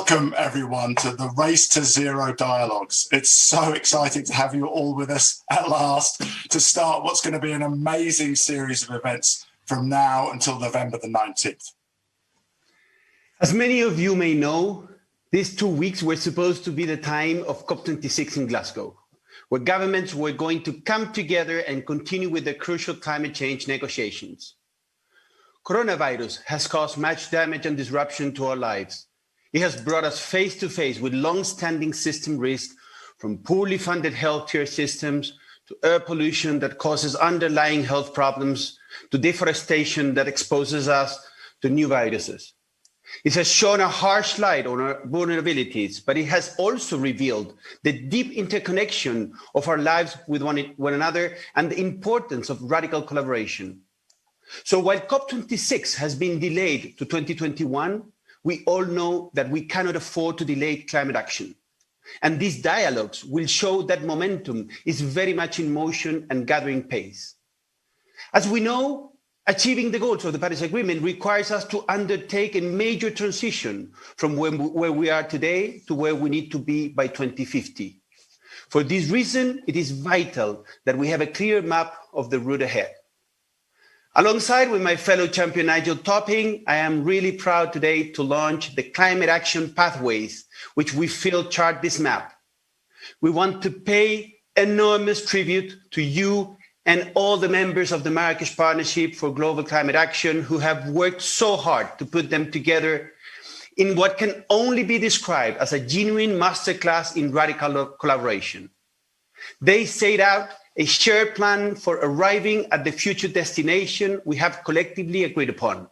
Welcome, everyone, to the Race to Zero Dialogues. It's so exciting to have you all with us at last to start what's going to be an amazing series of events from now until November the 19th. As many of you may know, these 2 weeks were supposed to be the time of COP26 in Glasgow, where governments were going to come together and continue with the crucial climate change negotiations. Coronavirus has caused much damage and disruption to our lives. It has brought us face to face with long-standing system risks, from poorly funded healthcare systems to air pollution that causes underlying health problems, to deforestation that exposes us to new viruses. It has shown a harsh light on our vulnerabilities, but it has also revealed the deep interconnection of our lives with one another and the importance of radical collaboration. So while COP26 has been delayed to 2021, we all know that we cannot afford to delay climate action. And these dialogues will show that momentum is very much in motion and gathering pace. As we know, achieving the goals of the Paris Agreement requires us to undertake a major transition from where we are today to where we need to be by 2050. For this reason, it is vital that we have a clear map of the route ahead. Alongside with my fellow champion Nigel Topping, I am really proud today to launch the Climate Action Pathways, which we feel chart this map. We want to pay enormous tribute to you and all the members of the Marrakech Partnership for Global Climate Action who have worked so hard to put them together in what can only be described as a genuine masterclass in radical collaboration. They set out a shared plan for arriving at the future destination we have collectively agreed upon,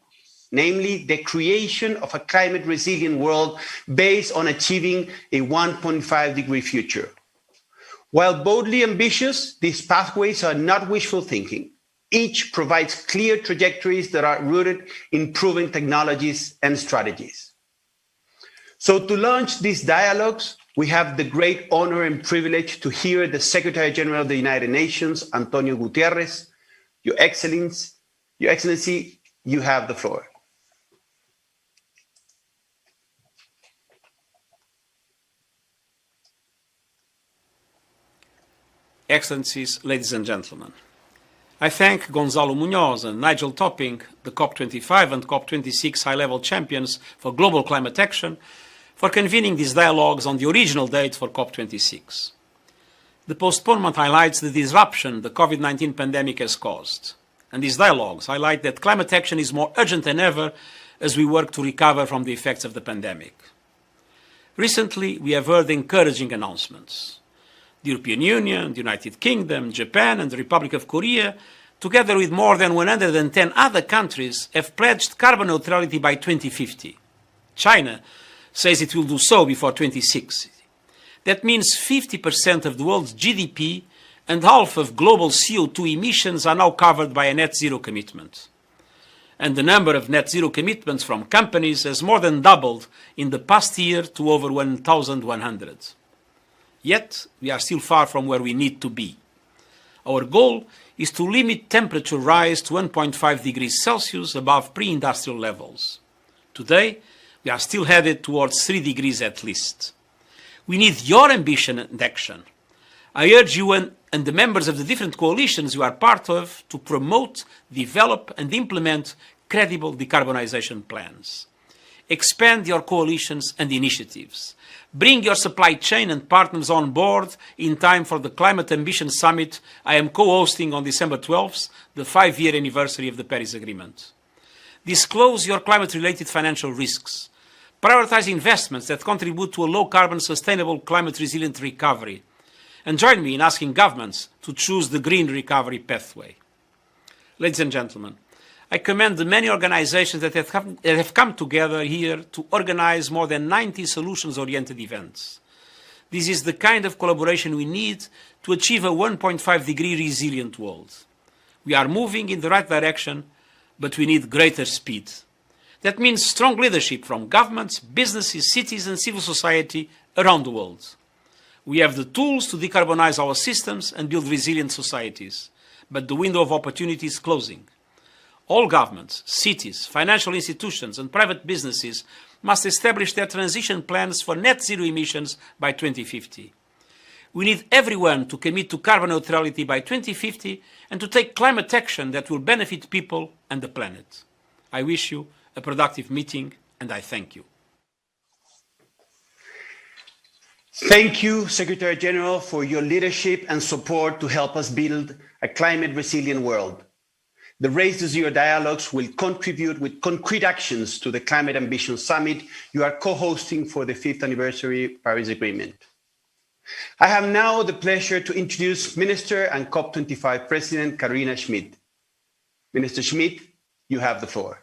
namely the creation of a climate resilient world based on achieving a 1.5-degree future. While boldly ambitious, these pathways are not wishful thinking. Each provides clear trajectories that are rooted in proven technologies and strategies. So to launch these dialogues, we have the great honor and privilege to hear the Secretary General of the United Nations, Antonio Guterres. Your Excellency, you have the floor. Excellencies, ladies and gentlemen, I thank Gonzalo Munoz and Nigel Topping, the COP25 and COP26 high-level champions for global climate action, for convening these dialogues on the original date for COP26. The postponement highlights the disruption the COVID-19 pandemic has caused, and these dialogues highlight that climate action is more urgent than ever as we work to recover from the effects of the pandemic. Recently, we have heard encouraging announcements. The European Union, the United Kingdom, Japan, and the Republic of Korea, together with more than 110 other countries, have pledged carbon neutrality by 2050. China says it will do so before 2060. That means 50% of the world's GDP and half of global CO2 emissions are now covered by a net zero commitment. And the number of net zero commitments from companies has more than doubled in the past year to over 1,100. Yet, we are still far from where we need to be. Our goal is to limit temperature rise to 1.5 degrees Celsius above pre-industrial levels. Today, we are still headed towards 3 degrees at least. We need your ambition and action. I urge you and the members of the different coalitions you are part of to promote, develop and implement credible decarbonization plans. Expand your coalitions and initiatives. Bring your supply chain and partners on board in time for the Climate Ambition Summit I am co-hosting on December 12th, the 5-year anniversary of the Paris Agreement. Disclose your climate-related financial risks. Prioritize investments that contribute to a low-carbon, sustainable, climate-resilient recovery. And join me in asking governments to choose the green recovery pathway. Ladies and gentlemen, I commend the many organizations that have come together here to organize more than 90 solutions-oriented events. This is the kind of collaboration we need to achieve a 1.5-degree resilient world. We are moving in the right direction, but we need greater speed. That means strong leadership from governments, businesses, cities and civil society around the world. We have the tools to decarbonize our systems and build resilient societies, but the window of opportunity is closing. All governments, cities, financial institutions and private businesses must establish their transition plans for net zero emissions by 2050. We need everyone to commit to carbon neutrality by 2050 and to take climate action that will benefit people and the planet. I wish you a productive meeting and I thank you. Thank you, Secretary General, for your leadership and support to help us build a climate-resilient world. The Race to Zero dialogues will contribute with concrete actions to the Climate Ambition Summit you are co-hosting for the 5th anniversary Paris Agreement. I have now the pleasure to introduce Minister and COP25 President Karina Schmidt. Minister Schmidt, you have the floor.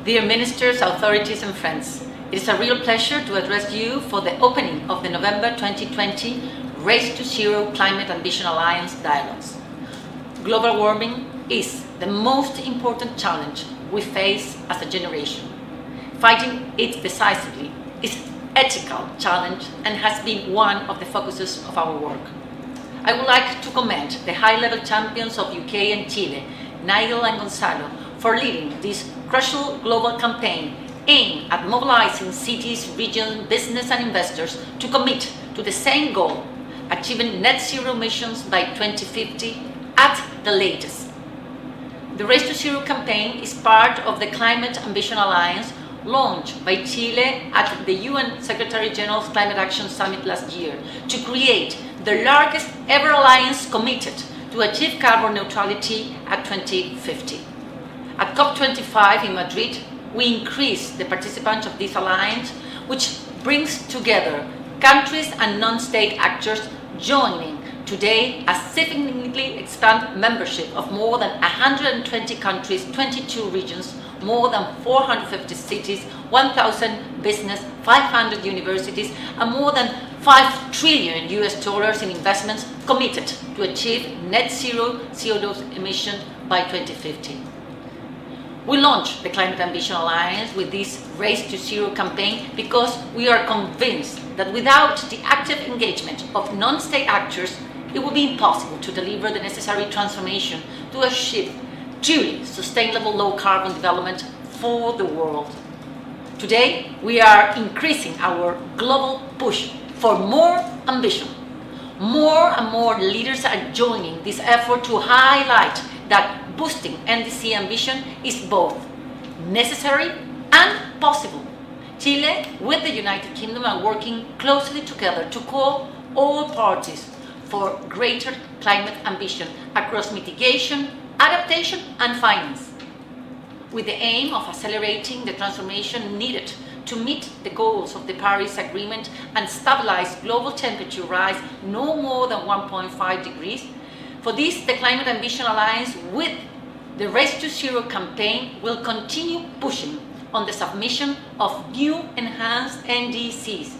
Dear ministers, authorities and friends, it is a real pleasure to address you for the opening of the November 2020 Race to Zero Climate Ambition Alliance dialogues. Global warming is the most important challenge we face as a generation. Fighting it decisively is an ethical challenge and has been one of the focuses of our work. I would like to commend the high-level champions of UK and Chile, Nigel and Gonzalo, for leading this crucial global campaign aimed at mobilizing cities, regions, business and investors to commit to the same goal, achieving net zero emissions by 2050 at the latest. The Race to Zero campaign is part of the Climate Ambition Alliance launched by Chile at the UN Secretary General's Climate Action Summit last year to create the largest ever alliance committed to achieve carbon neutrality at 2050. At COP25 in Madrid, we increased the participants of this alliance, which brings together countries and non-state actors joining today a significantly expanded membership of more than 120 countries, 22 regions, more than 450 cities, 1,000 business, 500 universities, and more than $5 trillion in investments committed to achieve net zero CO2 emissions by 2050. We launched the Climate Ambition Alliance with this Race to Zero campaign because we are convinced that without the active engagement of non-state actors, it will be impossible to deliver the necessary transformation to achieve truly sustainable low-carbon development for the world. Today, we are increasing our global push for more ambition. More and more leaders are joining this effort to highlight that boosting NDC ambition is both necessary and possible. Chile, with the United Kingdom, are working closely together to call all parties for greater climate ambition across mitigation, adaptation and finance, with the aim of accelerating the transformation needed to meet the goals of the Paris Agreement and stabilize global temperature rise no more than 1.5 degrees. For this, the Climate Ambition Alliance with the Race to Zero campaign will continue pushing on the submission of new enhanced NDCs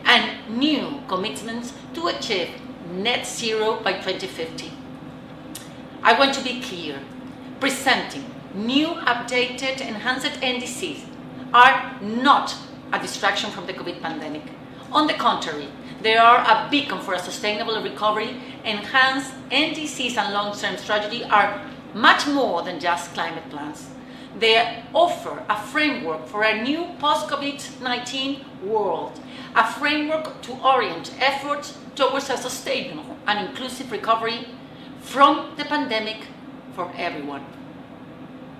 and new commitments to achieve net zero by 2050. I want to be clear, presenting new updated enhanced NDCs are not a distraction from the COVID pandemic. On the contrary, they are a beacon for a sustainable recovery. Enhanced NDCs and long-term strategy are much more than just climate plans. They offer a framework for a new post-COVID-19 world, a framework to orient efforts towards a sustainable and inclusive recovery from the pandemic for everyone.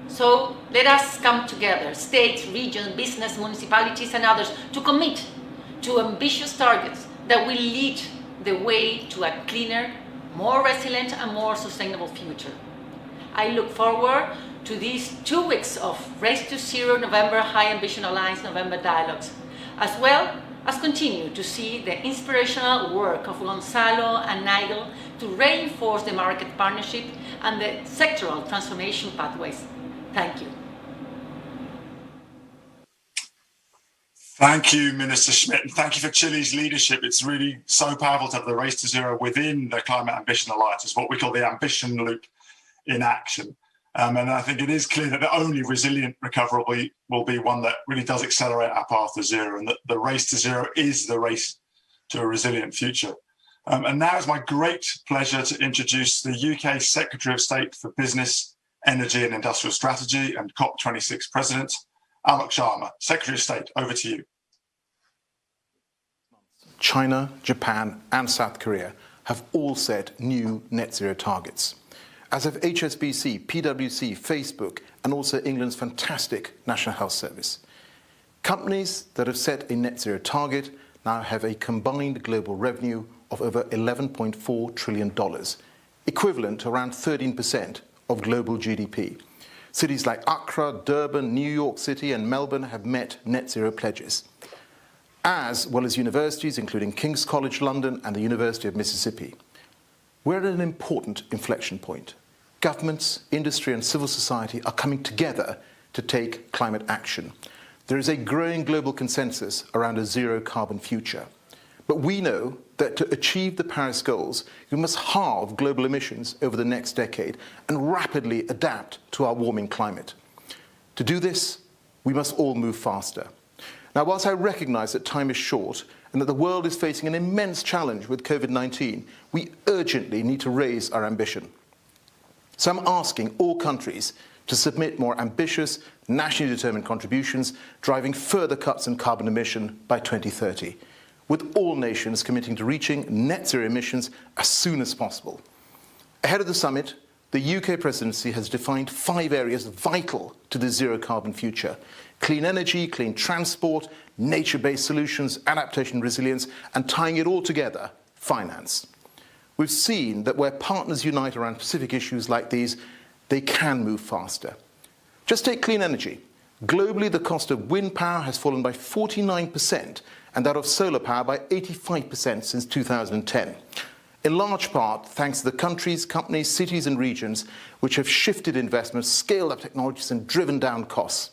So let us come together, states, regions, business, municipalities and others, to commit to ambitious targets that will lead the way to a cleaner, more resilient and more sustainable future. I look forward to these 2 weeks of Race to Zero November High Ambition Alliance November dialogues, as well as continue to see the inspirational work of Gonzalo and Nigel to reinforce the Marrakech Partnership and the sectoral transformation pathways. Thank you. Thank you, Minister Schmidt, and thank you for Chile's leadership. It's really so powerful to have the Race to Zero within the Climate Ambition Alliance. It's what we call the ambition loop in action. And I think it is clear that the only resilient recovery will be one that really does accelerate our path to zero, and that the Race to Zero is the race to a resilient future. And now it's my great pleasure to introduce the UK Secretary of State for Business, Energy and Industrial Strategy and COP26 President, Alok Sharma, Secretary of State, over to you. China, Japan, and South Korea have all set new net zero targets, as have HSBC, PwC, Facebook, and also England's fantastic National Health Service. Companies that have set a net zero target now have a combined global revenue of over $11.4 trillion, equivalent to around 13% of global GDP. Cities like Accra, Durban, New York City, and Melbourne have met net zero pledges, as well as universities, including King's College London and the University of Mississippi. We're at an important inflection point. Governments, industry, and civil society are coming together to take climate action. There is a growing global consensus around a zero carbon future. But we know that to achieve the Paris goals, we must halve global emissions over the next decade and rapidly adapt to our warming climate. To do this, we must all move faster. Now, whilst I recognise that time is short and that the world is facing an immense challenge with COVID-19, we urgently need to raise our ambition. So I'm asking all countries to submit more ambitious, nationally determined contributions, driving further cuts in carbon emission by 2030, with all nations committing to reaching net zero emissions as soon as possible. Ahead of the summit, the UK presidency has defined 5 areas vital to the zero carbon future: clean energy, clean transport, nature-based solutions, adaptation, resilience, and tying it all together, finance. We've seen that where partners unite around specific issues like these, they can move faster. Just take clean energy. Globally, the cost of wind power has fallen by 49% and that of solar power by 85% since 2010. In large part, thanks to the countries, companies, cities and regions which have shifted investments, scaled up technologies and driven down costs.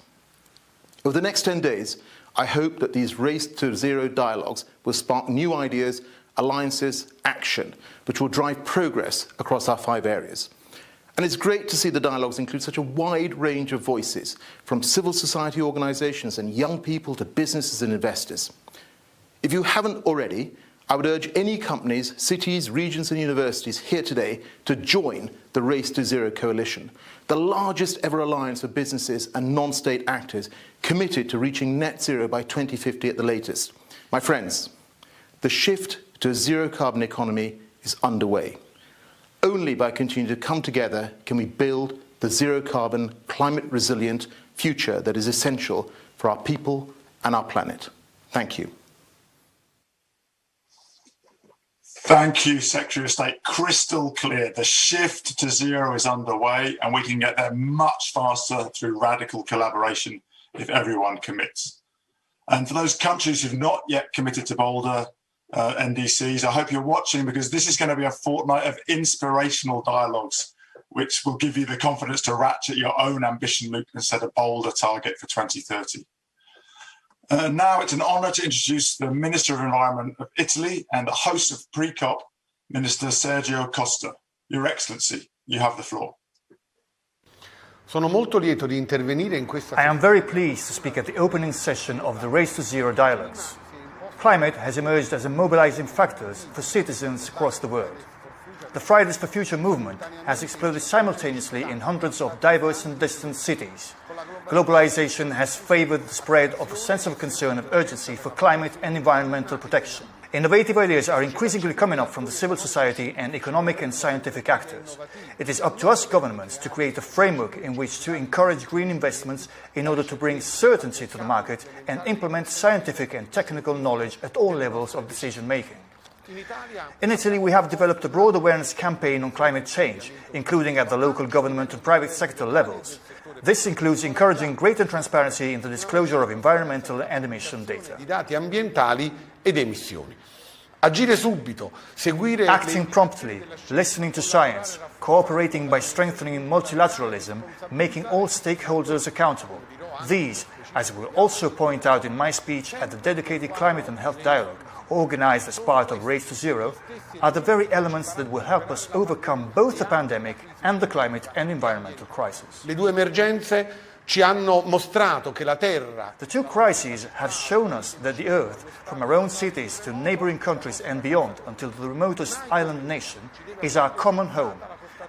Over the next 10 days, I hope that these Race to Zero dialogues will spark new ideas, alliances, action, which will drive progress across our 5 areas. And it's great to see the dialogues include such a wide range of voices, from civil society organisations and young people to businesses and investors. If you haven't already, I would urge any companies, cities, regions and universities here today to join the Race to Zero coalition, the largest ever alliance of businesses and non-state actors committed to reaching net zero by 2050 at the latest. My friends, the shift to a zero carbon economy is underway. Only by continuing to come together can we build the zero carbon, climate resilient future that is essential for our people and our planet. Thank you. Thank you, Secretary of State. Crystal clear. The shift to zero is underway and we can get there much faster through radical collaboration if everyone commits. And for those countries who've not yet committed to bolder NDCs, I hope you're watching, because this is going to be a fortnight of inspirational dialogues which will give you the confidence to ratchet your own ambition loop and set a bolder target for 2030. Now it's an honour to introduce the Minister of Environment of Italy and the host of pre-COP, Minister Sergio Costa. Your Excellency, you have the floor. I am very pleased to speak at the opening session of the Race to Zero dialogues. Climate has emerged as a mobilizing factor for citizens across the world. The Fridays for Future movement has exploded simultaneously in hundreds of diverse and distant cities. Globalization has favored the spread of a sense of concern and urgency for climate and environmental protection. Innovative ideas are increasingly coming up from the civil society and economic and scientific actors. It is up to us governments to create a framework in which to encourage green investments in order to bring certainty to the market and implement scientific and technical knowledge at all levels of decision making. In Italy, we have developed a broad awareness campaign on climate change, including at the local government and private sector levels. This includes encouraging greater transparency in the disclosure of environmental and emission data. Acting promptly, listening to science, cooperating by strengthening multilateralism, making all stakeholders accountable. These, as I will also point out in my speech at the dedicated Climate and Health Dialogue, organised as part of Race to Zero, are the very elements that will help us overcome both the pandemic and the climate and environmental crisis. The 2 crises have shown us that the Earth, from our own cities to neighbouring countries and beyond until the remotest island nation, is our common home.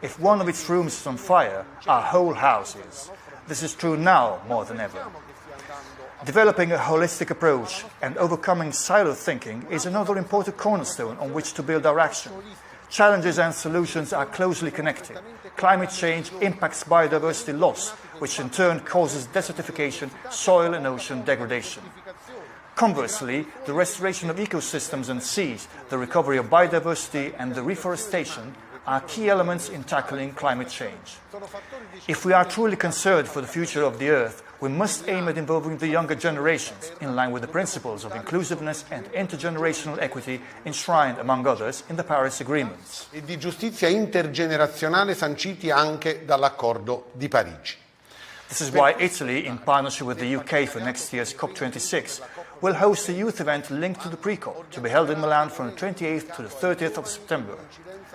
If one of its rooms is on fire, our whole house is. This is true now more than ever. Developing a holistic approach and overcoming silo thinking is another important cornerstone on which to build our action. Challenges and solutions are closely connected. Climate change impacts biodiversity loss, which in turn causes desertification, soil and ocean degradation. Conversely, the restoration of ecosystems and seas, the recovery of biodiversity and the reforestation are key elements in tackling climate change. If we are truly concerned for the future of the Earth, we must aim at involving the younger generations, in line with the principles of inclusiveness and intergenerational equity enshrined, among others, in the Paris Agreements. E di giustizia intergenerazionale sanciti anche dall'Accordo di Parigi. This is why Italy, in partnership with the UK for next year's COP26, will host a youth event linked to the pre-COP, to be held in Milan from the 28th to the 30th of September.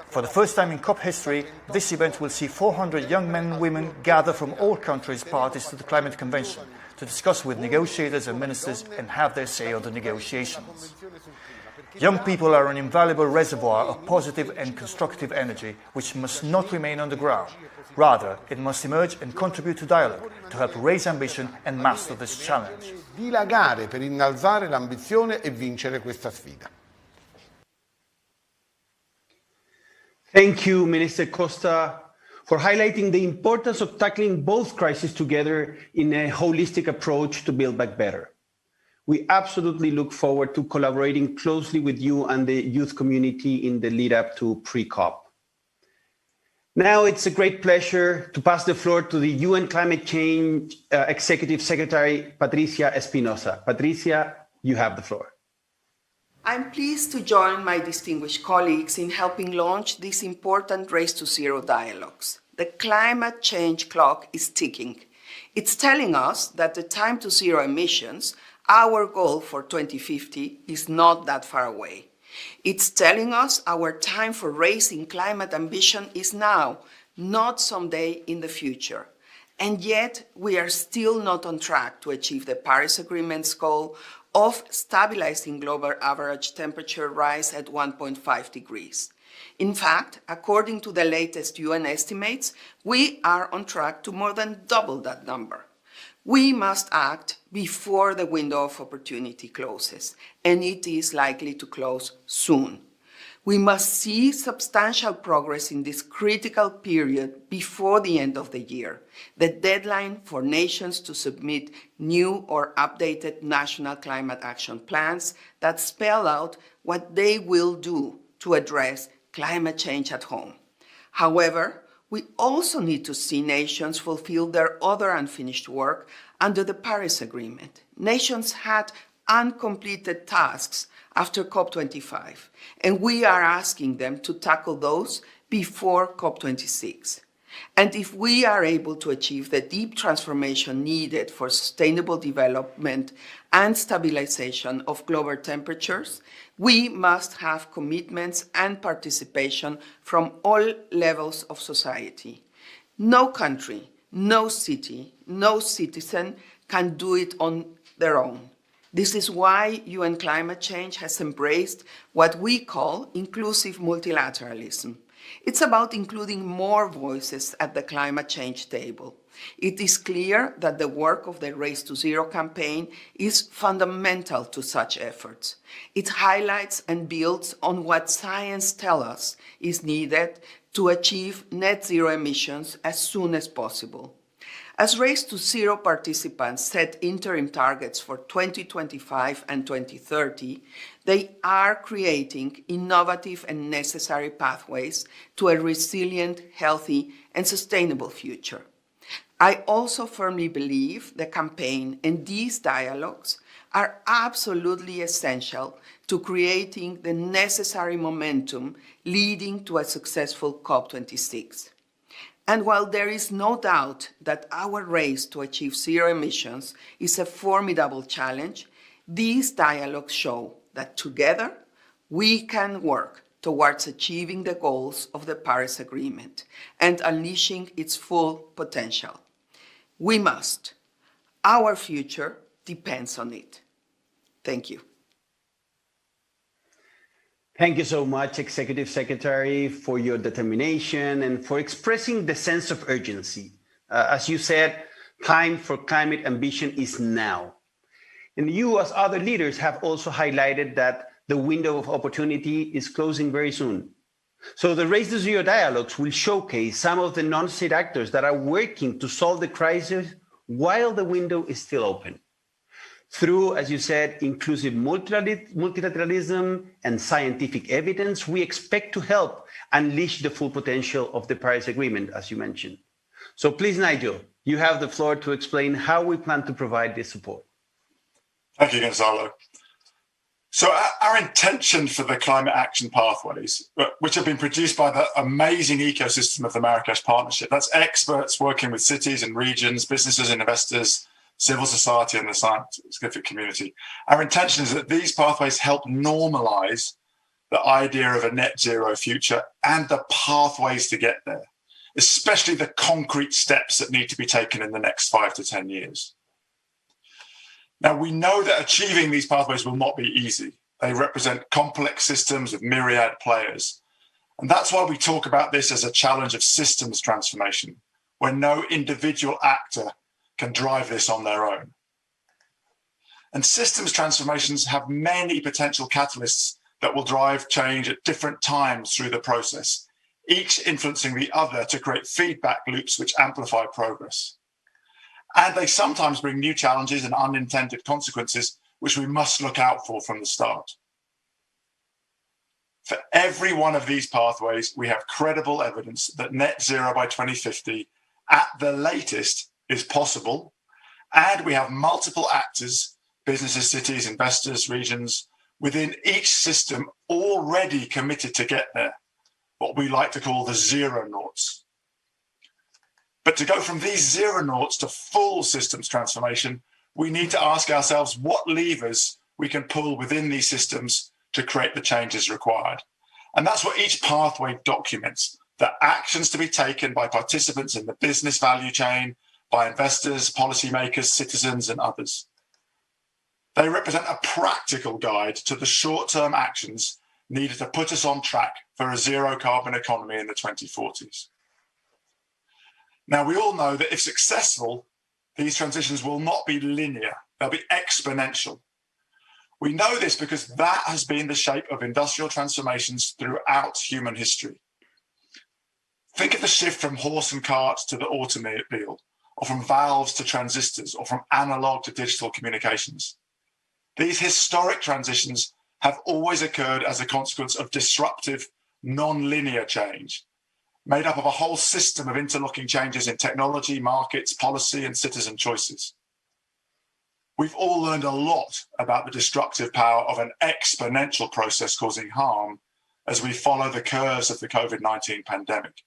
For the first time in COP history, this event will see 400 young men and women gather from all countries parties to the Climate Convention to discuss with negotiators and ministers and have their say on the negotiations. Young people are an invaluable reservoir of positive and constructive energy which must not remain on the ground. Rather, it must emerge and contribute to dialogue to help raise ambition and master this challenge. Dilagare per innalzare l'ambizione e vincere questa sfida. Thank you, Minister Costa, for highlighting the importance of tackling both crises together in a holistic approach to build back better. We absolutely look forward to collaborating closely with you and the youth community in the lead up to pre-COP. Now it's a great pleasure to pass the floor to the UN Climate Change Executive Secretary, Patricia Espinosa. Patricia, you have the floor. I'm pleased to join my distinguished colleagues in helping launch these important Race to Zero dialogues. The climate change clock is ticking. It's telling us that the time to zero emissions, our goal for 2050, is not that far away. It's telling us our time for raising climate ambition is now, not someday in the future. And yet, we are still not on track to achieve the Paris Agreement's goal of stabilizing global average temperature rise at 1.5 degrees. In fact, according to the latest UN estimates, we are on track to more than double that number. We must act before the window of opportunity closes, and it is likely to close soon. We must see substantial progress in this critical period before the end of the year, the deadline for nations to submit new or updated national climate action plans that spell out what they will do to address climate change at home. However, we also need to see nations fulfill their other unfinished work under the Paris Agreement. Nations had uncompleted tasks after COP25, and we are asking them to tackle those before COP26. And if we are able to achieve the deep transformation needed for sustainable development and stabilization of global temperatures, we must have commitments and participation from all levels of society. No country, no city, no citizen can do it on their own. This is why UN climate change has embraced what we call inclusive multilateralism. It's about including more voices at the climate change table. It is clear that the work of the Race to Zero campaign is fundamental to such efforts. It highlights and builds on what science tells us is needed to achieve net zero emissions as soon as possible. As Race to Zero participants set interim targets for 2025 and 2030, they are creating innovative and necessary pathways to a resilient, healthy, and sustainable future. I also firmly believe the campaign and these dialogues are absolutely essential to creating the necessary momentum leading to a successful COP26. And while there is no doubt that our race to achieve zero emissions is a formidable challenge, these dialogues show that together we can work towards achieving the goals of the Paris Agreement and unleashing its full potential. We must. Our future depends on it. Thank you. Thank you so much, Executive Secretary, for your determination and for expressing the sense of urgency. As you said, time for climate ambition is now. And you, as other leaders, have also highlighted that the window of opportunity is closing very soon. So the Race to Zero dialogues will showcase some of the non-state actors that are working to solve the crisis while the window is still open. Through, as you said, inclusive multilateralism and scientific evidence, we expect to help unleash the full potential of the Paris Agreement, as you mentioned. So please, Nigel, you have the floor to explain how we plan to provide this support. Thank you, Gonzalo. So our intention for the climate action pathways, which have been produced by the amazing ecosystem of the Marrakech Partnership, that's experts working with cities and regions, businesses and investors, civil society and the scientific community. Our intention is that these pathways help normalize the idea of a net zero future and the pathways to get there, especially the concrete steps that need to be taken in the next 5 to 10 years. Now, we know that achieving these pathways will not be easy. They represent complex systems of myriad players. And that's why we talk about this as a challenge of systems transformation, where no individual actor can drive this on their own. And systems transformations have many potential catalysts that will drive change at different times through the process, each influencing the other to create feedback loops which amplify progress. And they sometimes bring new challenges and unintended consequences, which we must look out for from the start. For every one of these pathways, we have credible evidence that net zero by 2050, at the latest, is possible. And we have multiple actors, businesses, cities, investors, regions, within each system already committed to get there, what we like to call the zero noughts. But to go from these zero noughts to full systems transformation, we need to ask ourselves what levers we can pull within these systems to create the changes required. And that's what each pathway documents, the actions to be taken by participants in the business value chain, by investors, policymakers, citizens, and others. They represent a practical guide to the short-term actions needed to put us on track for a zero carbon economy in the 2040s. Now, we all know that if successful, these transitions will not be linear, they'll be exponential. We know this because that has been the shape of industrial transformations throughout human history. Think of the shift from horse and cart to the automobile, or from valves to transistors, or from analog to digital communications. These historic transitions have always occurred as a consequence of disruptive, non-linear change, made up of a whole system of interlocking changes in technology, markets, policy, and citizen choices. We've all learned a lot about the destructive power of an exponential process causing harm as we follow the curves of the COVID-19 pandemic.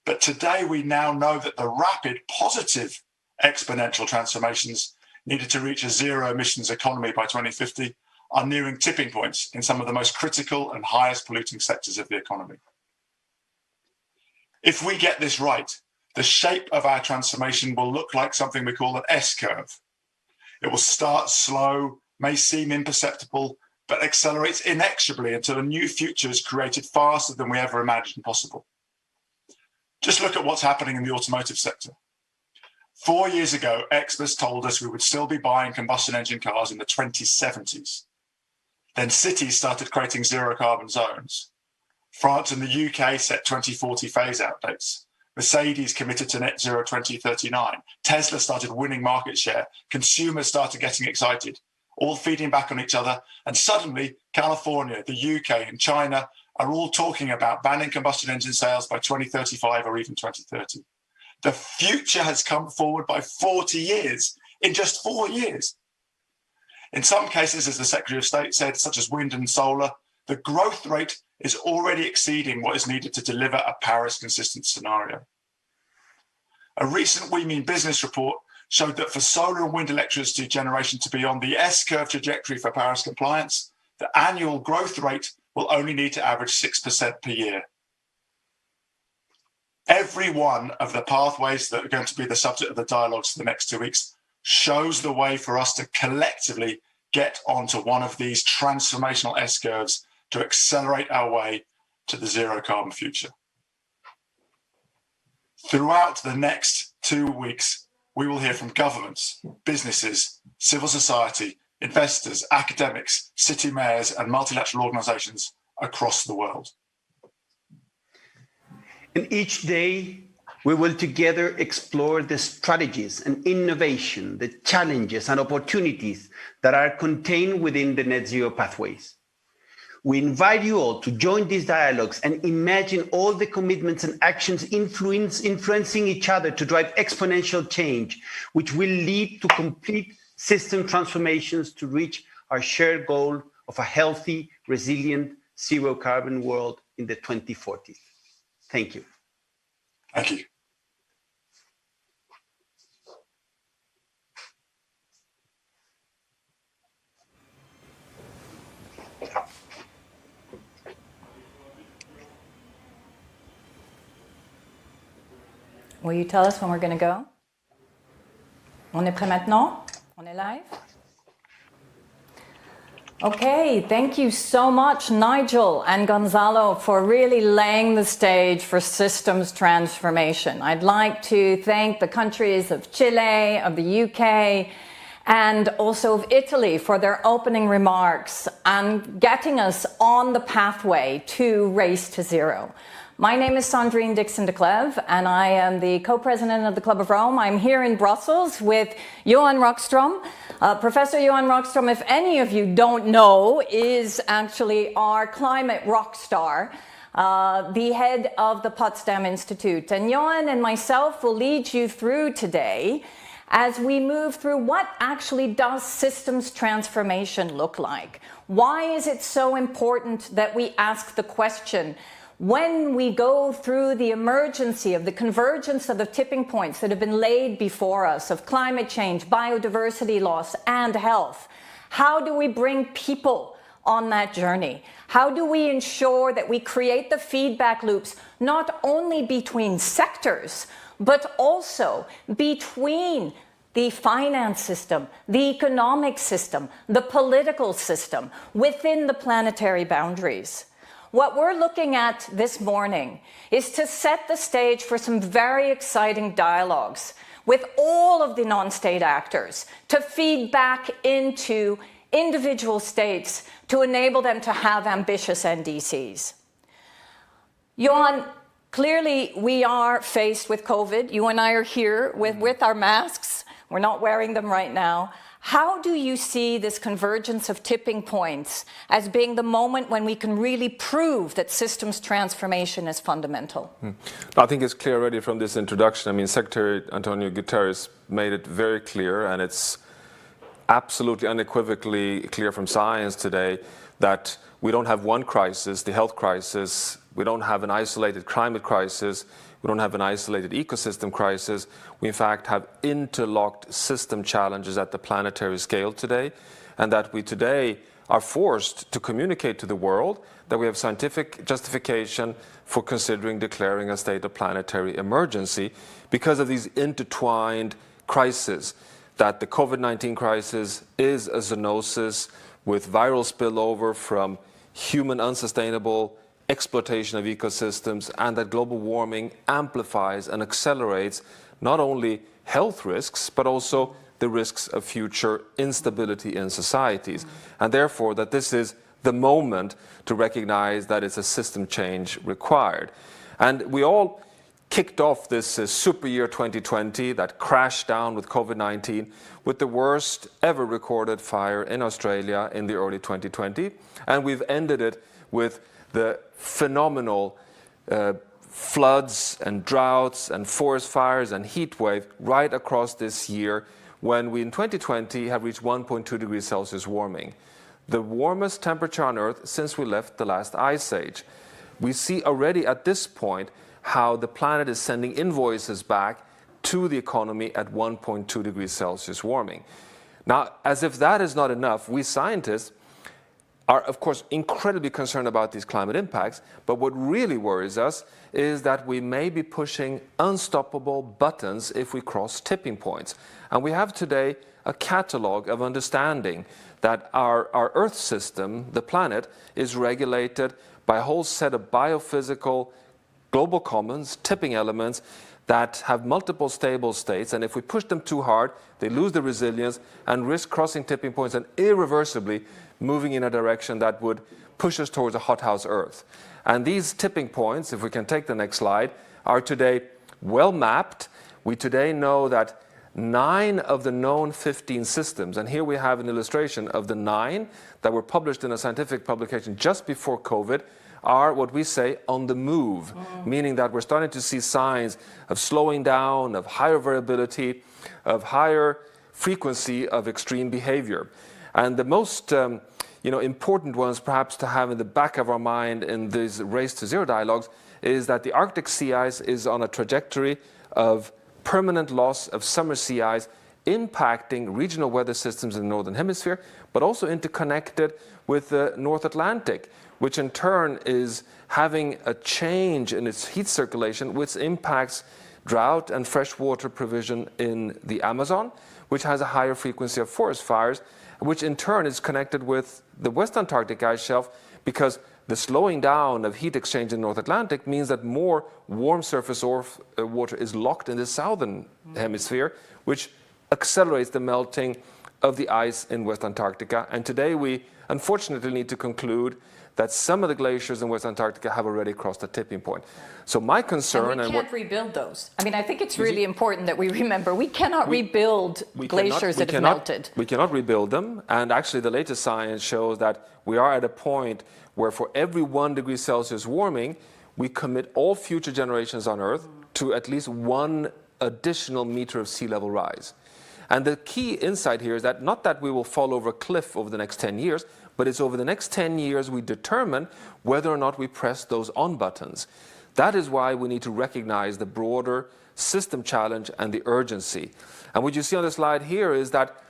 But today we now know that the rapid positive exponential transformations needed to reach a zero emissions economy by 2050 are nearing tipping points in some of the most critical and highest polluting sectors of the economy. If we get this right, the shape of our transformation will look like something we call an S-curve. It will start slow, may seem imperceptible, but accelerates inexorably until a new future is created faster than we ever imagined possible. Just look at what's happening in the automotive sector. 4 years ago, experts told us we would still be buying combustion engine cars in the 2070s. Then cities started creating zero carbon zones. France and the UK set 2040 phase-out dates. Mercedes committed to net zero 2039. Tesla started winning market share. Consumers started getting excited, all feeding back on each other. And suddenly, California, the UK, and China are all talking about banning combustion engine sales by 2035 or even 2030. The future has come forward by 40 years, in just 4 years. In some cases, as the Secretary of State said, such as wind and solar, the growth rate is already exceeding what is needed to deliver a Paris-consistent scenario. A recent We Mean Business report showed that for solar and wind electricity generation to be on the S-curve trajectory for Paris compliance, the annual growth rate will only need to average 6% per year. Every one of the pathways that are going to be the subject of the dialogues for the next 2 weeks shows the way for us to collectively get onto one of these transformational S-curves to accelerate our way to the zero carbon future. Throughout the next 2 weeks, we will hear from governments, businesses, civil society, investors, academics, city mayors, and multilateral organizations across the world. And each day, we will together explore the strategies and innovation, the challenges and opportunities that are contained within the net zero pathways. We invite you all to join these dialogues and imagine all the commitments and actions influencing each other to drive exponential change, which will lead to complete system transformations to reach our shared goal of a healthy, resilient, zero carbon world in the 2040s. Thank you. Thank you. Will you tell us when we're going to go? On est prêt maintenant? On est live? Okay, thank you so much, Nigel and Gonzalo, for really laying the stage for systems transformation. I'd like to thank the countries of Chile, of the UK, and also of Italy for their opening remarks and getting us on the pathway to Race to Zero. My name is Sandrine Dixon de Cleve, and I am the co-president of the Club of Rome. I'm here in Brussels with Johan Rockström. Professor Johan Rockström, if any of you don't know, is actually our climate rock star, the head of the Potsdam Institute. And Johan and myself will lead you through today as we move through what actually does systems transformation look like. Why is it so important that we ask the question, when we go through the emergency of the convergence of the tipping points that have been laid before us of climate change, biodiversity loss, and health, how do we bring people on that journey? How do we ensure that we create the feedback loops not only between sectors, but also between the finance system, the economic system, the political system, within the planetary boundaries? What we're looking at this morning is to set the stage for some very exciting dialogues with all of the non-state actors to feed back into individual states to enable them to have ambitious NDCs. Johan, clearly we are faced with COVID. You and I are here with our masks. We're not wearing them right now. How do you see this convergence of tipping points as being the moment when we can really prove that systems transformation is fundamental? I think it's clear already from this introduction. I mean, Secretary Antonio Guterres made it very clear, and it's absolutely unequivocally clear from science today, that we don't have one crisis, the health crisis. We don't have an isolated climate crisis. We don't have an isolated ecosystem crisis. We, in fact, have interlocked system challenges at the planetary scale today, and that we today are forced to communicate to the world that we have scientific justification for considering declaring a state of planetary emergency because of these intertwined crises, that the COVID-19 crisis is a zoonosis with viral spillover from human unsustainable exploitation of ecosystems, and that global warming amplifies and accelerates not only health risks, but also the risks of future instability in societies. And therefore, that this is the moment to recognize that it's a system change required. And we all kicked off this super year 2020 that crashed down with COVID-19 with the worst ever recorded fire in Australia in the early 2020. And we've ended it with the phenomenal floods and droughts and forest fires and heat wave right across this year, when we in 2020 have reached 1.2 degrees Celsius warming, the warmest temperature on Earth since we left the last ice age. We see already at this point how the planet is sending invoices back to the economy at 1.2 degrees Celsius warming. Now, as if that is not enough, we scientists are, of course, incredibly concerned about these climate impacts, but what really worries us is that we may be pushing unstoppable buttons if we cross tipping points. And we have today a catalog of understanding that our Earth system, the planet, is regulated by a whole set of biophysical global commons, tipping elements that have multiple stable states, and if we push them too hard, they lose their resilience and risk crossing tipping points and irreversibly moving in a direction that would push us towards a hothouse Earth. And these tipping points, if we can take the next slide, are today well mapped. We today know that 9 of the known 15 systems, and here we have an illustration of the 9 that were published in a scientific publication just before COVID, are what we say on the move, meaning that we're starting to see signs of slowing down, of higher variability, of higher frequency of extreme behavior. And the most important ones perhaps to have in the back of our mind in these Race to Zero dialogues is that the Arctic sea ice is on a trajectory of permanent loss of summer sea ice, impacting regional weather systems in the Northern Hemisphere, but also interconnected with the North Atlantic, which in turn is having a change in its heat circulation, which impacts drought and freshwater provision in the Amazon, which has a higher frequency of forest fires, which in turn is connected with the West Antarctic ice shelf, because the slowing down of heat exchange in the North Atlantic means that more warm surface water is locked in the southern hemisphere, which accelerates the melting of the ice in West Antarctica. And today we unfortunately need to conclude that some of the glaciers in West Antarctica have already crossed the tipping point. So my concern... And we can't rebuild those. I mean, I think it's really important that we remember we cannot rebuild glaciers that have melted. We cannot rebuild them. And actually the latest science shows that we are at a point where for every 1 degree Celsius warming, we commit all future generations on Earth to at least 1 additional meter of sea level rise. And the key insight here is that not that we will fall over a cliff over the next 10 years, but it's over the next 10 years we determine whether or not we press those on buttons. That is why we need to recognize the broader system challenge and the urgency. And what you see on the slide here is that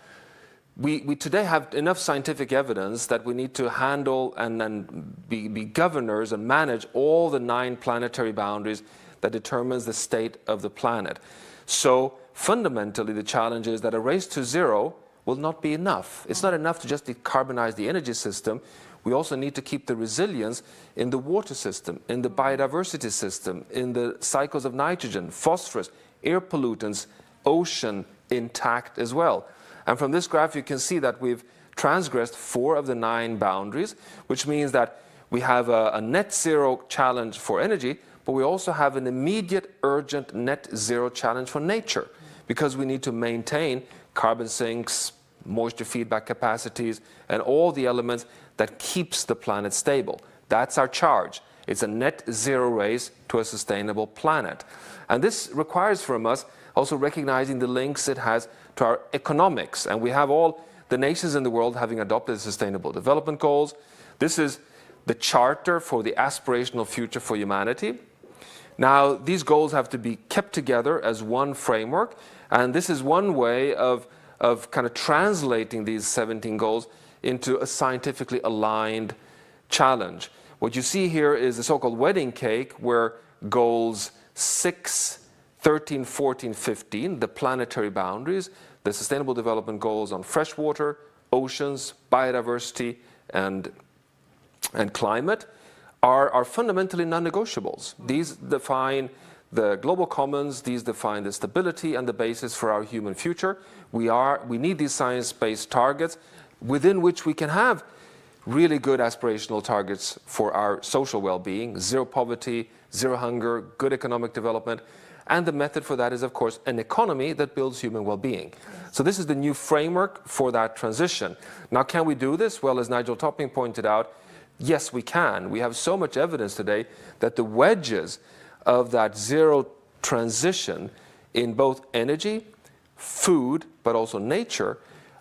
we today have enough scientific evidence that we need to handle and be governors and manage all the 9 planetary boundaries that determines the state of the planet. So fundamentally, the challenge is that a race to zero will not be enough. It's not enough to just decarbonize the energy system. We also need to keep the resilience in the water system, in the biodiversity system, in the cycles of nitrogen, phosphorus, air pollutants, ocean intact as well. And from this graph, you can see that we've transgressed 4 of the 9 boundaries, which means that we have a net zero challenge for energy, but we also have an immediate, urgent net zero challenge for nature, because we need to maintain carbon sinks, moisture feedback capacities, and all the elements that keeps the planet stable. That's our charge. It's a net zero race to a sustainable planet. And this requires from us also recognizing the links it has to our economics. And we have all the nations in the world having adopted the Sustainable Development Goals. This is the charter for the aspirational future for humanity. Now, these goals have to be kept together as one framework, and this is one way of kind of translating these 17 goals into a scientifically aligned challenge. What you see here is the so-called wedding cake, where goals 6, 13, 14, 15, the planetary boundaries, the Sustainable Development Goals on freshwater, oceans, biodiversity, and climate, are fundamentally non-negotiables. These define the global commons, these define the stability and the basis for our human future. We need these science-based targets within which we can have really good aspirational targets for our social well-being, zero poverty, zero hunger, good economic development. And the method for that is, of course, an economy that builds human well-being. So this is the new framework for that transition. Now, can we do this? Well, as Nigel Topping pointed out, yes, we can. We have so much evidence today that the wedges of that zero transition in both energy, food, but also nature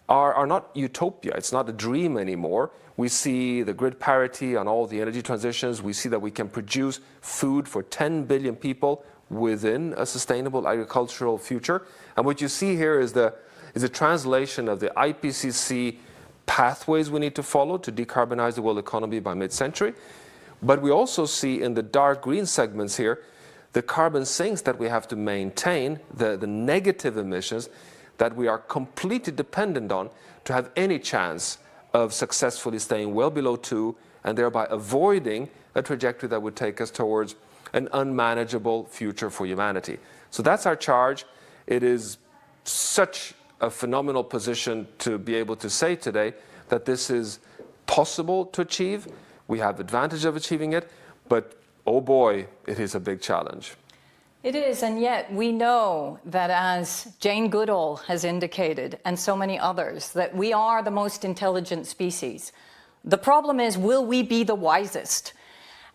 are not utopia. It's not a dream anymore. We see the grid parity on all the energy transitions. We see that we can produce food for 10 billion people within a sustainable agricultural future. And what you see here is a translation of the IPCC pathways we need to follow to decarbonize the world economy by mid-century. But we also see in the dark green segments here the carbon sinks that we have to maintain, the negative emissions that we are completely dependent on to have any chance of successfully staying well below 2 and thereby avoiding a trajectory that would take us towards an unmanageable future for humanity. So that's our charge. It is such a phenomenal position to be able to say today that this is possible to achieve. We have the advantage of achieving it, but oh boy, it is a big challenge. It is, and yet we know that, as Jane Goodall has indicated, and so many others, that we are the most intelligent species. The problem is, will we be the wisest?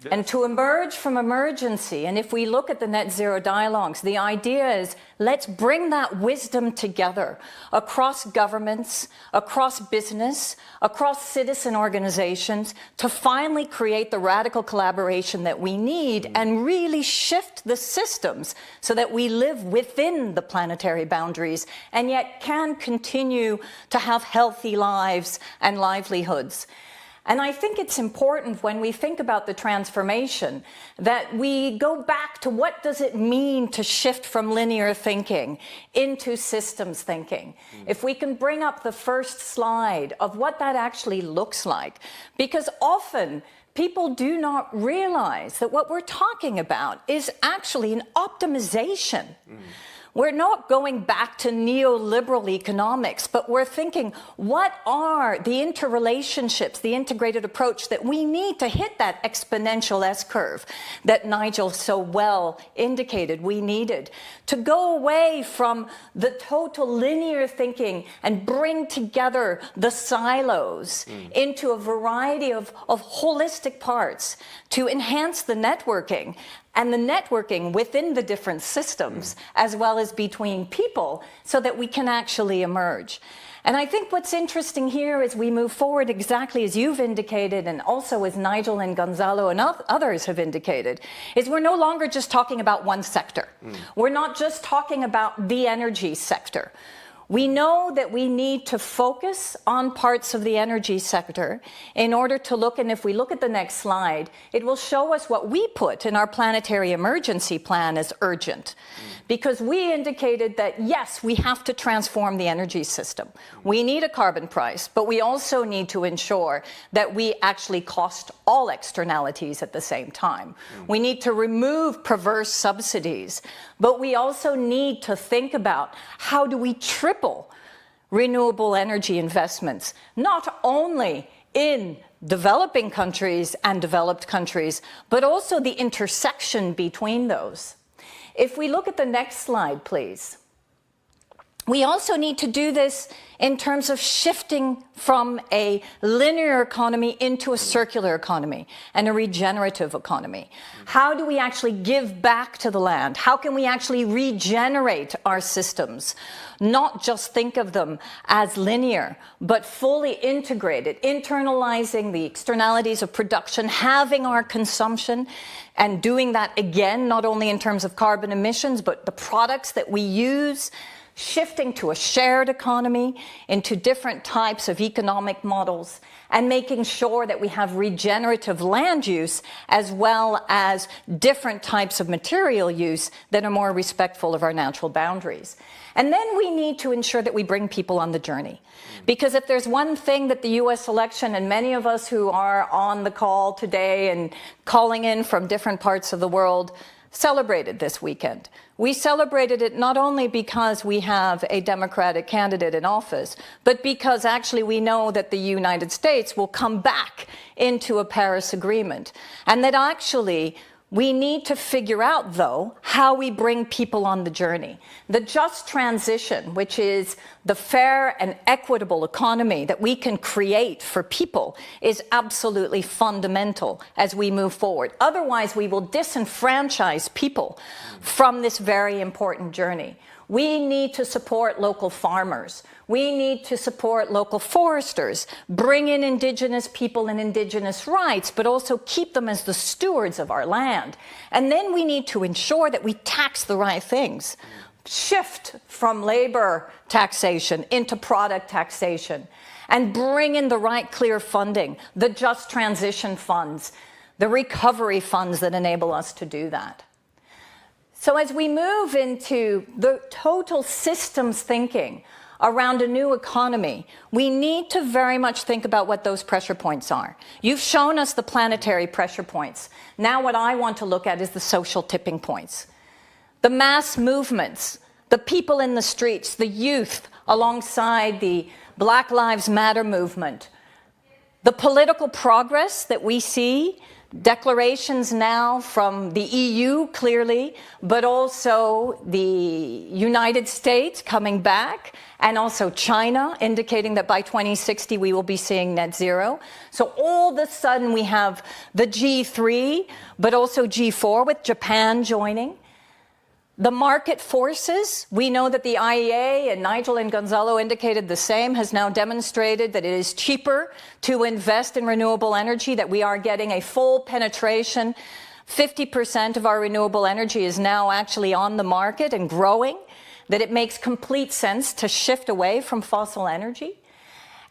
Yes. And to emerge from emergency, and if we look at the net zero dialogues, the idea is, let's bring that wisdom together across governments, across business, across citizen organizations, to finally create the radical collaboration that we need and really shift the systems so that we live within the planetary boundaries and yet can continue to have healthy lives and livelihoods. And I think it's important when we think about the transformation that we go back to what does it mean to shift from linear thinking into systems thinking. If we can bring up the first slide of what that actually looks like, because often people do not realize that what we're talking about is actually an optimization. We're not going back to neoliberal economics, but we're thinking, what are the interrelationships, the integrated approach that we need to hit that exponential S-curve that Nigel so well indicated we needed, to go away from the total linear thinking and bring together the silos into a variety of holistic parts to enhance the networking. And the networking within the different systems, as well as between people, so that we can actually emerge. And I think what's interesting here as we move forward, exactly as you've indicated, and also as Nigel and Gonzalo and others have indicated, is we're no longer just talking about one sector. We're not just talking about the energy sector. We know that we need to focus on parts of the energy sector in order to look, and if we look at the next slide, it will show us what we put in our planetary emergency plan as urgent. Because we indicated that, yes, we have to transform the energy system. We need a carbon price, but we also need to ensure that we actually cost all externalities at the same time. We need to remove perverse subsidies, but we also need to think about how do we triple renewable energy investments, not only in developing countries and developed countries, but also the intersection between those. If we look at the next slide, please. We also need to do this in terms of shifting from a linear economy into a circular economy and a regenerative economy. How do we actually give back to the land? How can we actually regenerate our systems? Not just think of them as linear, but fully integrated, internalizing the externalities of production, having our consumption, and doing that again, not only in terms of carbon emissions, but the products that we use, shifting to a shared economy, into different types of economic models, and making sure that we have regenerative land use as well as different types of material use that are more respectful of our natural boundaries. And then we need to ensure that we bring people on the journey. Because if there's one thing that the US election, and many of us who are on the call today and calling in from different parts of the world, celebrated this weekend. We celebrated it not only because we have a Democratic candidate in office, but because actually we know that the United States will come back into a Paris Agreement. And that actually we need to figure out, though, how we bring people on the journey. The just transition, which is the fair and equitable economy that we can create for people, is absolutely fundamental as we move forward. Otherwise, we will disenfranchise people from this very important journey. We need to support local farmers. We need to support local foresters, bring in indigenous people and indigenous rights, but also keep them as the stewards of our land. And then we need to ensure that we tax the right things. Shift from labor taxation into product taxation, and bring in the right clear funding, the just transition funds, the recovery funds that enable us to do that. So as we move into the total systems thinking around a new economy, we need to very much think about what those pressure points are. You've shown us the planetary pressure points. Now what I want to look at is the social tipping points. The mass movements, the people in the streets, the youth alongside the Black Lives Matter movement, the political progress that we see, declarations now from the EU clearly, but also the United States coming back, and also China indicating that by 2060 we will be seeing net zero. So all of a sudden we have the G3, but also G4 with Japan joining. The market forces, we know that the IEA, and Nigel and Gonzalo indicated the same, has now demonstrated that it is cheaper to invest in renewable energy, that we are getting a full penetration. 50% of our renewable energy is now actually on the market and growing, that it makes complete sense to shift away from fossil energy.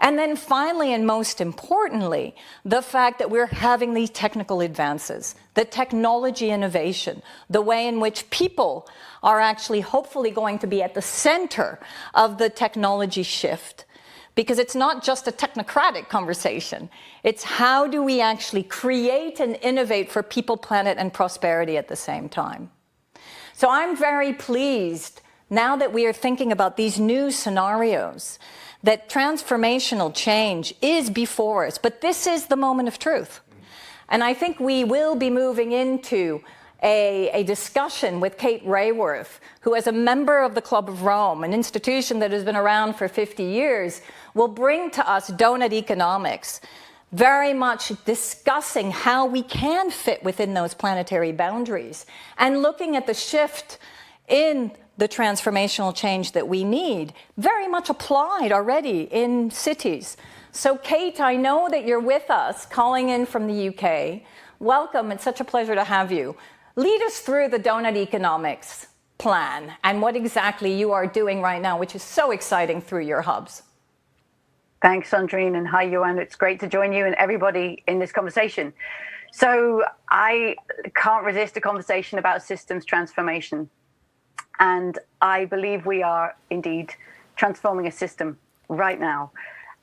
And then finally, and most importantly, the fact that we're having these technical advances, the technology innovation, the way in which people are actually hopefully going to be at the center of the technology shift. Because it's not just a technocratic conversation. It's how do we actually create and innovate for people, planet, and prosperity at the same time. So I'm very pleased now that we are thinking about these new scenarios, that transformational change is before us, but this is the moment of truth. And I think we will be moving into a discussion with Kate Rayworth, who as a member of the Club of Rome, an institution that has been around for 50 years, will bring to us donut economics, very much discussing how we can fit within those planetary boundaries and looking at the shift in the transformational change that we need, very much applied already in cities. So Kate, I know that you're with us, calling in from the UK. Welcome, it's such a pleasure to have you. Lead us through the donut economics plan and what exactly you are doing right now, which is so exciting through your hubs. Thanks, Sandrine, and hi, Johan. It's great to join you and everybody in this conversation. So I can't resist a conversation about systems transformation. And I believe we are indeed transforming a system right now.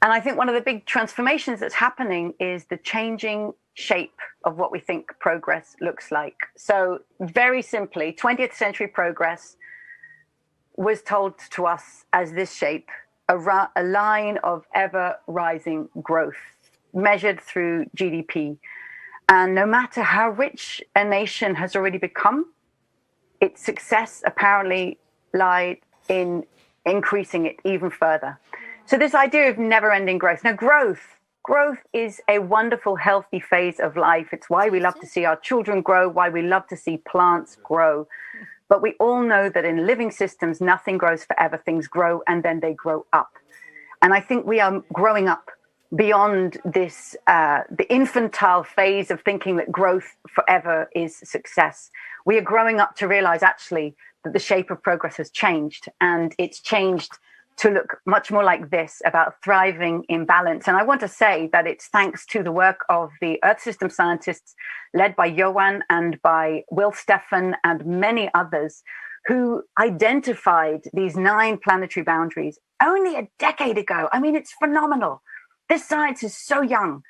And I think one of the big transformations that's happening is the changing shape of what we think progress looks like. So very simply, 20th century progress was told to us as this shape, a line of ever rising growth measured through GDP. And no matter how rich a nation has already become, its success apparently lied in increasing it even further. So this idea of never-ending growth. Now, growth is a wonderful, healthy phase of life. It's why we love to see our children grow, why we love to see plants grow. But we all know that in living systems, nothing grows forever. Things grow and then they grow up. And I think we are growing up beyond this, the infantile phase of thinking that growth forever is success. We are growing up to realize actually that the shape of progress has changed, and it's changed to look much more like this, about thriving in balance. And I want to say that it's thanks to the work of the Earth system scientists led by Johan and by Will Stephan and many others who identified these 9 planetary boundaries only a decade ago. I mean, it's phenomenal. This science is so young.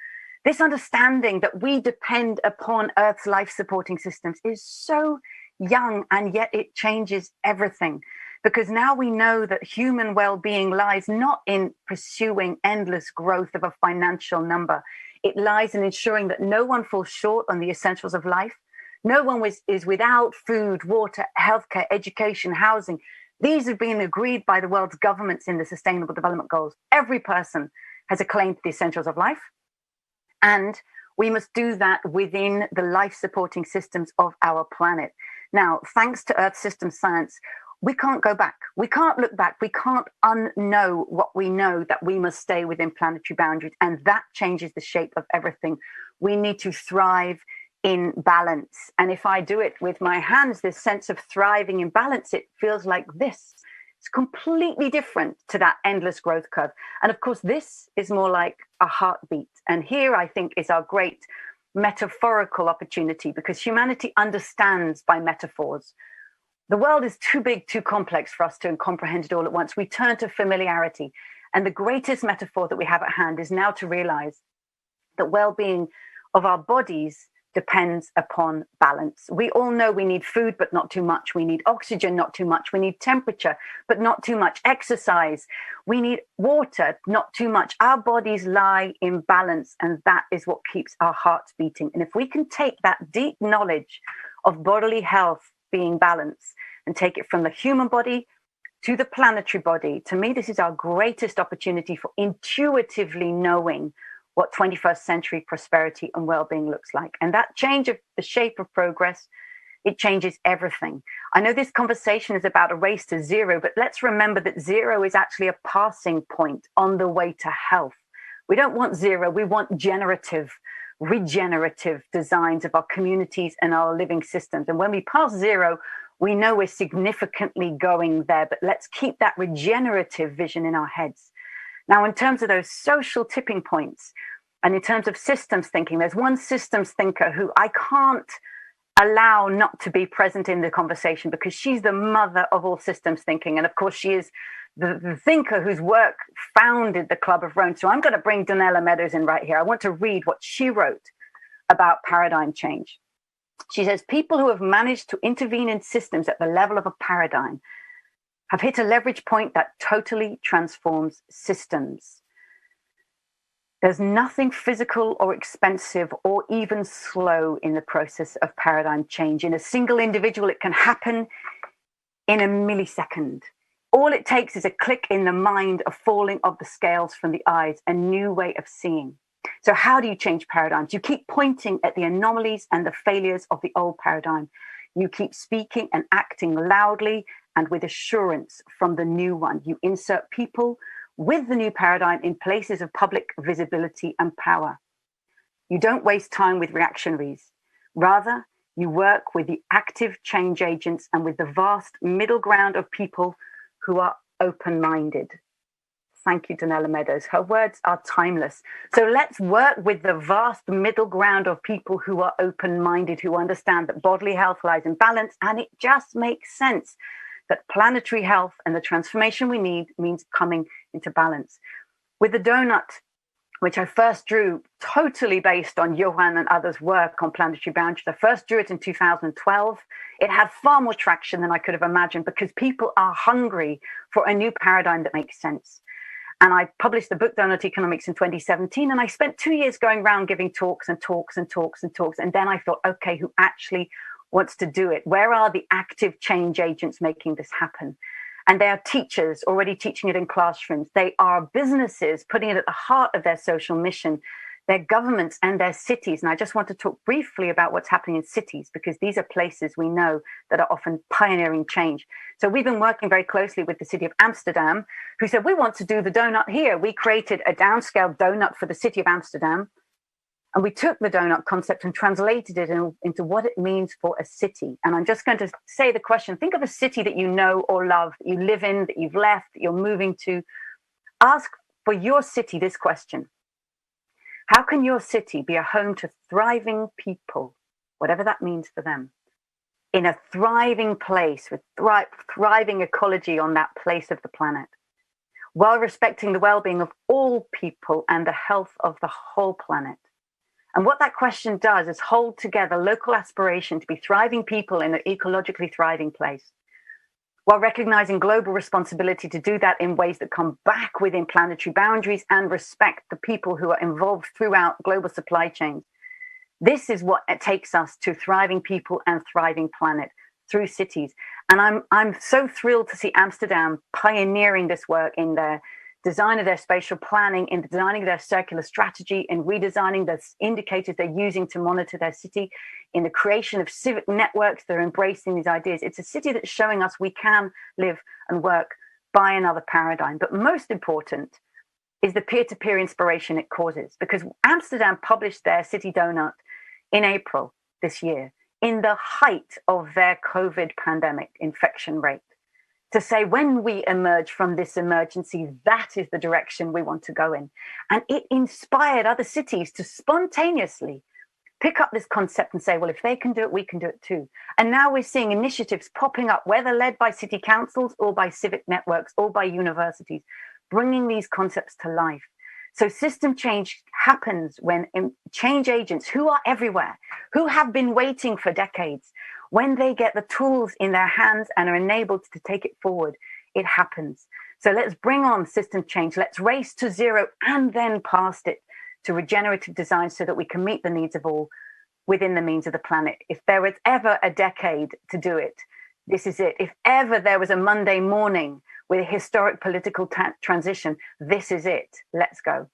This understanding that we depend upon Earth's life-supporting systems is so young, and yet it changes everything. Because now we know that human well-being lies not in pursuing endless growth of a financial number. It lies in ensuring that no one falls short on the essentials of life. No one is without food, water, healthcare, education, housing. These have been agreed by the world's governments in the Sustainable Development Goals. Every person has a claim to the essentials of life. And we must do that within the life-supporting systems of our planet. Now, thanks to Earth system science, we can't go back. We can't look back. We can't unknow what we know, that we must stay within planetary boundaries. And that changes the shape of everything. We need to thrive in balance. And if I do it with my hands, this sense of thriving in balance, it feels like this. It's completely different to that endless growth curve. And of course, this is more like a heartbeat. And here, I think, is our great metaphorical opportunity, because humanity understands by metaphors The world is too big, too complex for us to comprehend it all at once. We turn to familiarity. And the greatest metaphor that we have at hand is now to realize that well-being of our bodies depends upon balance. We all know we need food, but not too much. We need oxygen, not too much. We need temperature, but not too much. Exercise. We need water, not too much. Our bodies lie in balance, and that is what keeps our hearts beating. And if we can take that deep knowledge of bodily health being balanced and take it from the human body to the planetary body, to me, this is our greatest opportunity for intuitively knowing what 21st century prosperity and well-being looks like. And that change of the shape of progress, it changes everything. I know this conversation is about a race to zero, but let's remember that zero is actually a passing point on the way to health. We don't want zero, we want generative, regenerative designs of our communities and our living systems. And when we pass zero, we know we're significantly going there, but let's keep that regenerative vision in our heads. Now, in terms of those social tipping points, and in terms of systems thinking, there's one systems thinker who I can't allow not to be present in the conversation because she's the mother of all systems thinking. And of course, she is the thinker whose work founded the Club of Rome. So I'm going to bring Donella Meadows in right here. I want to read what she wrote about paradigm change. She says, people who have managed to intervene in systems at the level of a paradigm have hit a leverage point that totally transforms systems. There's nothing physical or expensive or even slow in the process of paradigm change. In a single individual, it can happen in a millisecond. All it takes is a click in the mind, a falling of the scales from the eyes, a new way of seeing. So how do you change paradigms? You keep pointing at the anomalies and the failures of the old paradigm. You keep speaking and acting loudly and with assurance from the new one. You insert people with the new paradigm in places of public visibility and power. You don't waste time with reactionaries. Rather, you work with the active change agents and with the vast middle ground of people who are open-minded. Thank you, Donella Meadows. Her words are timeless. So let's work with the vast middle ground of people who are open-minded, who understand that bodily health lies in balance, and it just makes sense that planetary health and the transformation we need means coming into balance. With the donut, which I first drew totally based on Johan and others' work on planetary boundaries, I first drew it in 2012. It had far more traction than I could have imagined because people are hungry for a new paradigm that makes sense. And I published the book Donut Economics in 2017, and I spent 2 years going around giving talks and talks and talks and talks. And then I thought, okay, who actually wants to do it? Where are the active change agents making this happen? And they are teachers already teaching it in classrooms. They are businesses putting it at the heart of their social mission, their governments and their cities. And I just want to talk briefly about what's happening in cities, because these are places we know that are often pioneering change. So we've been working very closely with the city of Amsterdam, who said, we want to do the donut here. We created a downscaled donut for the city of Amsterdam. And we took the donut concept and translated it into what it means for a city. And I'm just going to say the question. Think of a city that you know or love, that you live in, that you've left, that you're moving to. Ask for your city this question. How can your city be a home to thriving people, whatever that means for them, in a thriving place with thriving ecology on that place of the planet, while respecting the well-being of all people and the health of the whole planet? And what that question does is hold together local aspiration to be thriving people in an ecologically thriving place, while recognizing global responsibility to do that in ways that come back within planetary boundaries and respect the people who are involved throughout global supply chains. This is what it takes us to thriving people and thriving planet through cities. And I'm so thrilled to see Amsterdam pioneering this work in their design of their spatial planning, in designing their circular strategy, in redesigning the indicators they're using to monitor their city, in the creation of civic networks that are embracing these ideas. It's a city that's showing us we can live and work by another paradigm. But most important is the peer-to-peer inspiration it causes, because Amsterdam published their city donut in April this year, in the height of their COVID pandemic infection rate, to say when we emerge from this emergency, that is the direction we want to go in. And it inspired other cities to spontaneously pick up this concept and say, well, if they can do it, we can do it too. And now we're seeing initiatives popping up, whether led by city councils or by civic networks or by universities, bringing these concepts to life. So system change happens when change agents who are everywhere, who have been waiting for decades, when they get the tools in their hands and are enabled to take it forward, it happens. So let's bring on system change. Let's race to zero and then past it to regenerative design so that we can meet the needs of all within the means of the planet. If there was ever a decade to do it, this is it. If ever there was a Monday morning with a historic political transition, this is it. Let's go.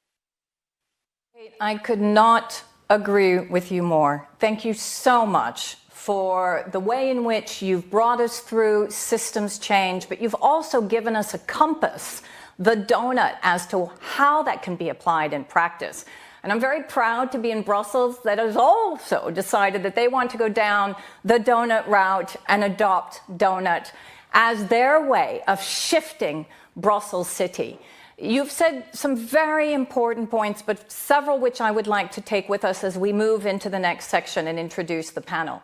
I could not agree with you more. Thank you so much for the way in which you've brought us through systems change, but you've also given us a compass, the donut, as to how that can be applied in practice. And I'm very proud to be in Brussels that has also decided that they want to go down the donut route and adopt donut as their way of shifting Brussels City. You've said some very important points, but several which I would like to take with us as we move into the next section and introduce the panel.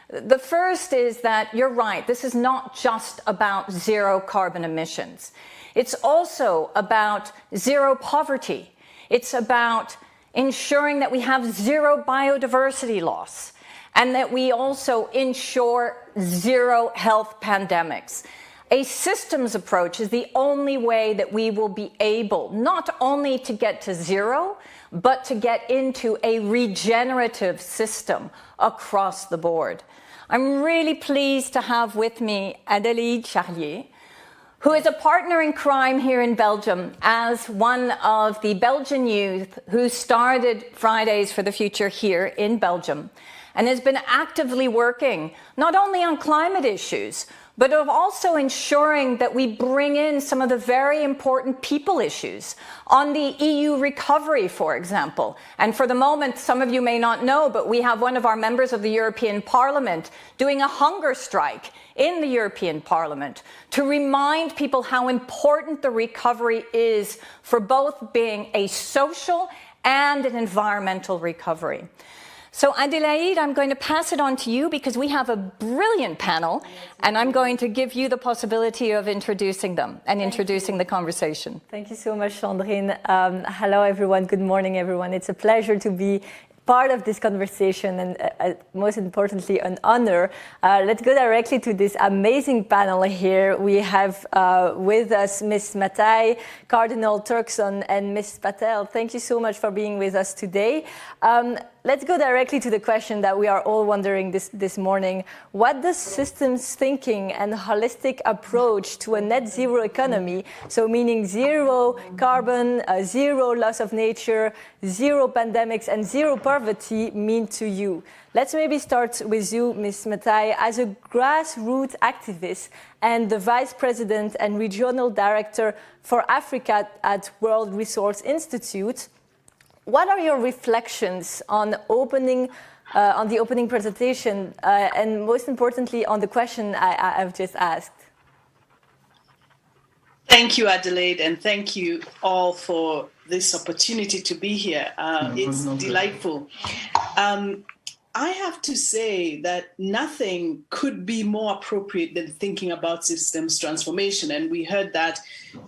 The first is that you're right, this is not just about zero carbon emissions. It's also about zero poverty. It's about ensuring that we have zero biodiversity loss and that we also ensure zero health pandemics. A systems approach is the only way that we will be able not only to get to zero, but to get into a regenerative system across the board. I'm really pleased to have with me Adélaïde Charlier, who is a partner in crime here in Belgium as one of the Belgian youth who started Fridays for the Future here in Belgium and has been actively working not only on climate issues, but of also ensuring that we bring in some of the very important people issues on the EU recovery, for example. And for the moment, some of you may not know, but we have one of our members of the European Parliament doing a hunger strike in the European Parliament to remind people how important the recovery is for both being a social and an environmental recovery. So Adélaïde, I'm going to pass it on to you because we have a brilliant panel and I'm going to give you the possibility of introducing them and introducing the conversation. Thank you so much, Sandrine. Hello, everyone. Good morning, everyone. It's a pleasure to be part of this conversation and most importantly, an honor. Let's go directly to this amazing panel here. We have with us Ms. Matai, Cardinal Turkson and Ms. Petal. Thank you so much for being with us today. Let's go directly to the question that we are all wondering this morning. What does systems thinking and holistic approach to a net zero economy, so meaning zero carbon, zero loss of nature, zero pandemics and zero poverty mean to you? Let's maybe start with you, Ms. Matai. As a grassroots activist and the Vice President and Regional Director for Africa at World Resource Institute, what are your reflections on the opening presentation, and most importantly, on the question I've just asked? Thank you, Adélaïde, and thank you all for this opportunity to be here. It's delightful. I have to say that nothing could be more appropriate than thinking about systems transformation, and we heard that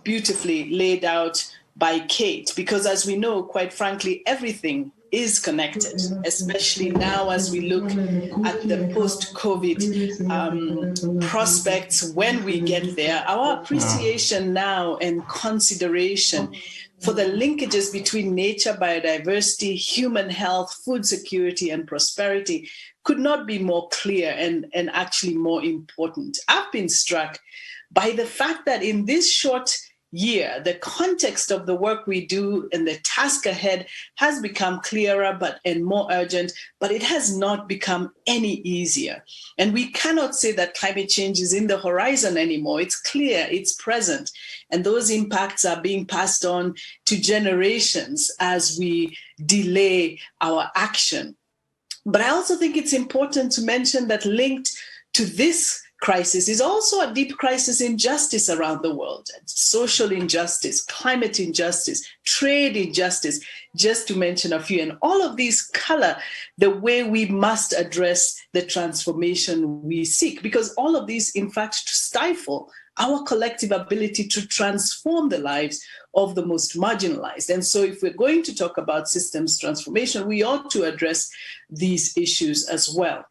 beautifully laid out by Kate, because as we know, quite frankly, everything is connected, especially now as we look at the post-COVID prospects when we get there. Our appreciation now and consideration for the linkages between nature, biodiversity, human health, food security, and prosperity could not be more clear and actually more important. I've been struck by the fact that in this short year, the context of the work we do and the task ahead has become clearer and more urgent, but it has not become any easier. And we cannot say that climate change is in the horizon anymore. It's clear, it's present, and those impacts are being passed on to generations as we delay our action. But I also think it's important to mention that linked to this crisis is also a deep crisis in justice around the world. Social injustice, climate injustice, trade injustice, just to mention a few. And all of these color the way we must address the transformation we seek, because all of these, in fact, stifle our collective ability to transform the lives of the most marginalized. And so if we're going to talk about systems transformation, we ought to address these issues as well.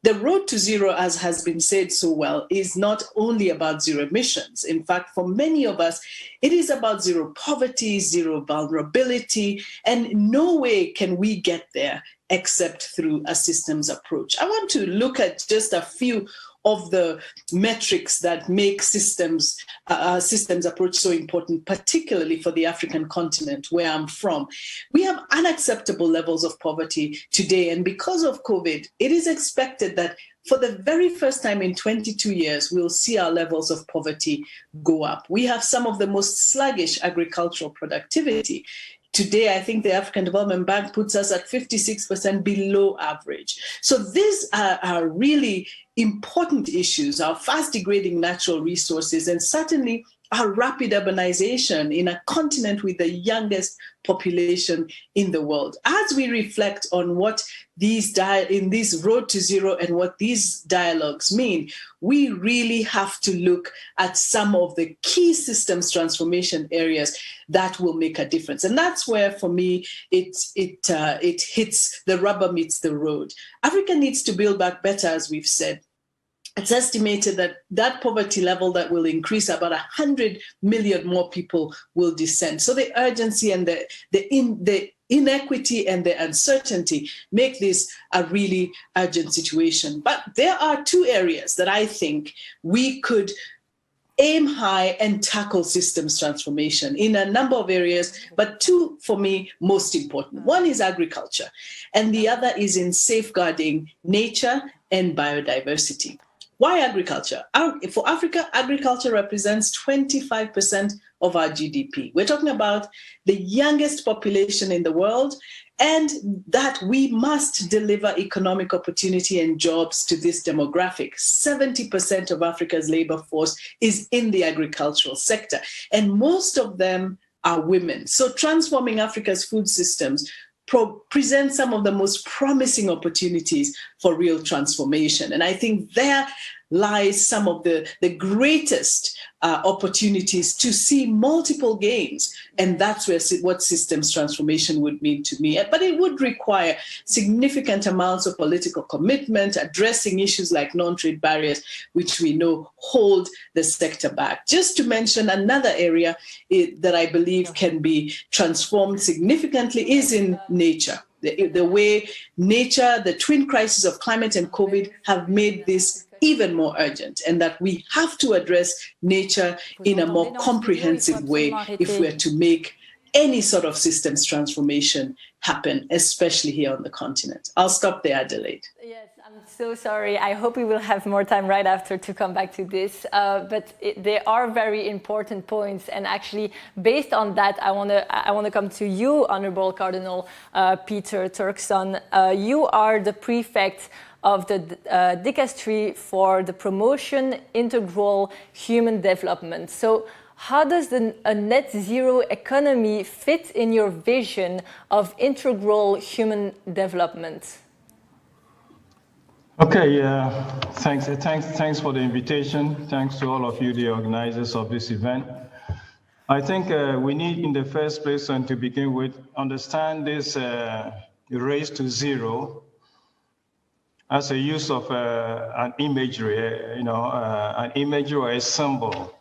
The road to zero, as has been said so well, is not only about zero emissions. In fact, for many of us, it is about zero poverty, zero vulnerability, and no way can we get there except through a systems approach. I want to look at just a few of the metrics that make systems approach so important, particularly for the African continent, where I'm from. We have unacceptable levels of poverty today, and because of COVID, it is expected that for the very first time in 22 years, we'll see our levels of poverty go up. We have some of the most sluggish agricultural productivity. Today, I think the African Development Bank puts us at 56% below average. So these are really important issues, our fast degrading natural resources, and certainly our rapid urbanization in a continent with the youngest population in the world. As we reflect on what in this road to zero and what these dialogues mean, we really have to look at some of the key systems transformation areas that will make a difference. And that's where, for me, it hits, the rubber meets the road. Africa needs to build back better, as we've said. It's estimated that poverty level that will increase, about 100 million more people will descend. So the urgency and the inequity and the uncertainty make this a really urgent situation. But there are two areas that I think we could aim high and tackle systems transformation in a number of areas, but two, for me, most important. One is agriculture, and the other is in safeguarding nature and biodiversity. Why agriculture? For Africa, agriculture represents 25% of our GDP. We're talking about the youngest population in the world, and that we must deliver economic opportunity and jobs to this demographic. 70% of Africa's labor force is in the agricultural sector, and most of them are women. So transforming Africa's food systems present some of the most promising opportunities for real transformation. And I think there lies some of the greatest opportunities to see multiple gains. And that's what systems transformation would mean to me. But it would require significant amounts of political commitment, addressing issues like non-trade barriers, which we know hold the sector back. Just to mention another area that I believe can be transformed significantly is in nature. The way nature, the twin crises of climate and COVID have made this even more urgent, and that we have to address nature in a more comprehensive way if we're to make any sort of systems transformation happen, especially here on the continent. I'll stop there, Adelaide. Yes, I'm so sorry. I hope we will have more time right after to come back to this. But they are very important points. And actually, based on that, I want to come to you, Honorable Cardinal Peter Turkson. You are the prefect of the Dicastery for the Promotion Integral Human Development. So how does a net zero economy fit in your vision of integral human development? Okay, thanks for the invitation. Thanks to all of you, the organizers of this event. I think we need, in the first place, and to begin with, understand this race to zero as a use of an imagery, an imagery or a symbol,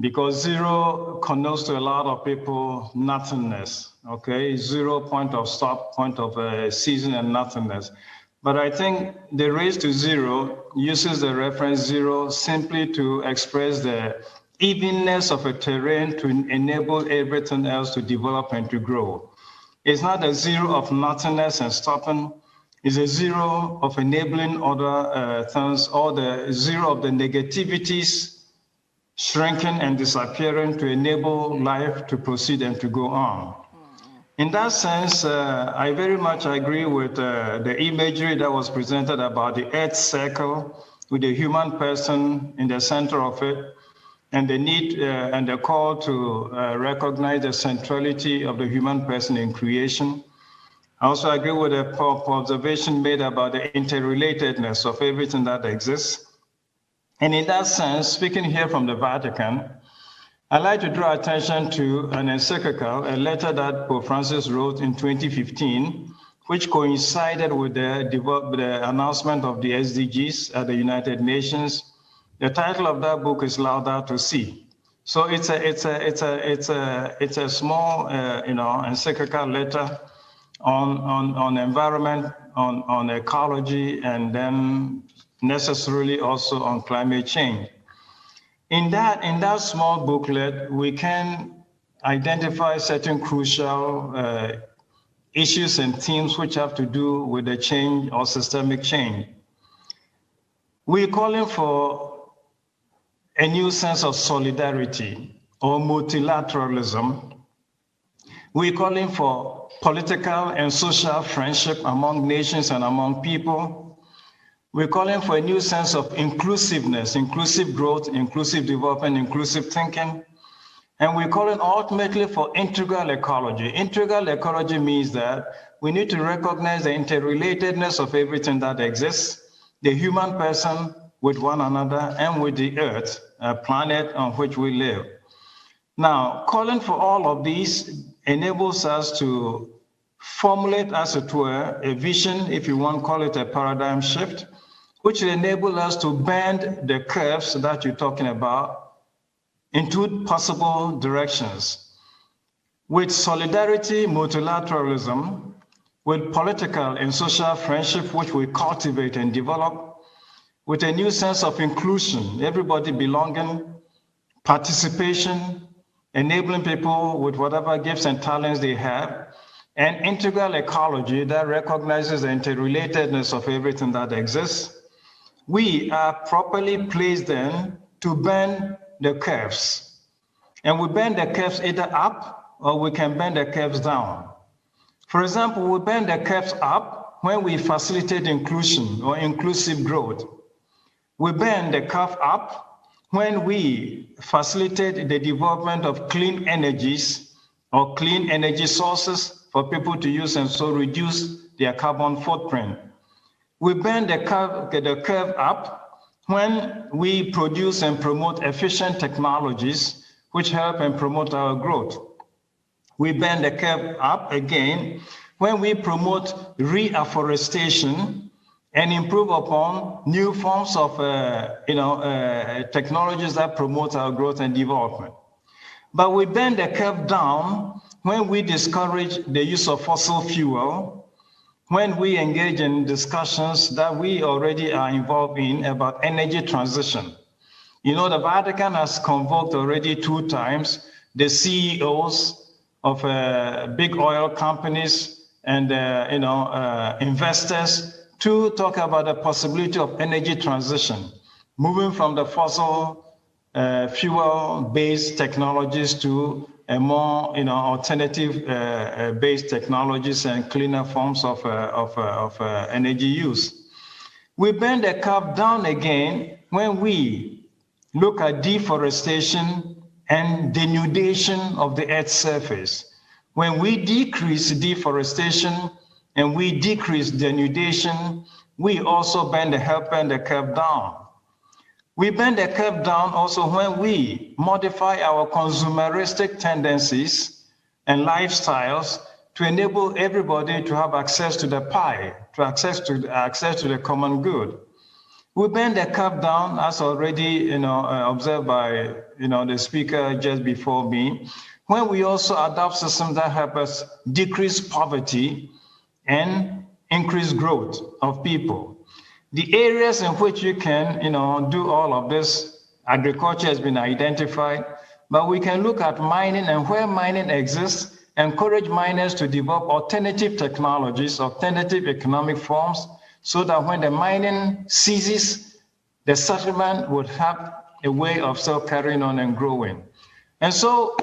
because zero connotes to a lot of people nothingness, okay? 0 point of stop, point of ceasing and nothingness. But I think the race to zero uses the reference zero simply to express the evenness of a terrain to enable everything else to develop and to grow. It's not a zero of nothingness and stopping. It's a zero of enabling other things, or the zero of the negativities shrinking and disappearing to enable life to proceed and to go on. In that sense, I very much agree with the imagery that was presented about the Earth circle with the human person in the center of it, and the need and the call to recognize the centrality of the human person in creation. I also agree with the observation made about the interrelatedness of everything that exists. And in that sense, speaking here from the Vatican, I'd like to draw attention to an encyclical, a letter that Pope Francis wrote in 2015, which coincided with the announcement of the SDGs at the United Nations. The title of that book is Laudato Si. So it's a small, encyclical letter on environment, on ecology, and then necessarily also on climate change. In that small booklet, we can identify certain crucial issues and themes which have to do with the change or systemic change. We're calling for a new sense of solidarity or multilateralism. We're calling for political and social friendship among nations and among people. We're calling for a new sense of inclusiveness, inclusive growth, inclusive development, inclusive thinking. And we're calling ultimately for integral ecology. Integral ecology means that we need to recognize the interrelatedness of everything that exists, the human person with one another and with the earth, a planet on which we live. Now, calling for all of these enables us to formulate, as it were, a vision, if you want to call it a paradigm shift, which will enable us to bend the curves that you're talking about in two possible directions. With solidarity, multilateralism, with political and social friendship, which we cultivate and develop, with a new sense of inclusion, everybody belonging, participation, enabling people with whatever gifts and talents they have, and integral ecology that recognizes the interrelatedness of everything that exists. We are properly placed then to bend the curves. And we bend the curves either up or we can bend the curves down. For example, we bend the curves up when we facilitate inclusion or inclusive growth. We bend the curve up when we facilitate the development of clean energies or clean energy sources for people to use and so reduce their carbon footprint. We bend the curve up when we produce and promote efficient technologies which help and promote our growth. We bend the curve up again when we promote reforestation and improve upon new forms of technologies that promote our growth and development. But we bend the curve down when we discourage the use of fossil fuel, when we engage in discussions that we already are involved in about energy transition. You know, the Vatican has convoked already 2 times the CEOs of big oil companies and investors to talk about the possibility of energy transition, moving from the fossil fuel-based technologies to a more alternative-based technologies and cleaner forms of energy use. We bend the curve down again when we look at deforestation and denudation of the Earth's surface. When we decrease deforestation and we decrease denudation, we also bend the curve down. We bend the curve down also when we modify our consumeristic tendencies and lifestyles to enable everybody to have access to the pie, to access to the common good. We bend the curve down, as already observed by the speaker just before me, when we also adopt systems that help us decrease poverty and increase growth of people. The areas in which you can do all of this, agriculture has been identified, but we can look at mining, and where mining exists, encourage miners to develop alternative technologies, alternative economic forms, so that when the mining ceases, the settlement would have a way of still carrying on and growing. And so,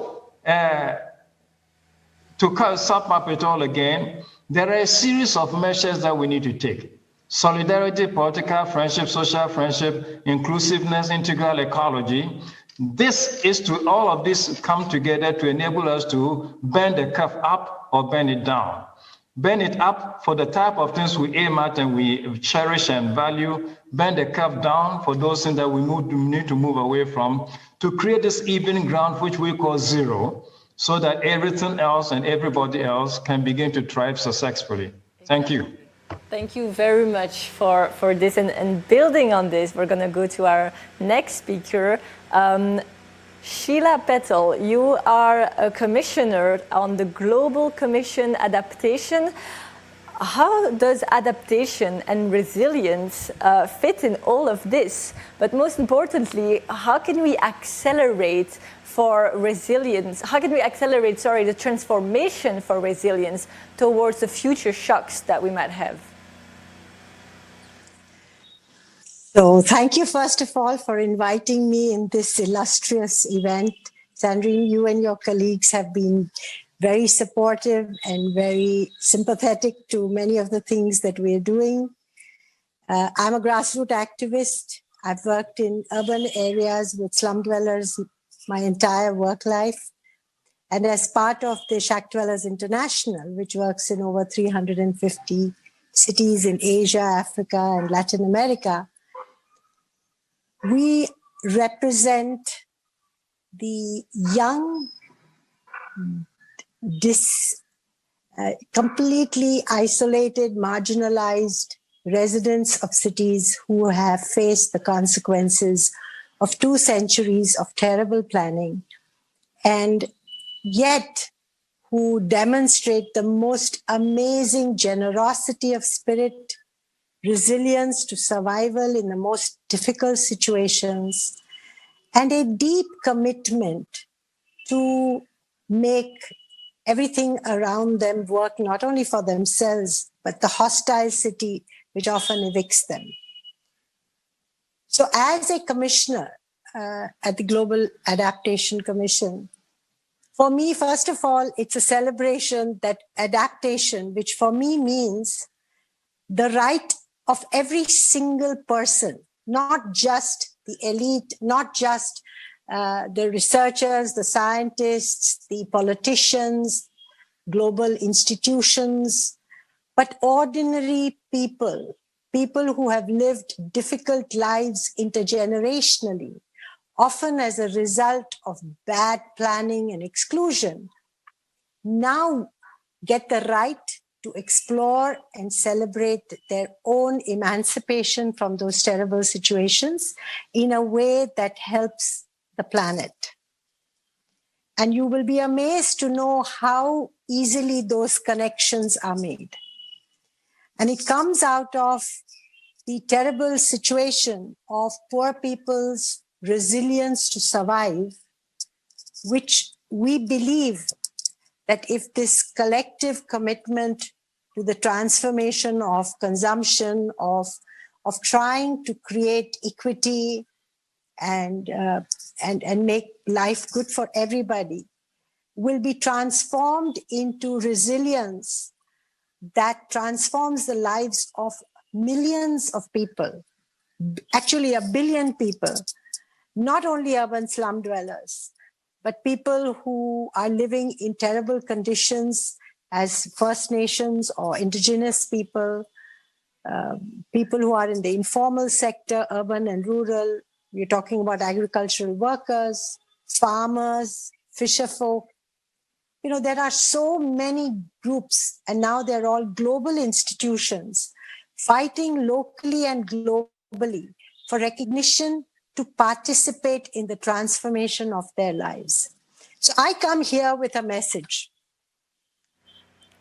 to sum up it all again, there are a series of measures that we need to take. solidarity, political friendship, social friendship, inclusiveness, integral ecology. This is to all of this come together to enable us to bend the curve up or bend it down. Bend it up for the type of things we aim at and we cherish and value. Bend the curve down for those things that we need to move away from, to create this even ground which we call zero, so that everything else and everybody else can begin to thrive successfully. Thank you. Thank you very much for this. And building on this, we're going to go to our next speaker. Sheila Petal, you are a commissioner on the Global Commission Adaptation. How does adaptation and resilience fit in all of this? But most importantly, how can we accelerate for resilience? How can we accelerate, the transformation for resilience towards the future shocks that we might have? So thank you, first of all, for inviting me in this illustrious event. Sandrine, you and your colleagues have been very supportive and very sympathetic to many of the things that we're doing. I'm a grassroots activist. I've worked in urban areas with slum dwellers my entire work life. And as part of the Shack Dwellers International, which works in over 350 cities in Asia, Africa, and Latin America, we represent the young, completely isolated, marginalized residents of cities who have faced the consequences of 2 centuries of terrible planning, and yet who demonstrate the most amazing generosity of spirit, resilience to survival in the most difficult situations, and a deep commitment to make everything around them work not only for themselves, but the hostile city which often evicts them. So as a commissioner at the Global Adaptation Commission, for me, first of all, it's a celebration that adaptation, which for me means the right of every single person, not just the elite, not just the researchers, the scientists, the politicians, global institutions, but ordinary people, people who have lived difficult lives intergenerationally, often as a result of bad planning and exclusion, now get the right to explore and celebrate their own emancipation from those terrible situations in a way that helps the planet. And you will be amazed to know how easily those connections are made. And it comes out of the terrible situation of poor people's resilience to survive, which we believe that if this collective commitment to the transformation of consumption, of trying to create equity and make life good for everybody, will be transformed into resilience that transforms the lives of millions of people, actually 1 billion people, not only urban slum dwellers, but people who are living in terrible conditions as First Nations or indigenous people, people who are in the informal sector, urban and rural. We're talking about agricultural workers, farmers, fisherfolk. You know, there are so many groups, and now they're all global institutions fighting locally and globally for recognition to participate in the transformation of their lives. So I come here with a message.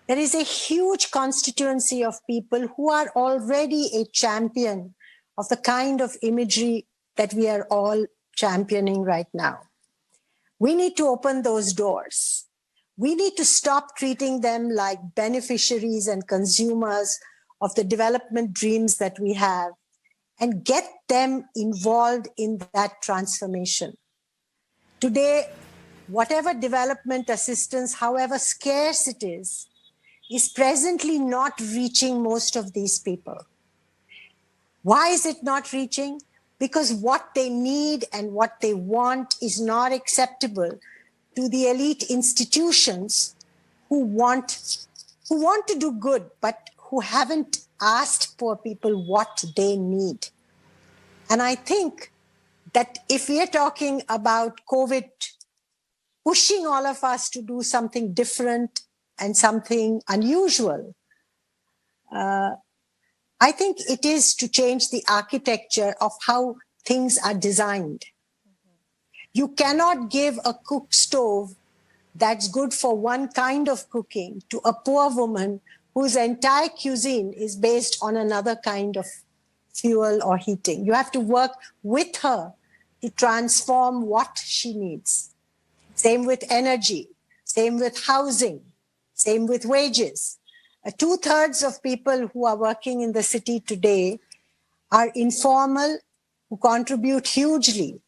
There is a huge constituency of people who are already a champion of the kind of imagery that we are all championing right now. We need to open those doors. We need to stop treating them like beneficiaries and consumers of the development dreams that we have, and get them involved in that transformation. Today, whatever development assistance, however scarce it is presently not reaching most of these people. Why is it not reaching? Because what they need and what they want is not acceptable to the elite institutions who want to do good, but who haven't asked poor people what they need. And I think that if we are talking about COVID pushing all of us to do something different and something unusual, I think it is to change the architecture of how things are designed. You cannot give a cook stove that's good for one kind of cooking to a poor woman whose entire cuisine is based on another kind of fuel or heating. You have to work with her to transform what she needs. Same with energy, same with housing, same with wages. 2/3 of people who are working in the city today are informal, who contribute hugely.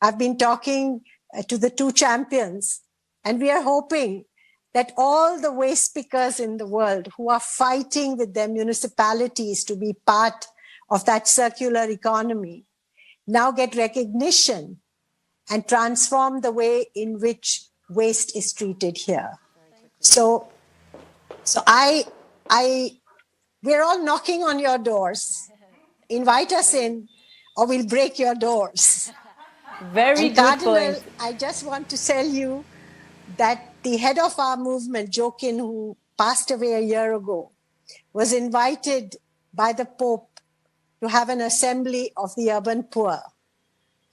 I've been talking to the two champions, and we are hoping that all the waste pickers in the world who are fighting with their municipalities to be part of that circular economy now get recognition and transform the way in which waste is treated here. So we're all knocking on your doors. Invite us in, or we'll break your doors. Very and good Cardinal, point. I just want to tell you that the head of our movement, Joaquin, who passed away a year ago, was invited by the Pope to have an assembly of the urban poor.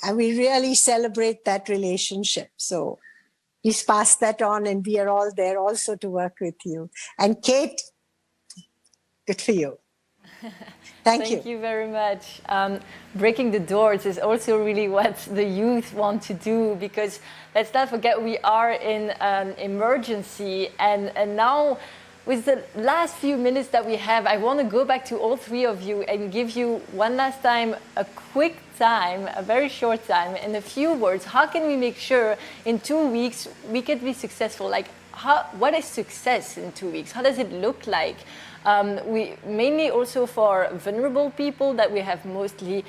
And we really celebrate that relationship. So please pass that on, and we are all there also to work with you. And Kate, good for you. Thank you. Thank you very much. Breaking the doors is also really what the youth want to do, because let's not forget we are in an emergency, and now with the last few minutes that we have, I want to go back to all three of you and give you one last time a quick time, a very short time, in a few words. How can we make sure in 2 weeks we can be successful? Like, what is success in 2 weeks? How does it look like? We mainly also for vulnerable people that we have mostly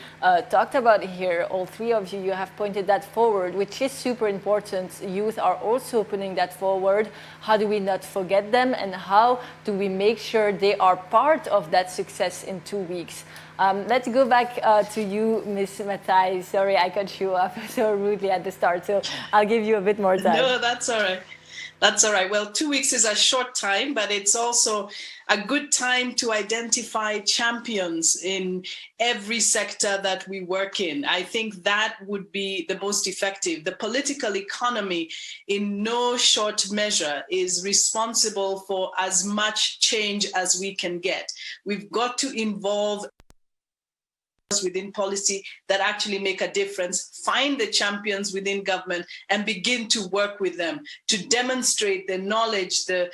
talked about here. All three of you have pointed that forward, which is super important. Youth are also putting that forward. How do we not forget them, and how do we make sure they are part of that success in 2 weeks? Let's go back to you, Ms. Matai. Sorry, I cut you off so rudely at the start, so I'll give you a bit more time. No, that's all right. That's all right. Well, 2 weeks is a short time, but it's also a good time to identify champions in every sector that we work in. I think that would be the most effective. The political economy, in no short measure, is responsible for as much change as we can get. We've got to involve within policy that actually make a difference, find the champions within government and begin to work with them to demonstrate the knowledge, the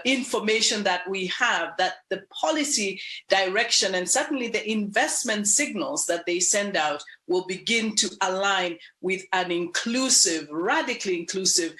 information that we have, that the policy direction and certainly the investment signals that they send out will begin to align with an inclusive, radically inclusive,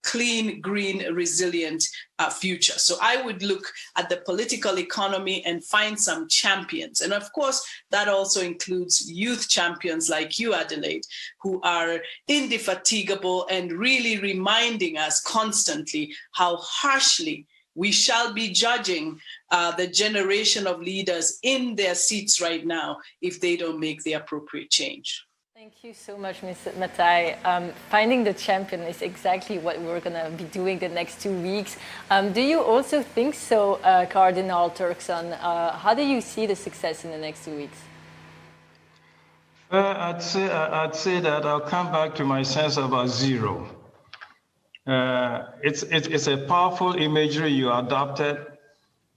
clean, green, resilient future. So I would look at the political economy and find some champions. And of course, that also includes youth champions like you, Adelaide, who are indefatigable and really reminding us constantly how harshly we shall be judging the generation of leaders in their seats right now if they don't make the appropriate change. Thank you so much, Ms. Matai. Finding the champion is exactly what we're going to be doing the next 2 weeks. Do you also think so, Cardinal Turkson? How do you see the success in the next 2 weeks? I'd say that I'll come back to my sense about zero. It's a powerful imagery you adopted,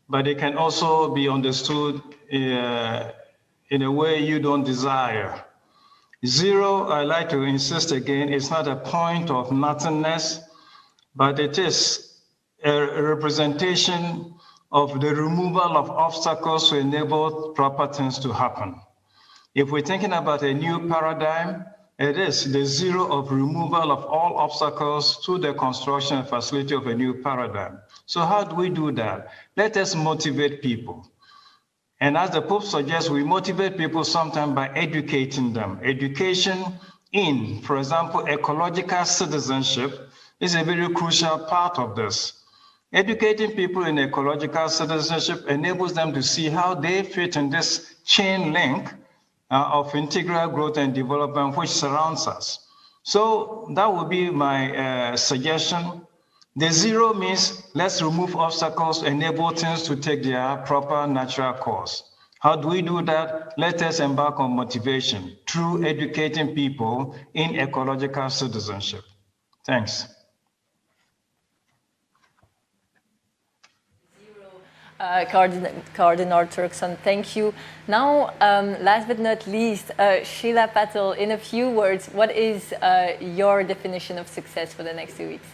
but it can also be understood in a way you don't desire. Zero, I like to insist again, is not a point of nothingness, but it is a representation of the removal of obstacles to enable proper things to happen. If we're thinking about a new paradigm, it is the zero of removal of all obstacles to the construction and facility of a new paradigm. So how do we do that? Let us motivate people. And as the Pope suggests, we motivate people sometimes by educating them. Education in, for example, ecological citizenship is a very crucial part of this. Educating people in ecological citizenship enables them to see how they fit in this chain link of integral growth and development which surrounds us. So that would be my suggestion. The zero means let's remove obstacles, enable things to take their proper natural course. How do we do that? Let us embark on motivation through educating people in ecological citizenship. Thanks. Cardinal Turkson, thank you. Now, last but not least, Sheila Petal, in a few words, what is your definition of success for the next 2 weeks?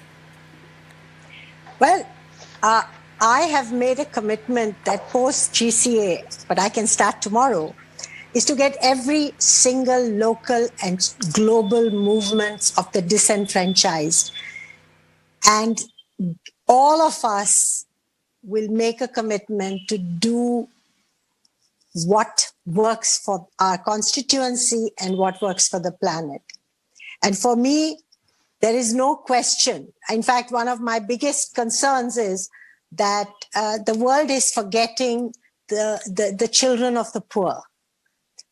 Well, I have made a commitment that post GCA, but I can start tomorrow, is to get every single local and global movements of the disenfranchised. And all of us will make a commitment to do what works for our constituency and what works for the planet. And for me, there is no question. In fact, one of my biggest concerns is that the world is forgetting the children of the poor.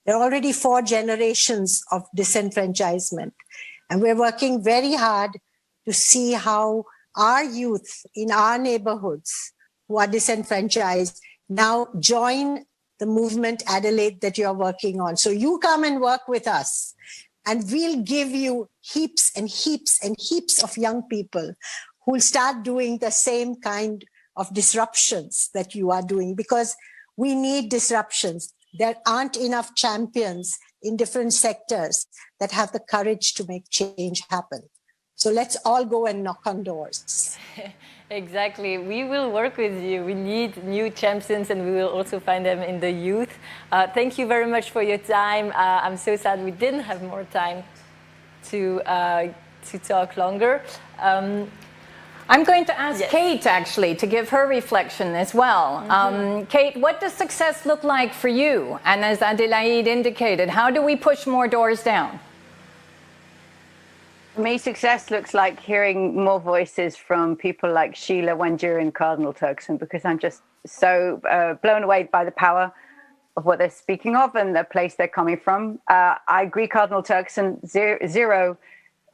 There are already 4 generations of disenfranchisement. And we're working very hard to see how our youth in our neighborhoods who are disenfranchised now join the movement, Adelaide, that you're working on. So you come and work with us, and we'll give you heaps and heaps and heaps of young people who'll start doing the same kind of disruptions that you are doing, because we need disruptions. There aren't enough champions in different sectors that have the courage to make change happen. So let's all go and knock on doors. Exactly. We will work with you. We need new champions, and we will also find them in the youth. Thank you very much for your time. I'm so sad we didn't have more time to talk longer. I'm going to ask Kate, actually, to give her reflection as well. Kate, what does success look like for you? And as Adelaide indicated, how do we push more doors down? For me, success looks like hearing more voices from people like Sheila, Wanjira, and Cardinal Turkson, because I'm just so blown away by the power of what they're speaking of and the place they're coming from. I agree, Cardinal Turkson, zero.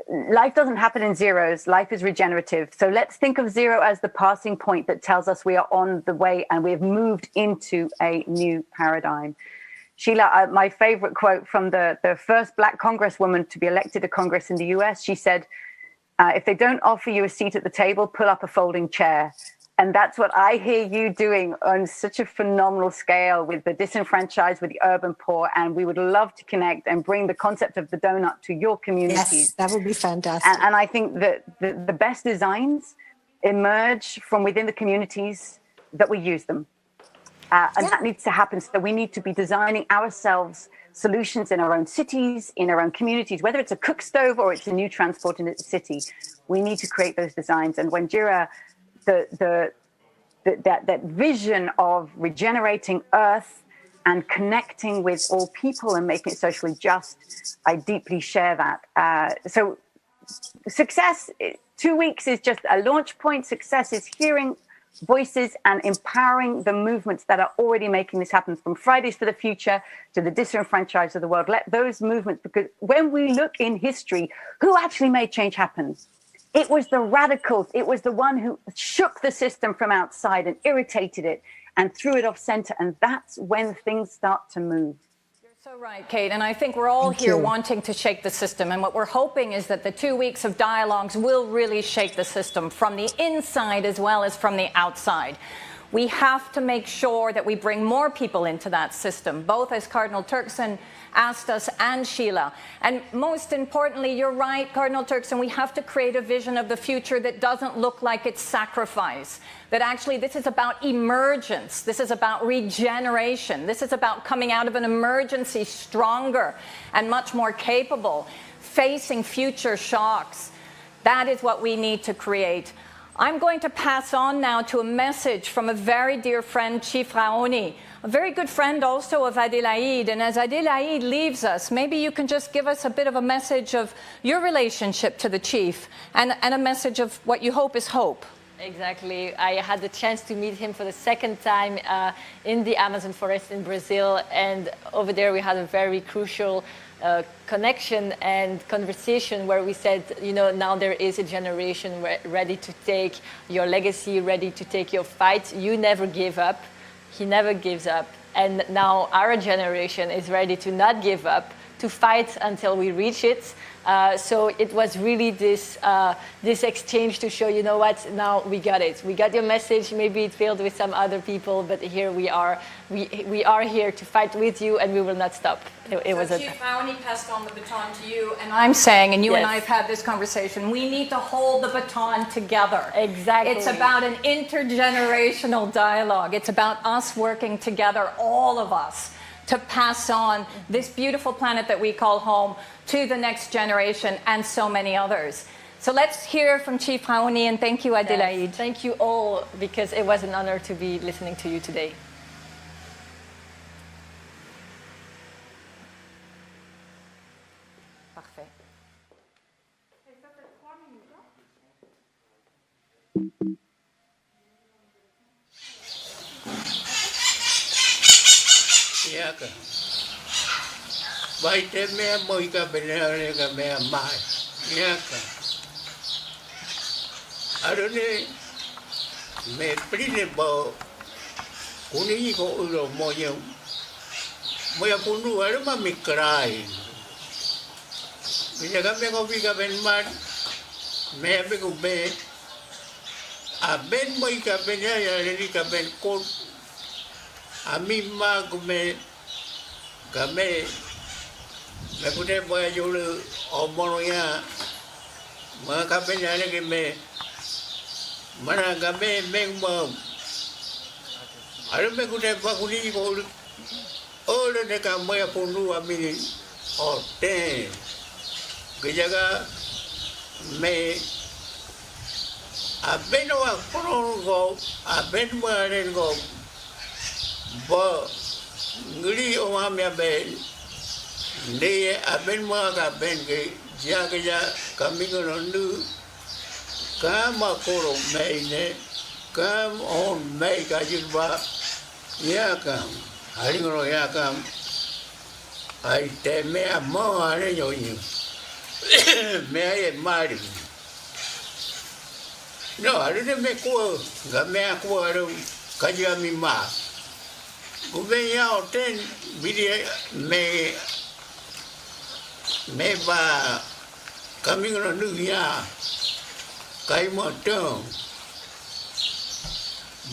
Life doesn't happen in zeros. Life is regenerative. So let's think of zero as the passing point that tells us we are on the way and we have moved into a new paradigm. Sheila, my favorite quote from the first Black Congresswoman to be elected to Congress in the US, she said, if they don't offer you a seat at the table, pull up a folding chair. And that's what I hear you doing on such a phenomenal scale with the disenfranchised, with the urban poor. And we would love to connect and bring the concept of the donut to your communities. Yes, that would be fantastic. And I think that the best designs emerge from within the communities that we use them. And that needs to happen. So we need to be designing ourselves solutions in our own cities, in our own communities, whether it's a cook stove or it's a new transport in the city. We need to create those designs. And Wanjira, that vision of regenerating Earth and connecting with all people and making it socially just, I deeply share that. So success, 2 weeks is just a launch point. Success is hearing voices and empowering the movements that are already making this happen, from Fridays for the Future to the disenfranchised of the world. Let those movements, because when we look in history, who actually made change happen? It was the radicals. It was the one who shook the system from outside and irritated it and threw it off center. And that's when things start to move. So right, Kate, and I think we're all here wanting to shake the system, and what we're hoping is that the 2 weeks of dialogues will really shake the system from the inside as well as from the outside. We have to make sure that we bring more people into that system, both as Cardinal Turkson asked us and Sheila. And most importantly, you're right, Cardinal Turkson, we have to create a vision of the future that doesn't look like it's sacrifice, that actually this is about emergence, this is about regeneration, this is about coming out of an emergency stronger and much more capable, facing future shocks. That is what we need to create. I'm going to pass on now to a message from a very dear friend, Chief Raoni, a very good friend also of Adelaide. And as Adelaide leaves us, maybe you can just give us a bit of a message of your relationship to the chief and a message of what you hope is hope. Exactly. I had the chance to meet him for the second time in the Amazon forest in Brazil. And over there, we had a very crucial connection and conversation where we said, you know, now there is a generation ready to take your legacy, ready to take your fight. You never give up. He never gives up. And now our generation is ready to not give up, to fight until we reach it. So it was really this exchange to show, you know what, now we got it. We got your message. Maybe it failed with some other people, but here we are. We are here to fight with you, and we will not stop. It was Chief Raoni passed on the baton to you, and I'm saying, and you and I have had this conversation, we need to hold the baton together. Exactly. It's about an intergenerational dialogue. It's about us working together, all of us, to pass on this beautiful planet that we call home to the next generation and so many others. So let's hear from Chief Raoni, and thank you, Adelaide. Yes, thank you all, because it was an honor to be listening to you today. Parfait. Yaka. Baite mea moika benere ka mea mai. Yaka. Arone me prine bo kuni ko ulo moya moya punu arma mikrai. Bila ka me ko vika ben man me be ko be a ben moika benere ri ka ben ko ami ma kume kame me pute boya julu omono ya ma kape nyane ke me mana kame meng mo are me kute pa kuni ko ole ne ka moya punu ami o te ke jaga me abeno a kono go abeno aren go bo ngri o ma me ben ne aben ma ka ben ke ja kami ko nu ka ma ko ro me ne ka on me ka jiba ya ka ari ko ya ka ai te me a mo are yo ni me ai mari no ari me ko ga me ko ro ka ja mi ma Gubenya oten video me ba kami ngono nuya kai moto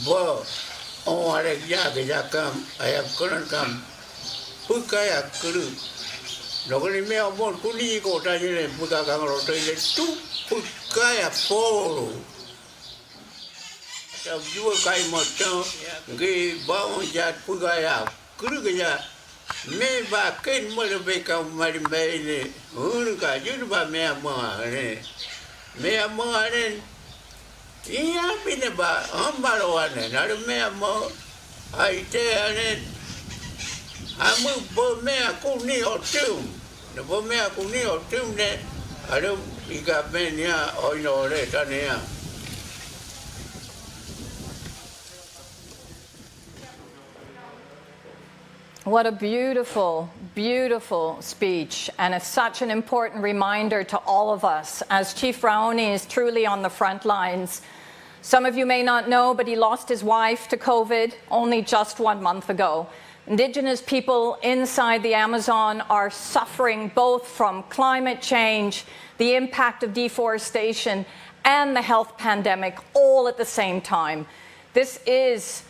bo on are ya ke ya kam aya koran kam pukaya kuru logoni me amor kuni ko ta jere puka ka ro to ile tu pukaya polo Jua kai moto ge baon jat pugaya kurugaya me ba ken mo le be ka mari me uru ka juru ba me amare iya bine ba ambaro ane na me amo ai te ane amu bo me ku ni otum no bo me ku ni otum ne aro ika benya oino re tanea. What a beautiful, beautiful speech, and it's such an important reminder to all of us, as Chief Raoni is truly on the front lines. Some of you may not know, but he lost his wife to COVID only just 1 month ago. Indigenous people inside the Amazon are suffering both from climate change, the impact of deforestation, and the health pandemic all at the same time. This is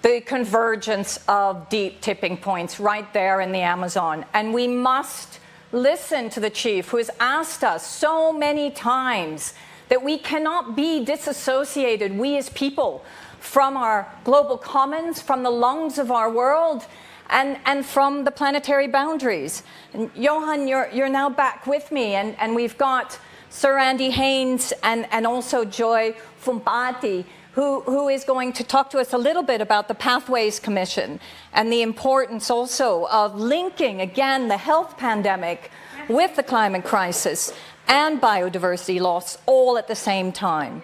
the convergence of deep tipping points right there in the Amazon. And we must listen to the chief, who has asked us so many times that we cannot be disassociated, we as people, from our global commons, from the lungs of our world, and from the planetary boundaries. And Johan, you're now back with me, and we've got Sir Andy Haynes and also Joy Fumbati, who is going to talk to us a little bit about the Pathways Commission and the importance also of linking, again, the health pandemic with the climate crisis and biodiversity loss all at the same time.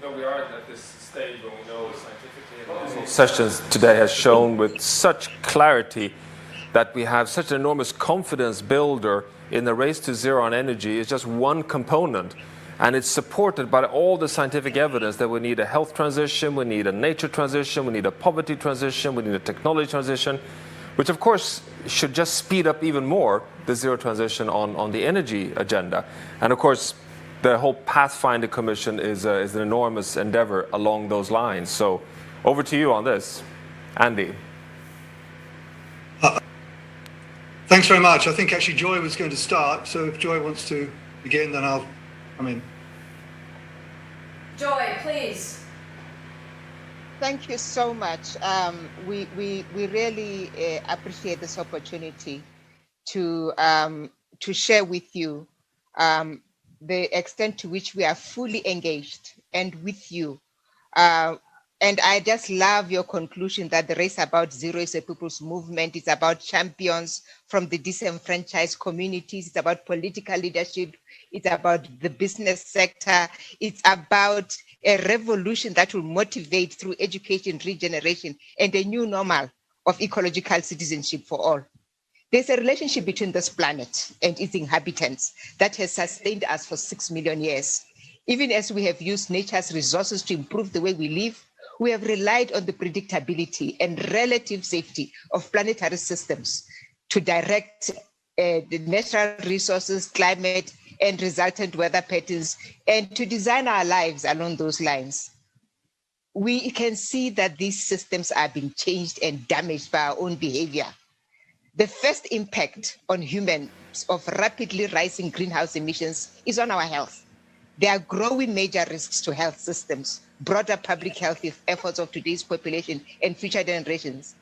No, we are at this stage where we know scientifically. Sessions today has shown with such clarity that we have such an enormous confidence builder in the race to zero on energy. Is just one component, and it's supported by all the scientific evidence that we need a health transition, we need a nature transition, we need a poverty transition, we need a technology transition, which of course should just speed up even more the zero transition on the energy agenda. And of course, the whole Pathfinder Commission is an enormous endeavor along those lines. So over to you on this, Andy. Thanks very much. I think actually Joy was going to start, so if Joy wants to begin, then I'll come in. Joy, please. Thank you so much. We really appreciate this opportunity to share with you the extent to which we are fully engaged and with you. And I just love your conclusion that the race about zero is a people's movement. It's about champions from the disenfranchised communities. It's about political leadership. It's about the business sector. It's about a revolution that will motivate through education, regeneration, and a new normal of ecological citizenship for all. There's a relationship between this planet and its inhabitants that has sustained us for 6 million years. Even as we have used nature's resources to improve the way we live, we have relied on the predictability and relative safety of planetary systems to direct the natural resources, climate, and resultant weather patterns, and to design our lives along those lines. We can see that these systems are being changed and damaged by our own behavior. The first impact on humans of rapidly rising greenhouse emissions is on our health. There are growing major risks to health systems, broader public health efforts of today's population and future generations.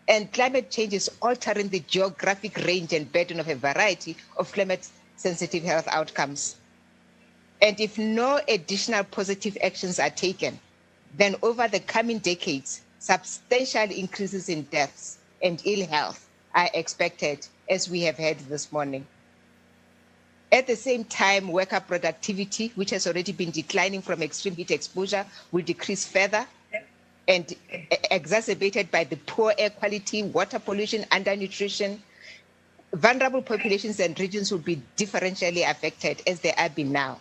And climate change is altering the geographic range and burden of a variety of climate-sensitive health outcomes. And if no additional positive actions are taken, then over the coming decades, substantial increases in deaths and ill health are expected, as we have heard this morning. At the same time, worker productivity, which has already been declining from extreme heat exposure, will decrease further, and exacerbated by the poor air quality, water pollution, undernutrition. Vulnerable populations and regions will be differentially affected as they are being now,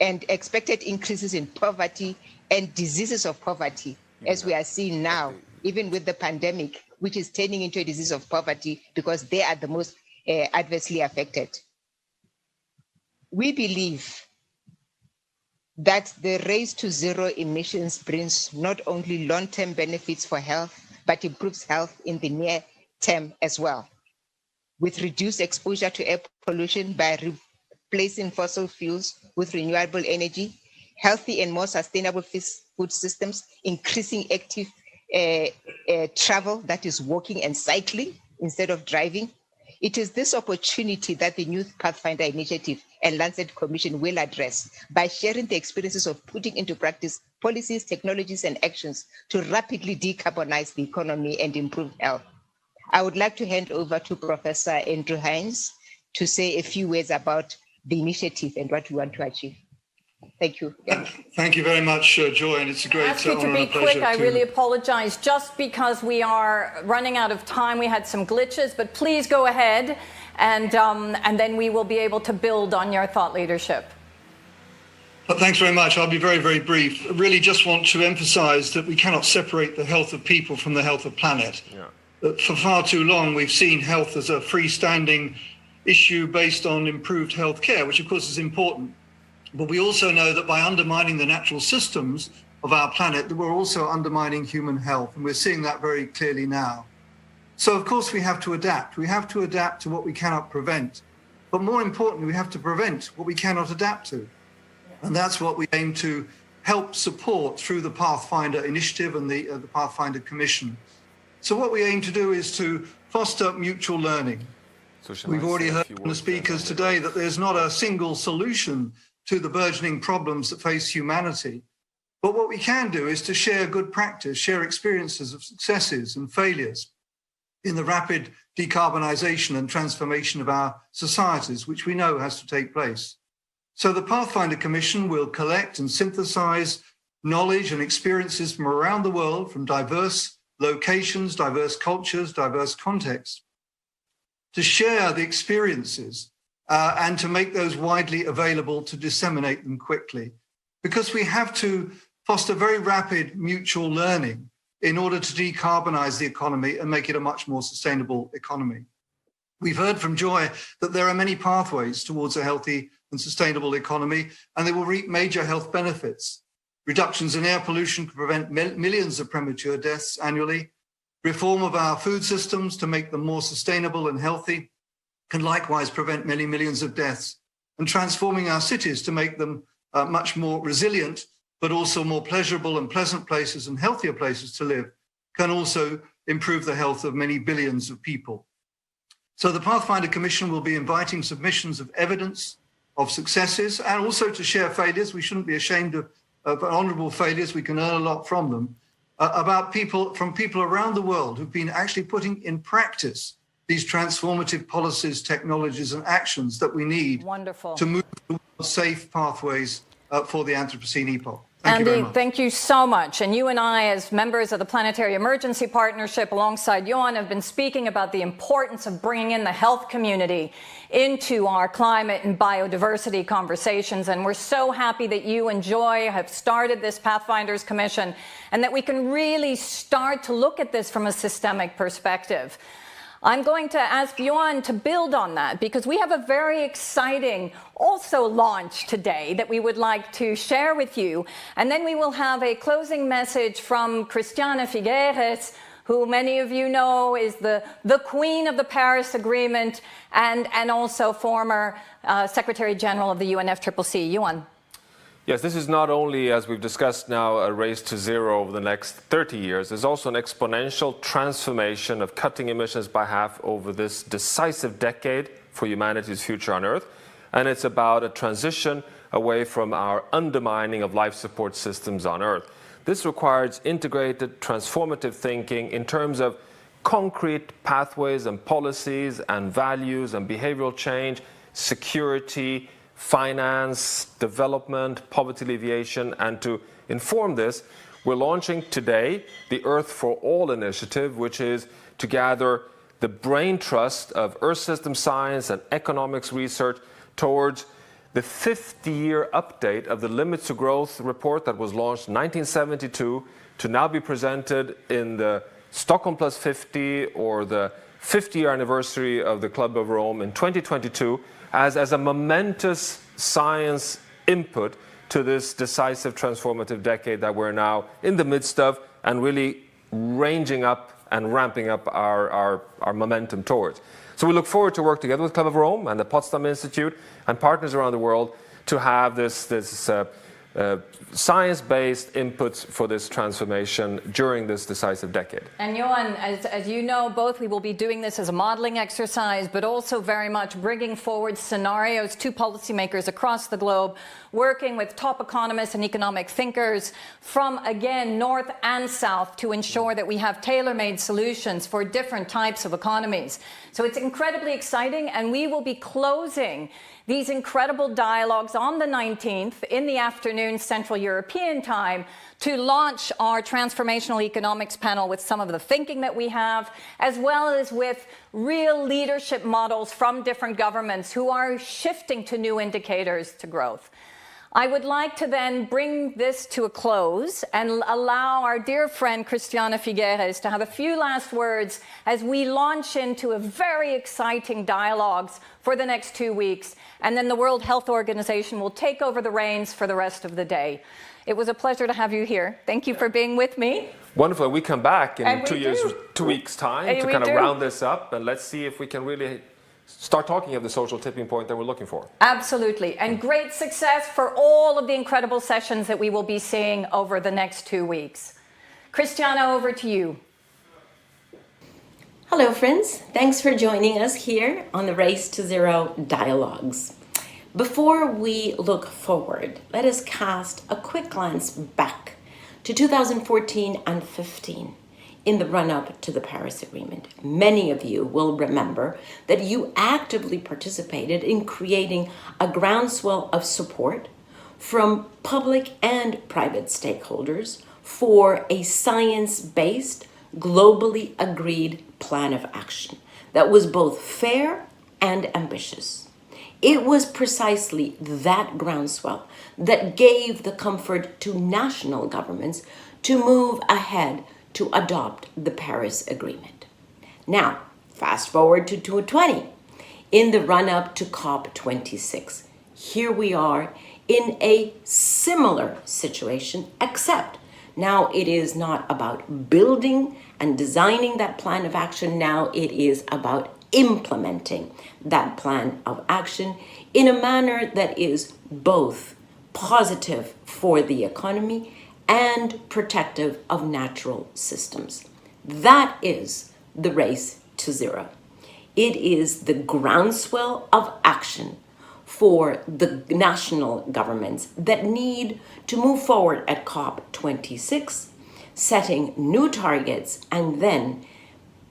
and expected increases in poverty and diseases of poverty, as we are seeing now, even with the pandemic, which is turning into a disease of poverty because they are the most adversely affected. We believe that the race to zero emissions brings not only long-term benefits for health, but improves health in the near term as well, with reduced exposure to air pollution by replacing fossil fuels with renewable energy, healthy and more sustainable food systems, increasing active travel, that is walking and cycling instead of driving. It is this opportunity that the New Pathfinder Initiative and Lancet Commission will address by sharing the experiences of putting into practice policies, technologies, and actions to rapidly decarbonize the economy and improve health. I would like to hand over to Professor Andrew Hines to say a few words about the initiative and what we want to achieve. Thank you. Thank you very much, Joy, and it's a great honor and a pleasure. To be quick, I really apologize. Just because we are running out of time, we had some glitches, but please go ahead, and then we will be able to build on your thought leadership. Thanks very much. I'll be very, very brief. I really just want to emphasize that we cannot separate the health of people from the health of planet. Yeah. For far too long, we've seen health as a freestanding issue based on improved health care, which of course is important. But we also know that by undermining the natural systems of our planet, that we're also undermining human health. And we're seeing that very clearly now. So, of course, we have to adapt. We have to adapt to what we cannot prevent. But more importantly, we have to prevent what we cannot adapt to. And that's what we aim to help support through the Pathfinder Initiative and the Pathfinder Commission. So what we aim to do is to foster mutual learning. We've already heard from the speakers today that there's not a single solution to the burgeoning problems that face humanity. But what we can do is to share good practice, share experiences of successes and failures in the rapid decarbonisation and transformation of our societies, which we know has to take place. So the Pathfinder Commission will collect and synthesise knowledge and experiences from around the world, from diverse locations, diverse cultures, diverse contexts, to share the experiences and to make those widely available, to disseminate them quickly. Because we have to foster very rapid mutual learning in order to decarbonise the economy and make it a much more sustainable economy. We've heard from Joy that there are many pathways towards a healthy and sustainable economy, and they will reap major health benefits. Reductions in air pollution can prevent millions of premature deaths annually. Reform of our food systems to make them more sustainable and healthy can likewise prevent many millions of deaths. And transforming our cities to make them much more resilient, but also more pleasurable and pleasant places and healthier places to live, can also improve the health of many billions of people. So the Pathfinder Commission will be inviting submissions of evidence of successes and also to share failures. We shouldn't be ashamed of honourable failures. We can learn a lot from them, about people around the world who've been actually putting in practice these transformative policies, technologies and actions that we need to move towards safe pathways for the Anthropocene epoch. Andy, thank you so much. And you and I, as members of the Planetary Emergency Partnership, alongside Johan, have been speaking about the importance of bringing in the health community into our climate and biodiversity conversations. And we're so happy that you and Joy have started this Pathfinders Commission and that we can really start to look at this from a systemic perspective. I'm going to ask Johan to build on that because we have a very exciting also launch today that we would like to share with you. And then we will have a closing message from Christiana Figueres, who many of you know is the queen of the Paris Agreement and also former Secretary General of the UNFCCC. Johan. Yes, this is not only, as we've discussed now, a race to zero over the next 30 years. There's also an exponential transformation of cutting emissions by half over this decisive decade for humanity's future on Earth. And it's about a transition away from our undermining of life support systems on Earth. This requires integrated, transformative thinking in terms of concrete pathways and policies and values and behavioral change, security, finance, development, poverty alleviation. And to inform this, we're launching today the Earth for All initiative, which is to gather the brain trust of Earth system science and economics research towards the 50-year update of the Limits to Growth report that was launched in 1972 to now be presented in the Stockholm Plus 50 or the 50-year anniversary of the Club of Rome in 2022 as a momentous science input to this decisive transformative decade that we're now in the midst of and really ranging up and ramping up our momentum towards. So we look forward to work together with Club of Rome and the Potsdam Institute and partners around the world to have this science-based inputs for this transformation during this decisive decade. And Johan, as you know, both we will be doing this as a modeling exercise, but also very much bringing forward scenarios to policymakers across the globe, working with top economists and economic thinkers from, again, north and south to ensure that we have tailor-made solutions for different types of economies. So it's incredibly exciting, and we will be closing these incredible dialogues on the 19th in the afternoon Central European time to launch our transformational economics panel with some of the thinking that we have, as well as with real leadership models from different governments who are shifting to new indicators to growth. I would like to then bring this to a close and allow our dear friend Christiana Figueres to have a few last words as we launch into a very exciting dialogues for the next 2 weeks, and then the World Health Organization will take over the reins for the rest of the day. It was a pleasure to have you here. Thank you for being with me. Wonderful. We come back in 2 weeks' time to kind of round this up, and let's see if we can really start talking of the social tipping point that we're looking for. Absolutely. And great success for all of the incredible sessions that we will be seeing over the next 2 weeks. Christiana, over to you. Hello, friends. Thanks for joining us here on the Race to Zero Dialogues. Before we look forward, let us cast a quick glance back to 2014 and 15 in the run-up to the Paris Agreement. Many of you will remember that you actively participated in creating a groundswell of support from public and private stakeholders for a science-based, globally agreed plan of action that was both fair and ambitious. It was precisely that groundswell that gave the comfort to national governments to move ahead to adopt the Paris Agreement. Now, fast forward to 2020, in the run-up to COP26. Here we are in a similar situation, except now it is not about building and designing that plan of action. Now it is about implementing that plan of action in a manner that is both positive for the economy and protective of natural systems. That is the race to zero. It is the groundswell of action for the national governments that need to move forward at COP26, setting new targets and then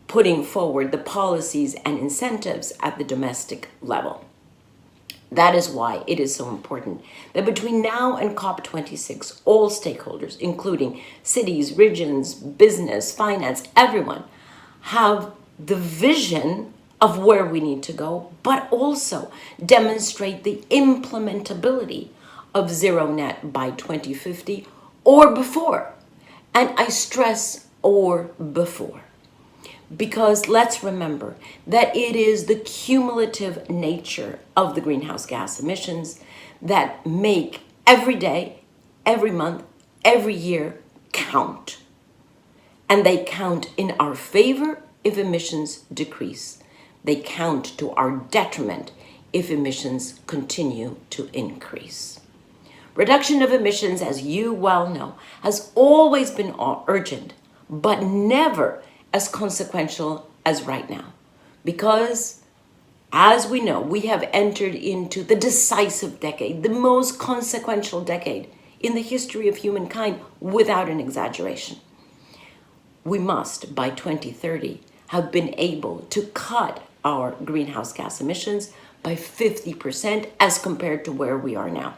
putting forward the policies and incentives at the domestic level. That is why it is so important that between now and COP26, all stakeholders, including cities, regions, business, finance, everyone, have the vision of where we need to go, but also demonstrate the implementability of zero net by 2050 or before. And I stress or before, because let's remember that it is the cumulative nature of the greenhouse gas emissions that make every day, every month, every year count. And they count in our favor if emissions decrease. They count to our detriment if emissions continue to increase. Reduction of emissions, as you well know, has always been urgent, but never as consequential as right now. Because, as we know, we have entered into the decisive decade, the most consequential decade in the history of humankind, without an exaggeration. We must, by 2030, have been able to cut our greenhouse gas emissions by 50% as compared to where we are now.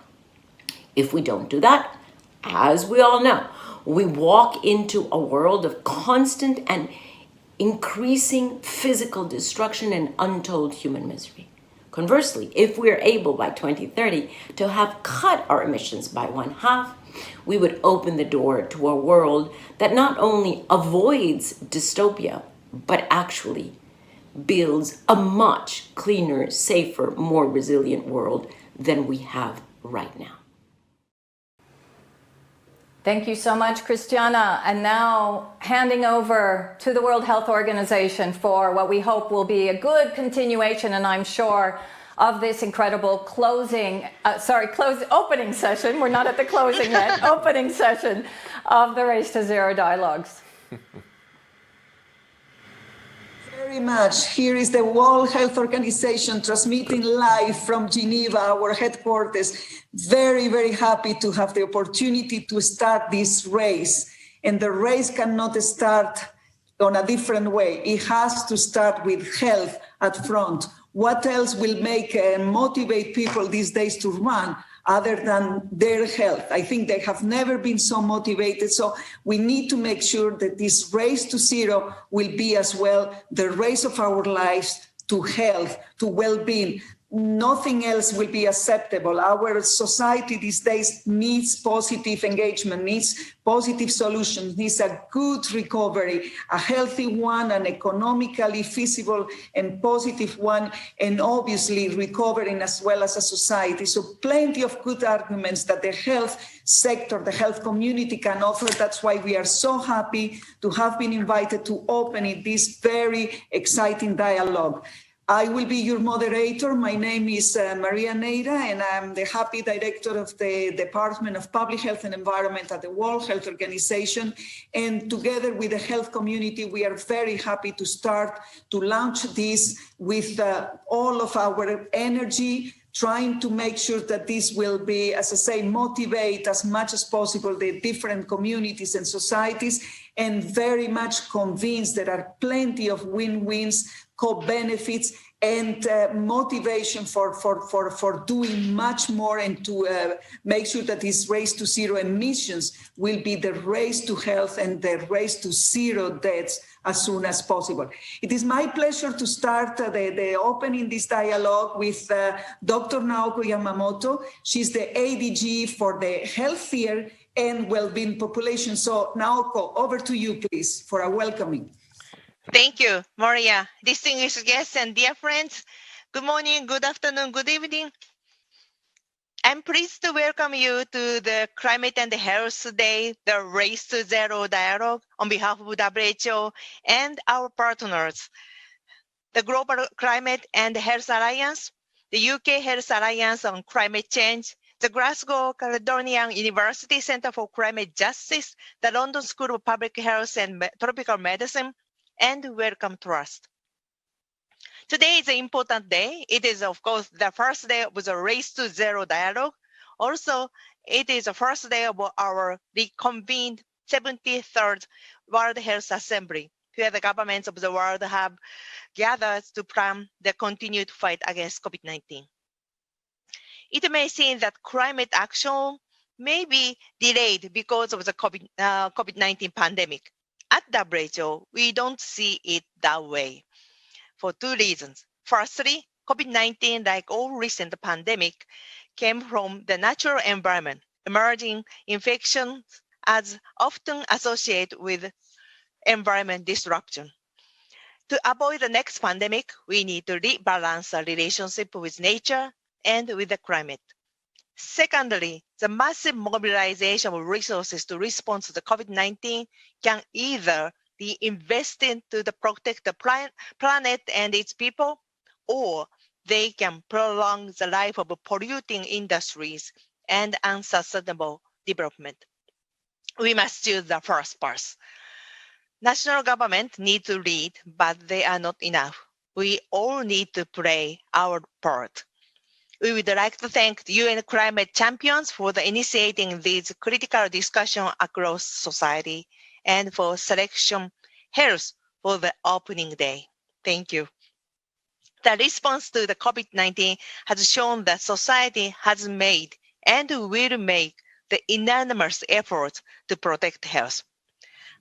If we don't do that, as we all know, we walk into a world of constant and increasing physical destruction and untold human misery. Conversely, if we're able by 2030 to have cut our emissions by 1/2, we would open the door to a world that not only avoids dystopia, but actually builds a much cleaner, safer, more resilient world than we have right now. Thank you so much, Christiana. And now handing over to the World Health Organization for what we hope will be a good continuation, and I'm sure, of this incredible opening session. We're not at the closing yet. Opening session of the Race to Zero dialogues. Very much. Here is the World Health Organization transmitting live from Geneva, our headquarters. Very, very happy to have the opportunity to start this race. And the race cannot start on a different way. It has to start with health at front. What else will make and motivate people these days to run other than their health? I think they have never been so motivated. So we need to make sure that this race to zero will be as well the race of our lives to health, to well-being. Nothing else will be acceptable. Our society these days needs positive engagement, needs positive solutions, needs a good recovery, a healthy one, an economically feasible and positive one, and obviously recovering as well as a society. So plenty of good arguments that the health sector, the health community can offer. That's why we are so happy to have been invited to open this very exciting dialogue. I will be your moderator. My name is Maria Neira, and I'm the Happy Director of the Department of Public Health and Environment at the World Health Organization. And together with the health community, we are very happy to start to launch this with all of our energy, trying to make sure that this will be, as I say, motivate as much as possible the different communities and societies, and very much convinced there are plenty of win-wins, co-benefits, and motivation for doing much more, and to make sure that this race to zero emissions will be the race to health and the race to zero deaths as soon as possible. It is my pleasure to start the opening this dialogue with Dr. Naoko Yamamoto. She's the ADG for the Healthier and Wellbeing Population. So Naoko, over to you, please, for a welcoming. Thank you, Maria. Distinguished guests and dear friends, good morning, good afternoon, good evening. I'm pleased to welcome you to the Climate and Health Day, the Race to Zero dialogue on behalf of WHO and our partners, the Global Climate and Health Alliance, the UK Health Alliance on Climate Change, the Glasgow Caledonian University Centre for Climate Justice, the London School of Public Health and Tropical Medicine, and Wellcome Trust. Today is an important day. It is, of course, the first day of the Race to Zero dialogue. Also, it is the first day of our reconvened 73rd World Health Assembly, where the governments of the world have gathered to plan the continued fight against COVID-19. It may seem that climate action may be delayed because of the COVID-19 pandemic. At WHO, we don't see it that way for two reasons. Firstly, COVID-19, like all recent pandemic, came from the natural environment. Emerging infections as often associated with environment disruption. To avoid the next pandemic, we need to rebalance our relationship with nature and with the climate. Secondly, the massive mobilization of resources to respond to the COVID-19 can either be invested to protect the planet and its people, or they can prolong the life of polluting industries and unsustainable development. We must choose the first path. National governments need to lead, but they are not enough. We all need to play our part. We would like to thank the UN climate champions for initiating this critical discussion across society, and for Selection Health for the opening day. Thank you. The response to the COVID-19 has shown that society has made and will make the enormous efforts to protect health.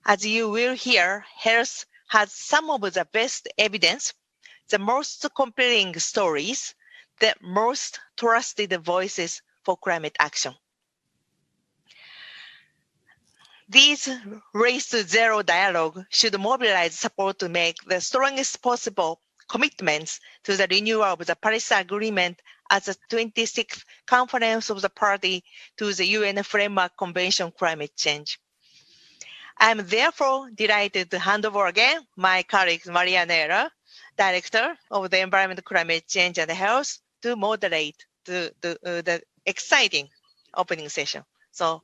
As you will hear, health has some of the best evidence, the most compelling stories, the most trusted voices for climate action. This Race to Zero dialogue should mobilize support to make the strongest possible commitments to the renewal of the Paris Agreement as the 26th Conference of the Party to the UN Framework Convention on Climate Change. I am therefore delighted to hand over again my colleague Maria Nera, Director of the Environment, Climate Change and Health, to moderate the exciting opening session. So,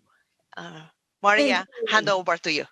Maria, hand over to you.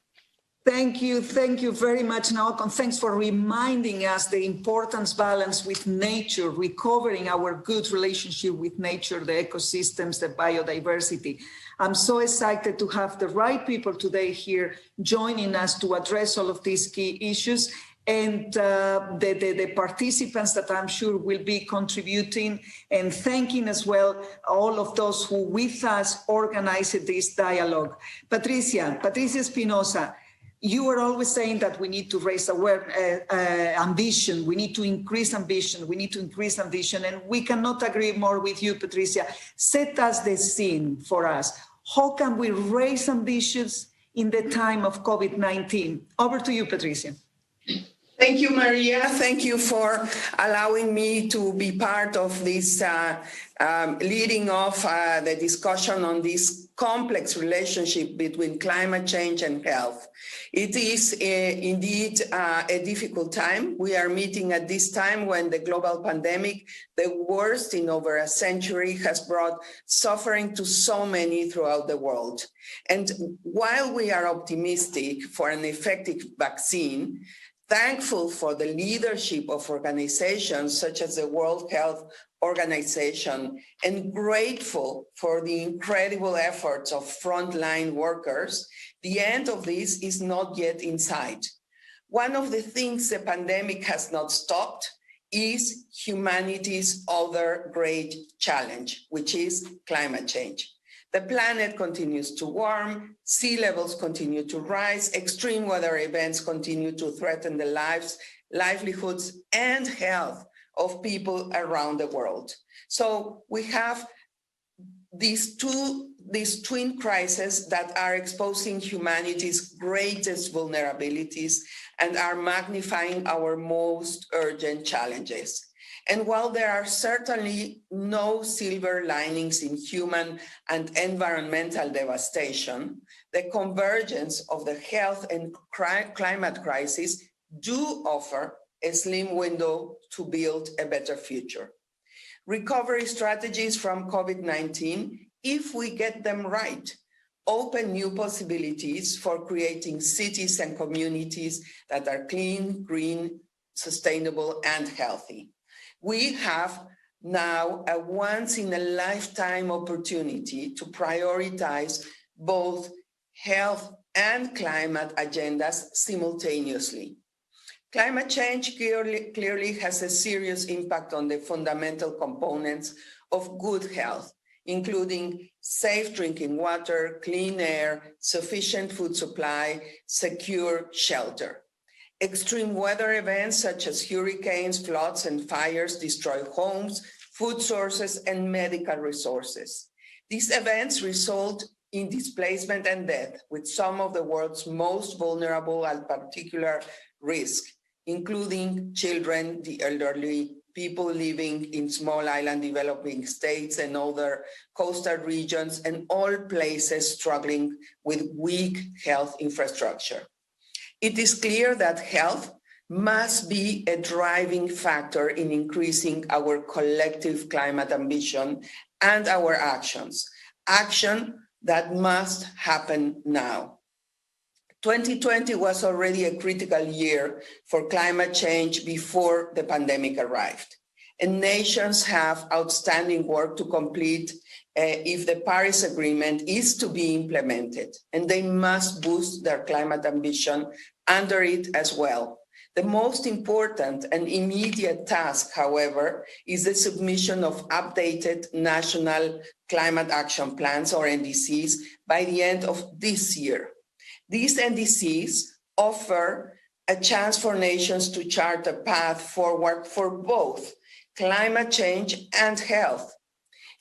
Thank you very much, Naoko, and thanks for reminding us the importance balance with nature, recovering our good relationship with nature, the ecosystems, the biodiversity. I'm so excited to have the right people today here joining us to address all of these key issues, and the participants that I'm sure will be contributing, and thanking as well all of those who with us organized this dialogue. Patricia Espinosa, you were always saying that we need to raise ambition, we need to increase ambition, and we cannot agree more with you, Patricia. Set us the scene for us. How can we raise ambitions in the time of COVID-19? Over to you, Patricia. Thank you, Maria. Thank you for allowing me to be part of this leading off the discussion on this complex relationship between climate change and health. It is indeed a difficult time. We are meeting at this time when the global pandemic, the worst in over a century, has brought suffering to so many throughout the world. And while we are optimistic for an effective vaccine, thankful for the leadership of organizations such as the World Health Organization, and grateful for the incredible efforts of frontline workers, the end of this is not yet in sight. One of the things the pandemic has not stopped is humanity's other great challenge, which is climate change. The planet continues to warm, sea levels continue to rise, extreme weather events continue to threaten the lives, livelihoods, and health of people around the world. So we have these twin crises that are exposing humanity's greatest vulnerabilities and are magnifying our most urgent challenges. And while there are certainly no silver linings in human and environmental devastation, the convergence of the health and climate crisis do offer a slim window to build a better future. Recovery strategies from COVID-19, if we get them right, open new possibilities for creating cities and communities that are clean, green, sustainable, and healthy. We have now a once-in-a-lifetime opportunity to prioritize both health and climate agendas simultaneously. Climate change clearly has a serious impact on the fundamental components of good health, including safe drinking water, clean air, sufficient food supply, secure shelter. Extreme weather events such as hurricanes, floods, and fires destroy homes, food sources, and medical resources. These events result in displacement and death, with some of the world's most vulnerable at particular risk, including children, the elderly, people living in small island developing states and other coastal regions, and all places struggling with weak health infrastructure. It is clear that health must be a driving factor in increasing our collective climate ambition and our actions, action that must happen now. 2020 was already a critical year for climate change before the pandemic arrived. And nations have outstanding work to complete if the Paris Agreement is to be implemented, and they must boost their climate ambition under it as well. The most important and immediate task, however, is the submission of updated national climate action plans, or NDCs, by the end of this year. These NDCs offer a chance for nations to chart a path forward for both climate change and health.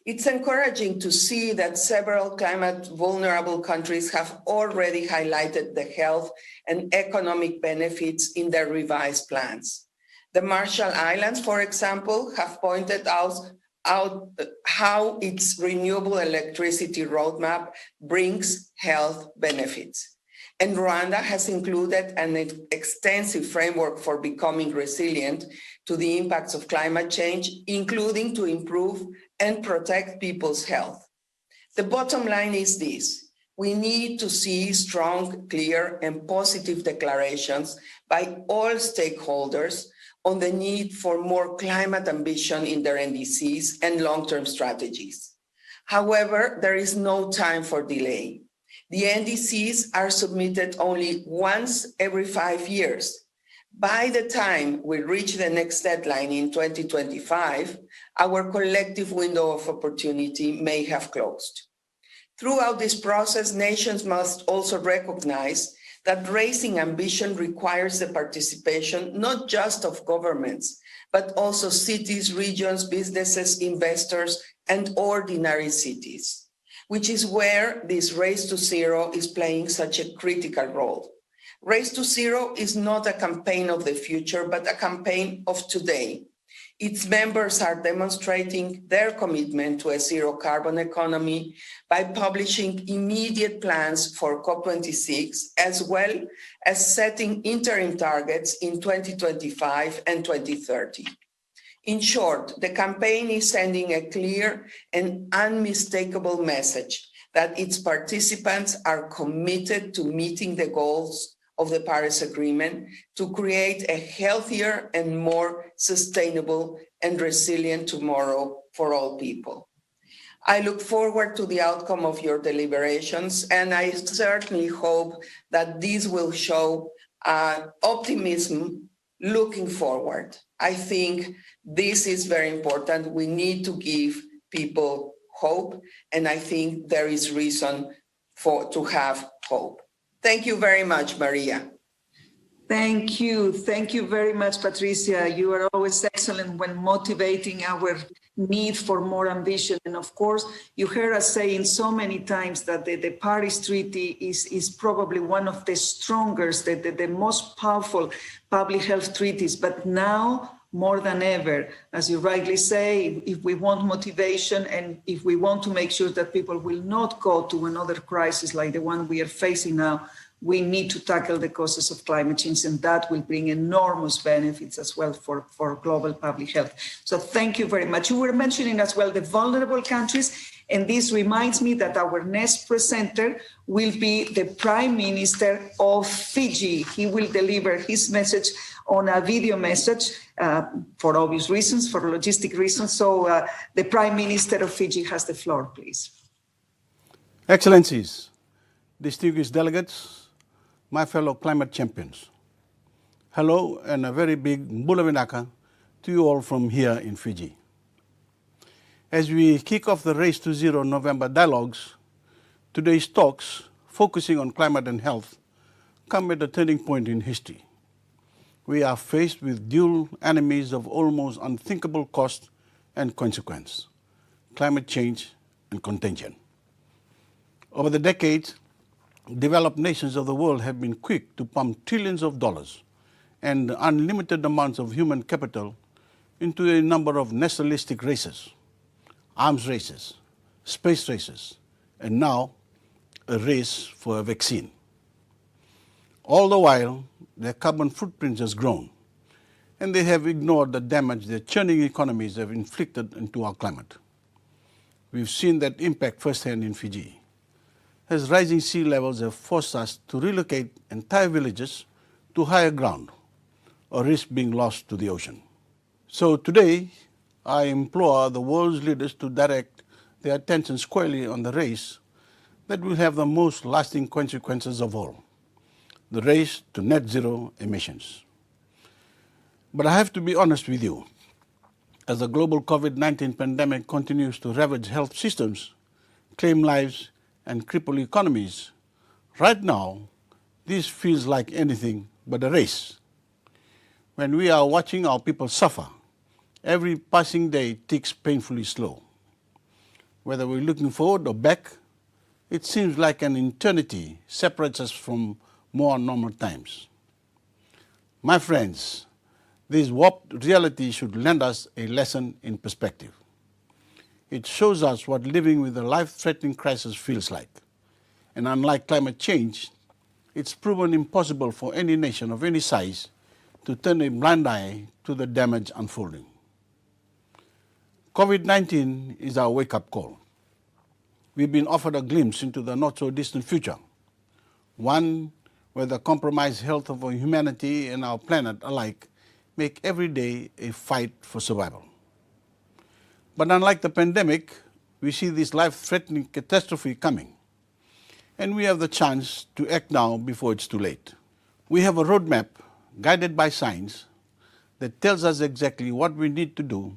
It's encouraging to see that several climate vulnerable countries have already highlighted the health and economic benefits in their revised plans. The Marshall Islands, for example, have pointed out how its renewable electricity roadmap brings health benefits. And Rwanda has included an extensive framework for becoming resilient to the impacts of climate change, including to improve and protect people's health. The bottom line is this: we need to see strong, clear, and positive declarations by all stakeholders on the need for more climate ambition in their NDCs and long-term strategies. However, there is no time for delay. The NDCs are submitted only once every 5 years. By the time we reach the next deadline in 2025, our collective window of opportunity may have closed. Throughout this process, nations must also recognize that raising ambition requires the participation not just of governments, but also cities, regions, businesses, investors, and ordinary cities, which is where this Race to Zero is playing such a critical role. Race to Zero is not a campaign of the future, but a campaign of today. Its members are demonstrating their commitment to a zero carbon economy by publishing immediate plans for COP26, as well as setting interim targets in 2025 and 2030. In short, the campaign is sending a clear and unmistakable message that its participants are committed to meeting the goals of the Paris Agreement to create a healthier and more sustainable and resilient tomorrow for all people. I look forward to the outcome of your deliberations, and I certainly hope that this will show optimism looking forward. I think this is very important. We need to give people hope, and I think there is reason to have hope. Thank you very much, Maria. Thank you. Thank you very much, Patricia. You are always excellent when motivating our need for more ambition. And of course, you heard us saying so many times that the Paris Treaty is probably one of the strongest, the most powerful public health treaties. But now, more than ever, as you rightly say, if we want motivation and if we want to make sure that people will not go to another crisis like the one we are facing now, we need to tackle the causes of climate change, and that will bring enormous benefits as well for global public health. So thank you very much. You were mentioning as well the vulnerable countries, and this reminds me that our next presenter will be the Prime Minister of Fiji. He will deliver his message on a video message for obvious reasons, for logistic reasons. So the Prime Minister of Fiji has the floor, please. Excellencies, distinguished delegates, my fellow climate champions. Hello and a very big Mbula Vinaka to you all from here in Fiji. As we kick off the Race to Zero November dialogues, today's talks focusing on climate and health come at a turning point in history. We are faced with dual enemies of almost unthinkable cost and consequence: climate change and contagion. Over the decades, developed nations of the world have been quick to pump trillions of dollars and unlimited amounts of human capital into a number of nationalistic races, arms races, space races, and now a race for a vaccine. All the while, their carbon footprint has grown, and they have ignored the damage their churning economies have inflicted into our climate. We've seen that impact firsthand in Fiji, as rising sea levels have forced us to relocate entire villages to higher ground, or risk being lost to the ocean. So today, I implore the world's leaders to direct their attention squarely on the race that will have the most lasting consequences of all: the race to net zero emissions. But I have to be honest with you. As the global COVID-19 pandemic continues to ravage health systems, claim lives, and cripple economies, right now, this feels like anything but a race. When we are watching our people suffer, every passing day ticks painfully slow. Whether we're looking forward or back, it seems like an eternity separates us from more normal times. My friends, this warped reality should lend us a lesson in perspective. It shows us what living with a life-threatening crisis feels like. And unlike climate change, it's proven impossible for any nation of any size to turn a blind eye to the damage unfolding. COVID-19 is our wake-up call. We've been offered a glimpse into the not-so-distant future, one where the compromised health of our humanity and our planet alike make every day a fight for survival. But unlike the pandemic, we see this life-threatening catastrophe coming, and we have the chance to act now before it's too late. We have a roadmap guided by science that tells us exactly what we need to do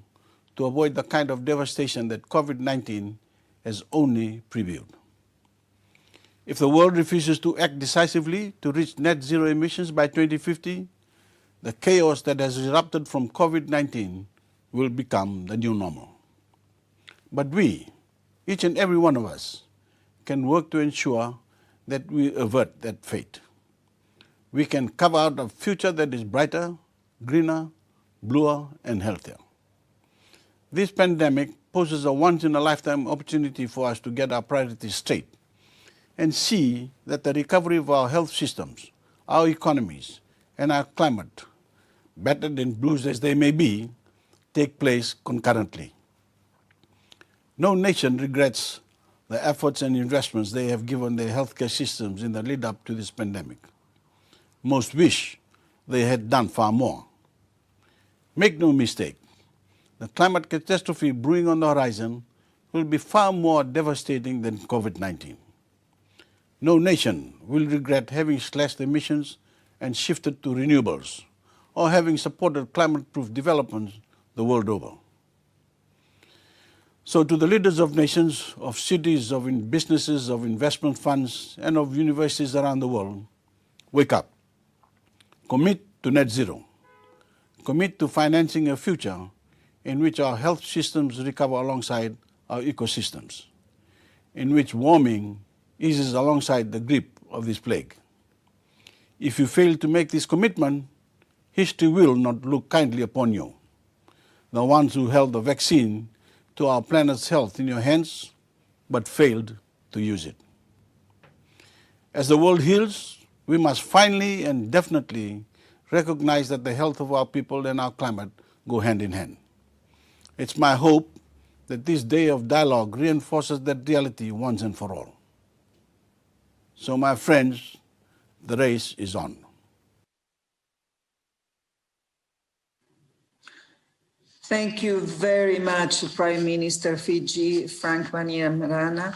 to avoid the kind of devastation that COVID-19 has only previewed. If the world refuses to act decisively to reach net zero emissions by 2050, the chaos that has erupted from COVID-19 will become the new normal. But we, each and every one of us, can work to ensure that we avert that fate. We can carve out a future that is brighter, greener, bluer, and healthier. This pandemic poses a once-in-a-lifetime opportunity for us to get our priorities straight and see that the recovery of our health systems, our economies, and our climate, battered and bruised as they may be, take place concurrently. No nation regrets the efforts and investments they have given their healthcare systems in the lead-up to this pandemic. most wish they had done far more. Make no mistake, the climate catastrophe brewing on the horizon will be far more devastating than COVID-19. No nation will regret having slashed emissions and shifted to renewables, or having supported climate-proof developments the world over. So to the leaders of nations, of cities, of businesses, of investment funds, and of universities around the world, wake up. Commit to net zero. Commit to financing a future in which our health systems recover alongside our ecosystems, in which warming eases alongside the grip of this plague. If you fail to make this commitment, history will not look kindly upon you. The ones who held the vaccine to our planet's health in your hands, but failed to use it. As the world heals, we must finally and definitely recognize that the health of our people and our climate go hand in hand. It's my hope that this day of dialogue reinforces that reality once and for all. So my friends, the race is on. Thank you very much, Prime Minister Fiji, Frank Bainimarama.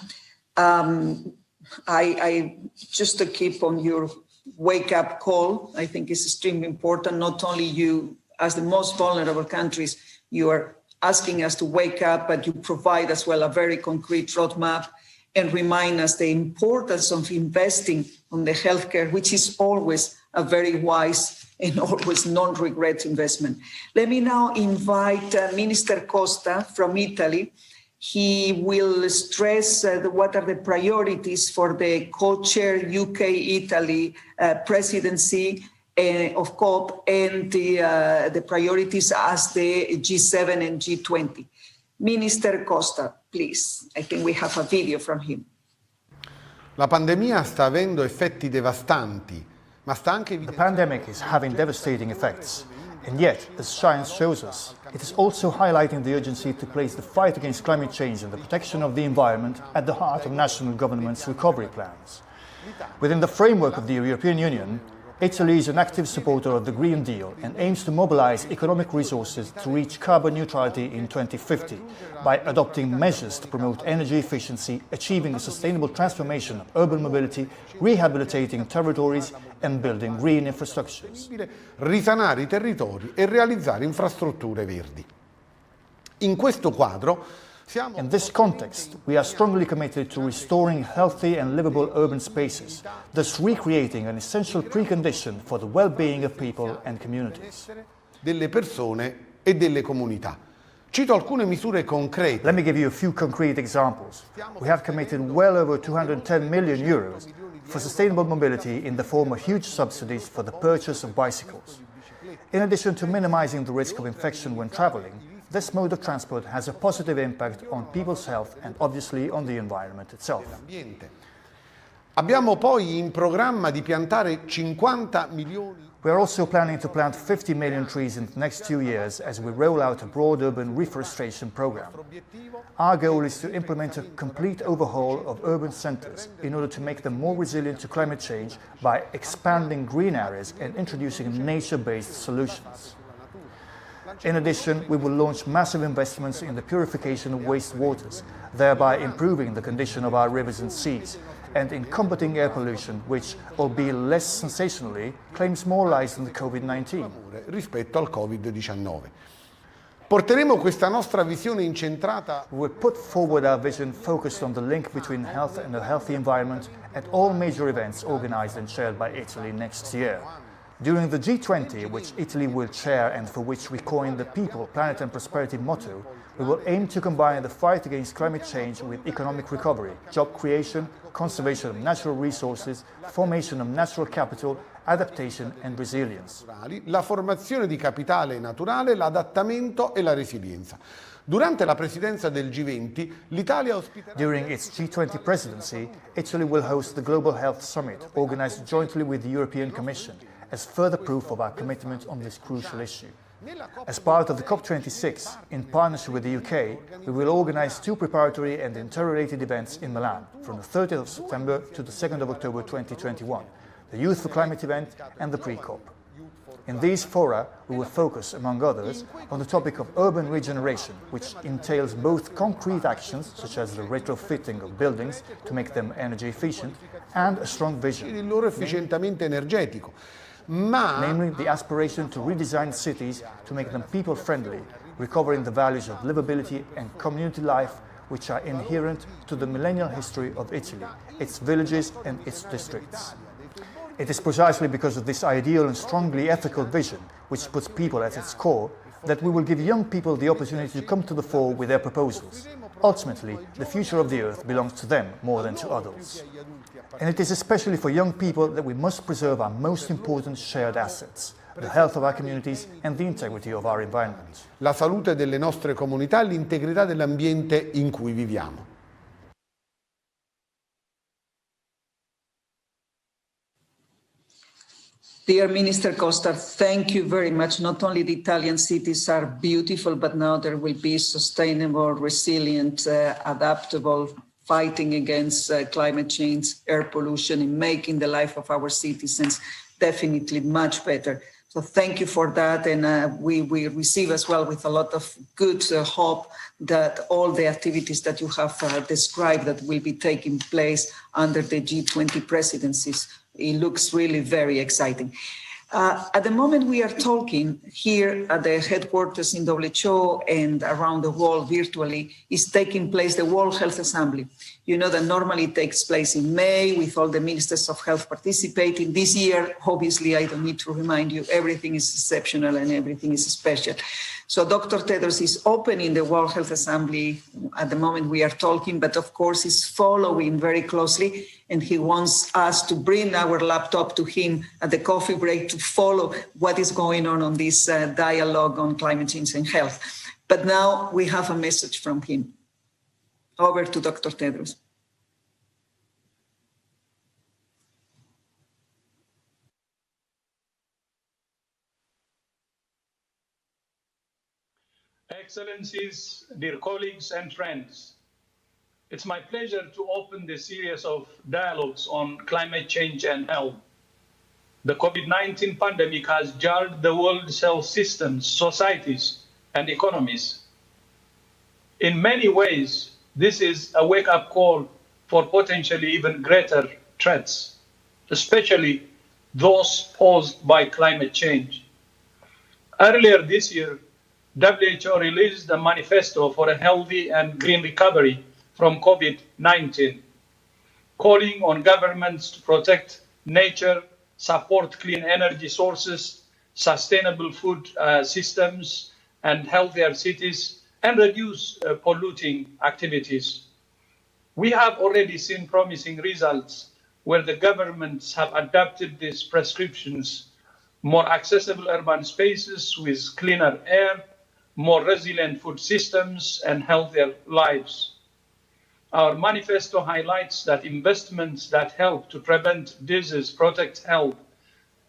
I just to keep on your wake-up call, I think is extremely important. Not only you, as the most vulnerable countries, you are asking us to wake up, but you provide as well a very concrete roadmap and remind us the importance of investing on the healthcare, which is always a very wise and always non-regret investment. Let me now invite Minister Costa from Italy. He will stress what are the priorities for the co-chair UK-Italy presidency of COP and the priorities as the G7 and G20. Minister Costa, please. I think we have a video from him. La pandemia sta avendo effetti devastanti, ma sta anche The pandemic is having devastating effects. And yet, as science shows us, it is also highlighting the urgency to place the fight against climate change and the protection of the environment at the heart of national governments' recovery plans. Within the framework of the European Union, Italy is an active supporter of the Green Deal and aims to mobilize economic resources to reach carbon neutrality in 2050 by adopting measures to promote energy efficiency, achieving a sustainable transformation of urban mobility, rehabilitating territories and building green infrastructures. Risanare I territori e realizzare infrastrutture verdi. In questo quadro, in this context, we are strongly committed to restoring healthy and livable urban spaces, thus recreating an essential precondition for the well-being of people and communities. Delle persone e delle comunità. Cito alcune misure concrete. Let me give you a few concrete examples. We have committed well over 210 million euros for sustainable mobility in the form of huge subsidies for the purchase of bicycles. In addition to minimizing the risk of infection when traveling, this mode of transport has a positive impact on people's health and obviously on the environment itself. Abbiamo poi in programma di piantare 50 milioni. We are also planning to plant 50 million trees in the next 2 years as we roll out a broad urban reforestation program. Our goal is to implement a complete overhaul of urban centers in order to make them more resilient to climate change by expanding green areas and introducing nature-based solutions. In addition, we will launch massive investments in the purification of wastewaters, thereby improving the condition of our rivers and seas, and in combating air pollution, which, albeit less sensationally, claims more lives than the COVID-19. Rispetto al Covid-19. Porteremo questa nostra visione incentrata. We will put forward our vision focused on the link between health and a healthy environment at all major events organized and chaired by Italy next year. During the G20, which Italy will chair and for which we coined the People, Planet and Prosperity motto, we will aim to combine the fight against climate change with economic recovery, job creation, conservation of natural resources, formation of natural capital, adaptation and resilience. La formazione di capitale naturale, l'adattamento e la resilienza. Durante la presidenza del G20, l'Italia ospiterà. During its G20 presidency, Italy will host the Global Health Summit, organized jointly with the European Commission, as further proof of our commitment on this crucial issue. As part of the COP26, in partnership with the UK, we will organize 2 preparatory and interrelated events in Milan from the 30th of September to the 2nd of October 2021. the Youth for Climate event and the pre-COP. In these fora, we will focus, among others, on the topic of urban regeneration, which entails both concrete actions, such as the retrofitting of buildings to make them energy efficient, and a strong vision, il loro efficientamento energetico. Namely, the aspiration to redesign cities to make them people-friendly, recovering the values of livability and community life which are inherent to the millennial history of Italy, its villages and its districts. It is precisely because of this ideal and strongly ethical vision, which puts people at its core, that we will give young people the opportunity to come to the fore with their proposals. Ultimately, the future of the Earth belongs to them more than to adults. And it is especially for young people that we must preserve our most important shared assets, the health of our communities and the integrity of our environment. La salute delle nostre comunità, l'integrità dell'ambiente in cui viviamo. Dear Minister Costa, thank you very much. Not only the Italian cities are beautiful, but now there will be sustainable, resilient, adaptable, fighting against climate change, air pollution, and making the life of our citizens definitely much better. So thank you for that. And we receive as well with a lot of good hope that all the activities that you have described that will be taking place under the G20 presidencies, it looks really very exciting. At the moment we are talking here at the headquarters in WHO and around the world virtually is taking place the World Health Assembly. You know that normally it takes place in May with all the ministers of health participating. This year, obviously, I don't need to remind you, everything is exceptional and everything is special. So Dr. Tedros is opening the World Health Assembly at the moment we are talking, but of course is following very closely, and he wants us to bring our laptop to him at the coffee break to follow what is going on this dialogue on climate change and health. But now we have a message from him. Over to Dr. Tedros. Excellencies, dear colleagues and friends, it's my pleasure to open this series of dialogues on climate change and health. The COVID-19 pandemic has jarred the world's health systems, societies, and economies. In many ways, this is a wake-up call for potentially even greater threats, especially those posed by climate change. Earlier this year, WHO released a manifesto for a healthy and green recovery from COVID-19, calling on governments to protect nature, support clean energy sources, sustainable food systems, and healthier cities, and reduce polluting activities. We have already seen promising results where the governments have adapted these prescriptions: more accessible urban spaces with cleaner air, more resilient food systems, and healthier lives. Our manifesto highlights that investments that help to prevent disease, protect health,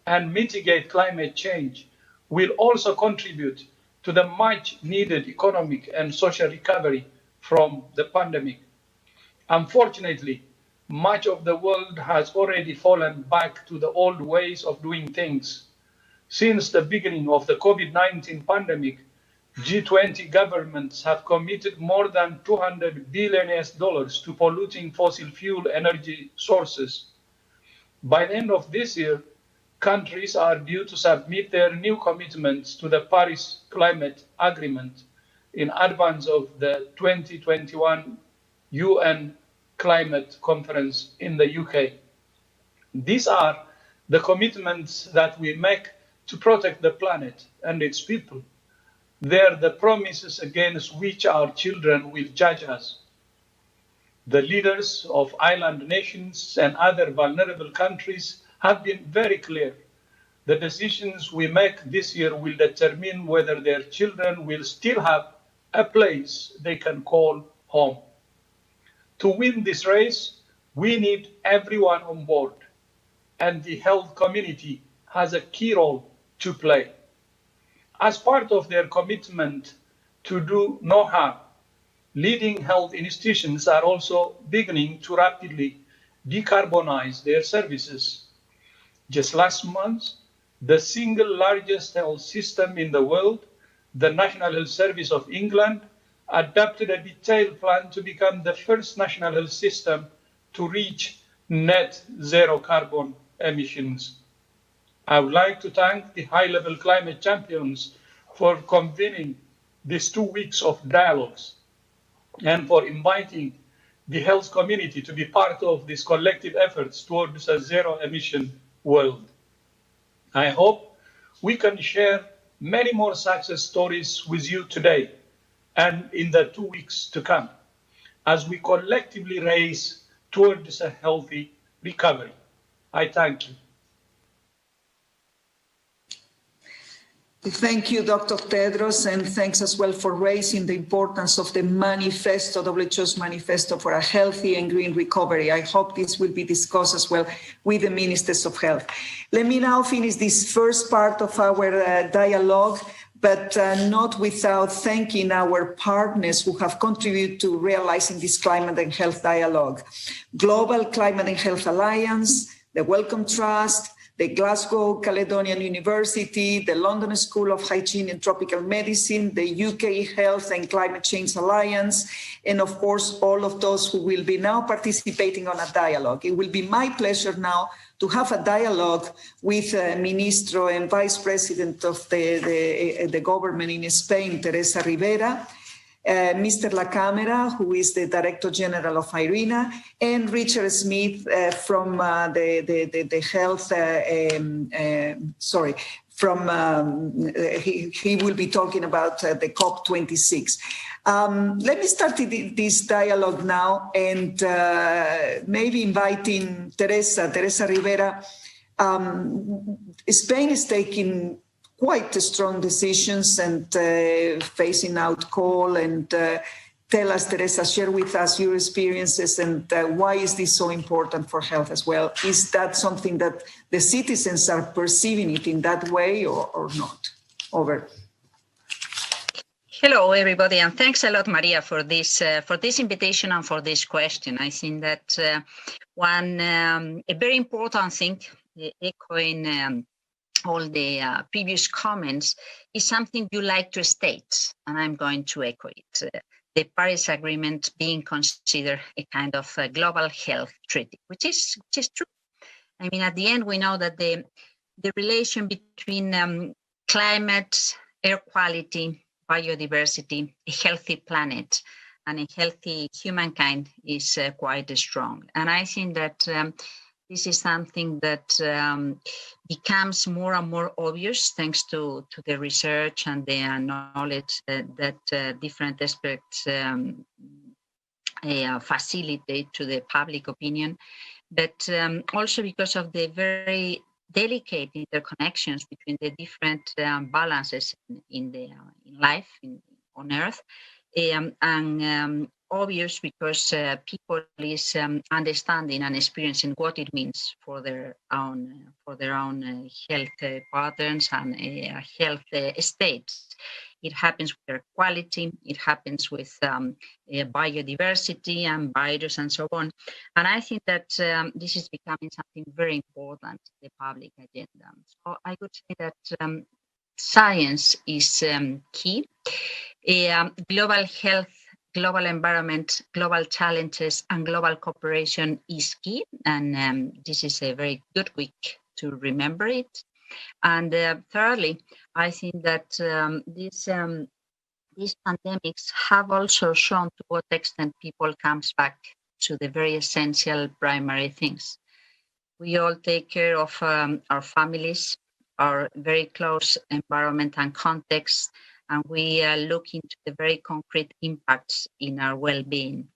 and mitigate climate change will also contribute to the much-needed economic and social recovery from the pandemic. Unfortunately, much of the world has already fallen back to the old ways of doing things. Since the beginning of the COVID-19 pandemic, G20 governments have committed more than $200 billion to polluting fossil fuel energy sources. By the end of this year, countries are due to submit their new commitments to the Paris Climate Agreement in advance of the 2021 UN Climate Conference in the UK. These are the commitments that we make to protect the planet and its people. They're the promises against which our children will judge us. The leaders of island nations and other vulnerable countries have been very clear. The decisions we make this year will determine whether their children will still have a place they can call home. To win this race, we need everyone on board, and the health community has a key role to play. As part of their commitment to do no harm, leading health institutions are also beginning to rapidly decarbonize their services. Just last month, the single largest health system in the world, the National Health Service of England, adopted a detailed plan to become the first national health system to reach net zero carbon emissions. I would like to thank the high-level climate champions for convening these 2 weeks of dialogues and for inviting the health community to be part of these collective efforts towards a zero-emission world. I hope we can share many more success stories with you today and in the 2 weeks to come as we collectively race towards a healthy recovery. I thank you. Thank you, Dr. Tedros, and thanks as well for raising the importance of the manifesto, WHO's manifesto for a healthy and green recovery. I hope this will be discussed as well with the ministers of health. Let me now finish this first part of our dialogue, but not without thanking our partners who have contributed to realizing this climate and health dialogue. Global Climate and Health Alliance, the Wellcome Trust, the Glasgow Caledonian University, the London School of Hygiene and Tropical Medicine, the UK Health and Climate Change Alliance, and of course, all of those who will be now participating on a dialogue. It will be my pleasure now to have a dialogue with Ministro and Vice President of the government in Spain, Teresa Rivera, Mr. La Camera, who is the Director General of IRENA, and Richard Smith from the health, he will be talking about the COP26. Let me start this dialogue now and maybe inviting Teresa Rivera. Spain is taking quite strong decisions and phasing out coal, and tell us, Teresa, share with us your experiences and why is this so important for health as well? Is that something that the citizens are perceiving it in that way or not? Over. Hello, everybody, and thanks a lot, Maria, for this invitation and for this question. I think that a very important thing, echoing all the previous comments, is something you like to state, and I'm going to echo it. The Paris Agreement being considered a kind of a global health treaty, which is true. I mean, at the end, we know that the relation between climate, air quality, biodiversity, a healthy planet, and a healthy humankind is quite strong. And I think that this is something that becomes more and more obvious thanks to the research and the knowledge that different experts facilitate to the public opinion, but also because of the very delicate interconnections between the different balances in life on Earth, and obvious because people is understanding and experiencing what it means for their own health patterns and health states. It happens with air quality, it happens with biodiversity and virus and so on. And I think that this is becoming something very important in the public agenda. So I would say that science is key. Global health, global environment, global challenges, and global cooperation is key. And this is a very good week to remember it. And thirdly, I think that these pandemics have also shown to what extent people comes back to the very essential primary things. We all take care of our families, our very close environment and context, and we look into the very concrete impacts in our well-being.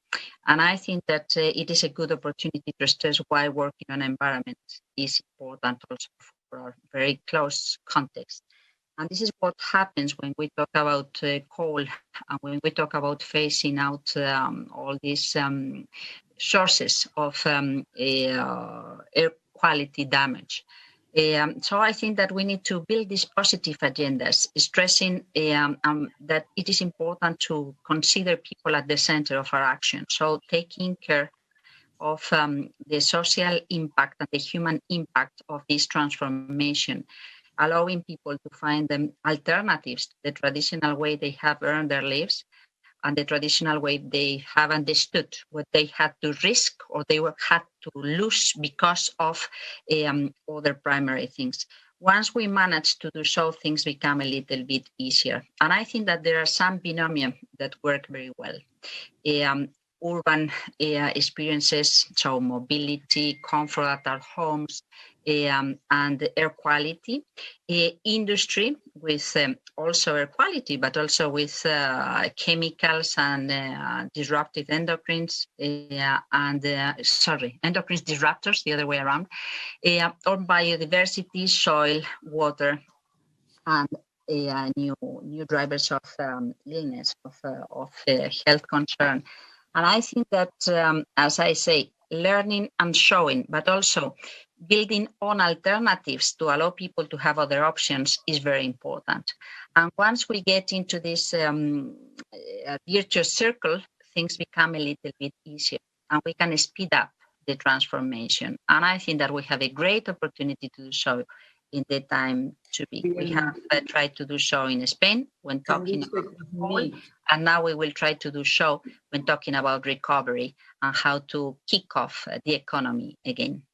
And I think that it is a good opportunity to stress why working on environment is important also for our very close context. And this is what happens when we talk about coal and when we talk about phasing out all these sources of air quality damage. So I think that we need to build these positive agendas, stressing that it is important to consider people at the center of our action. So taking care of the social impact and the human impact of this transformation, allowing people to find them alternatives to the traditional way they have earned their lives and the traditional way they have understood what they had to risk or they had to lose because of other primary things. Once we manage to do so, things become a little bit easier. And I think that there are some binomials that work very well. Urban experiences, so mobility, comfort at our homes, and air quality. Industry with also air quality, but also with chemicals and disruptive endocrines, endocrine disruptors, the other way around, or biodiversity, soil, water, and new drivers of illness, of health concern. And I think that, as I say, learning and showing, but also building on alternatives to allow people to have other options is very important. And once we get into this virtuous circle, things become a little bit easier and we can speed up the transformation. And I think that we have a great opportunity to do so in the time to be. We have tried to do so in Spain when talking about fall, and now we will try to do so when talking about recovery and how to kick off the economy again.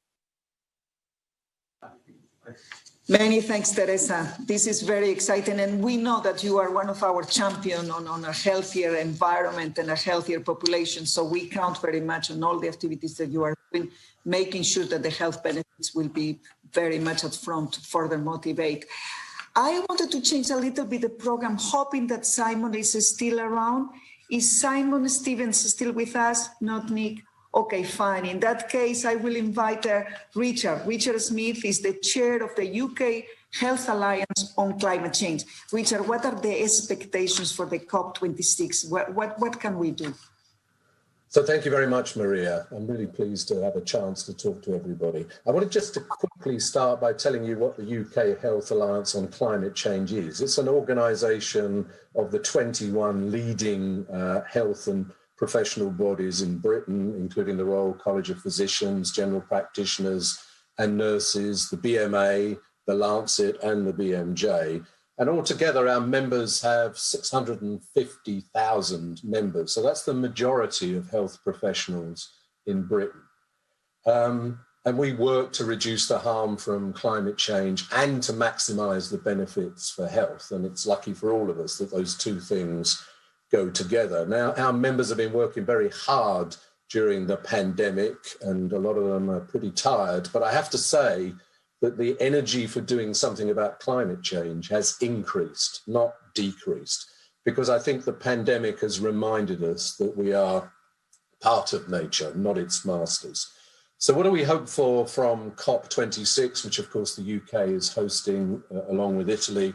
Many thanks, Teresa. This is very exciting, and we know that you are one of our champions on a healthier environment and a healthier population, so we count very much on all the activities that you are doing, making sure that the health benefits will be very much at front to further motivate. I wanted to change a little bit the program, hoping that Simon is still around. Is Simon Stevens still with us? Not Nick? Okay, fine. In that case, I will invite Richard. Richard Smith is the chair of the UK Health Alliance on Climate Change. Richard, what are the expectations for the COP26? What can we do? So thank you very much, Maria. I'm really pleased to have a chance to talk to everybody. I wanted just to quickly start by telling you what the UK Health Alliance on Climate Change is. It's an organisation of the 21 leading health and professional bodies in Britain, including the Royal College of Physicians, general practitioners and nurses, the BMA, the Lancet and the BMJ. And altogether, our members have 650,000 members. So that's the majority of health professionals in Britain. And we work to reduce the harm from climate change and to maximise the benefits for health. And it's lucky for all of us that those two things go together. Now, our members have been working very hard during the pandemic, and a lot of them are pretty tired. But I have to say that the energy for doing something about climate change has increased, not decreased, because I think the pandemic has reminded us that we are part of nature, not its masters. So what do we hope for from COP26, which of course the UK is hosting along with Italy?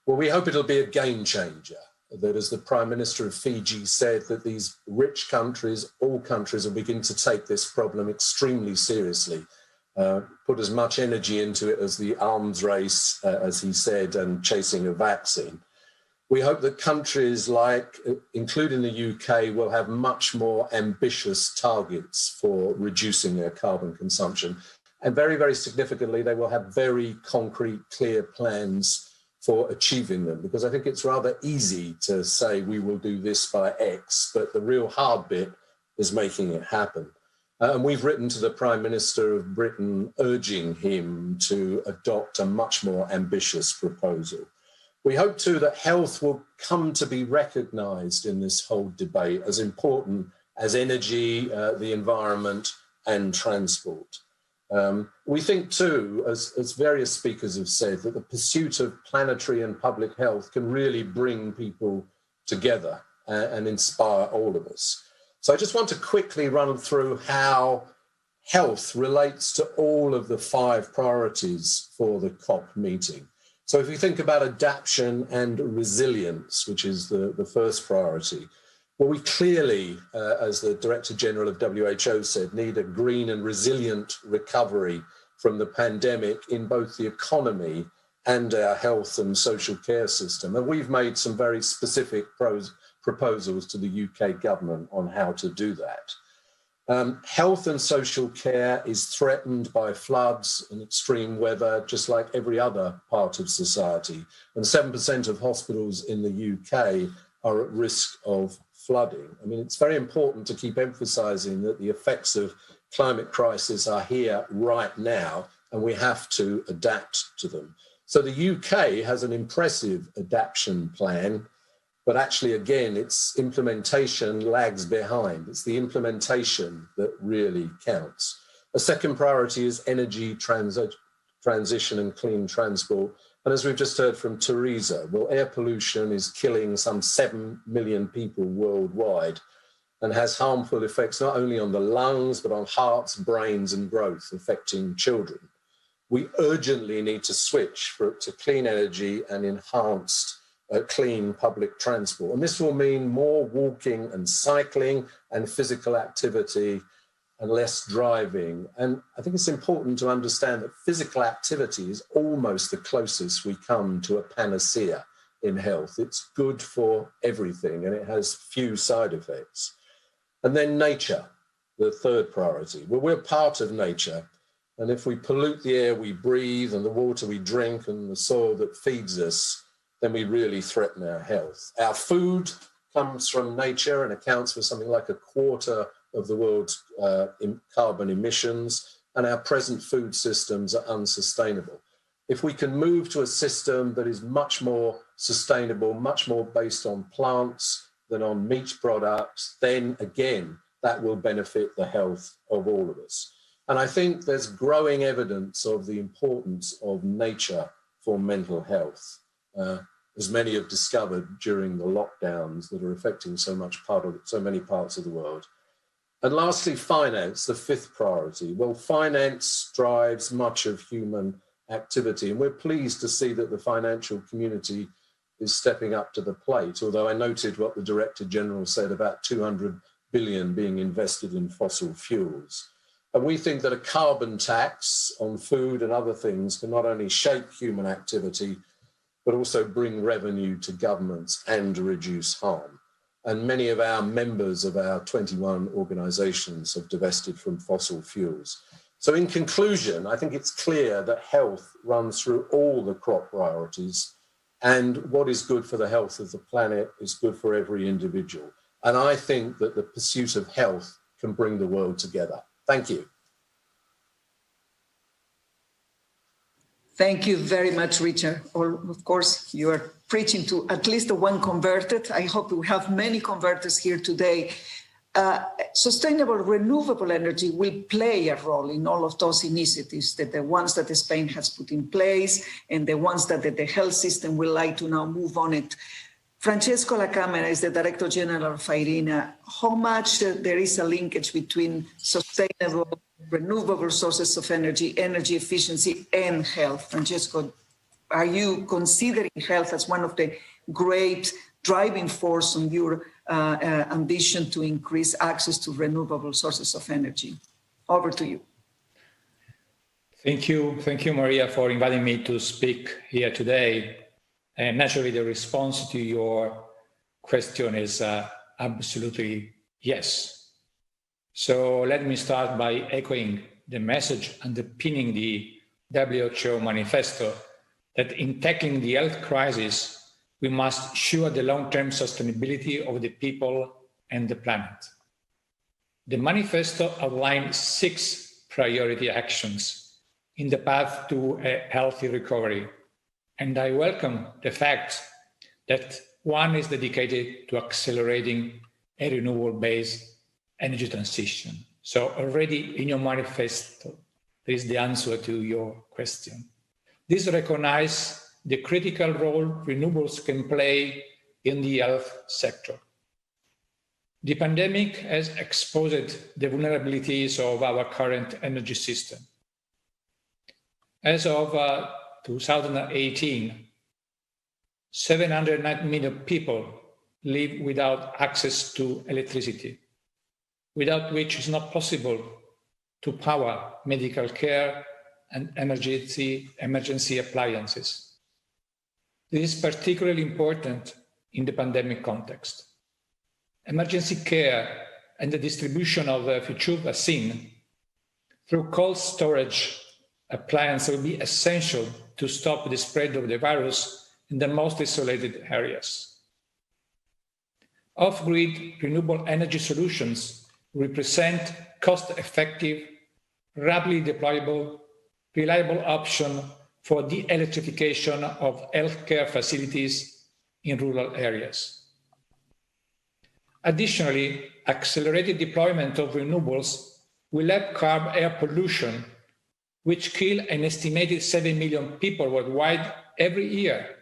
Well, we hope it'll be a game changer. That, as the Prime Minister of Fiji said, that these rich countries, all countries, will begin to take this problem extremely seriously, put as much energy into it as the arms race, as he said, and chasing a vaccine. We hope that countries like, including the UK, will have much more ambitious targets for reducing their carbon consumption. And very, very significantly, they will have very concrete, clear plans for achieving them, because I think it's rather easy to say we will do this by X, but the real hard bit is making it happen. And we've written to the Prime Minister of Britain urging him to adopt a much more ambitious proposal. We hope too that health will come to be recognised in this whole debate as important as energy, the environment and transport. We think too, as various speakers have said, that the pursuit of planetary and public health can really bring people together and inspire all of us. So I just want to quickly run through how health relates to all of the 5 priorities for the COP meeting. So if we think about adaptation and resilience, which is the first priority, well, we clearly, as the Director General of WHO said, need a green and resilient recovery from the pandemic in both the economy and our health and social care system. And we've made some very specific proposals to the UK government on how to do that. Health and social care is threatened by floods and extreme weather, just like every other part of society. And 7% of hospitals in the UK are at risk of flooding. I mean, it's very important to keep emphasising that the effects of climate crisis are here right now, and we have to adapt to them. So the UK has an impressive adaptation plan, but actually, again, its implementation lags behind. It's the implementation that really counts. A second priority is energy transition and clean transport. And as we've just heard from Teresa, well, air pollution is killing some 7 million people worldwide and has harmful effects not only on the lungs, but on hearts, brains, and growth, affecting children. We urgently need to switch to clean energy and enhanced clean public transport. And this will mean more walking and cycling and physical activity and less driving. And I think it's important to understand that physical activity is almost the closest we come to a panacea in health. It's good for everything and it has few side effects. And then nature, the third priority. Well, we're part of nature. And if we pollute the air we breathe and the water we drink and the soil that feeds us, then we really threaten our health. Our food comes from nature and accounts for something like a quarter of the world's carbon emissions, and our present food systems are unsustainable. If we can move to a system that is much more sustainable, much more based on plants than on meat products, then again, that will benefit the health of all of us. And I think there's growing evidence of the importance of nature for mental health, as many have discovered during the lockdowns that are affecting so many parts of the world. And lastly, finance, the fifth priority. Well, finance drives much of human activity, and we're pleased to see that the financial community is stepping up to the plate, although I noted what the Director General said about 200 billion being invested in fossil fuels. And we think that a carbon tax on food and other things can not only shape human activity, but also bring revenue to governments and reduce harm. And many of our members of our 21 organisations have divested from fossil fuels. So in conclusion, I think it's clear that health runs through all the crop priorities, and what is good for the health of the planet is good for every individual. And I think that the pursuit of health can bring the world together. Thank you. Thank you very much, Richard. Of course, you are preaching to at least one converted. I hope we have many converters here today. Sustainable renewable energy will play a role in all of those initiatives, that the ones that Spain has put in place and the ones that the health system will like to now move on it. Francesco Lacamera is the Director General of IRENA. How much there is a linkage between sustainable, renewable sources of energy, energy efficiency, and health? Francesco, are you considering health as one of the great driving force on your ambition to increase access to renewable sources of energy? Over to you. Thank you, Maria, for inviting me to speak here today. And naturally, the response to your question is absolutely yes. So let me start by echoing the message underpinning the WHO manifesto that in tackling the health crisis, we must ensure the long-term sustainability of the people and the planet. The manifesto outlines 6 priority actions in the path to a healthy recovery. And I welcome the fact that one is dedicated to accelerating a renewable-based energy transition. So already in your manifesto, there is the answer to your question. This recognizes the critical role renewables can play in the health sector. The pandemic has exposed the vulnerabilities of our current energy system. As of 2018, 709 million people live without access to electricity, without which it's not possible to power medical care and emergency appliances. This is particularly important in the pandemic context. Emergency care and the distribution of future vaccine through cold storage appliance will be essential to stop the spread of the virus in the most isolated areas. Off-grid renewable energy solutions represent cost-effective, rapidly deployable, reliable option for the electrification of healthcare facilities in rural areas. Additionally, accelerated deployment of renewables will help curb air pollution, which kills an estimated 7 million people worldwide every year.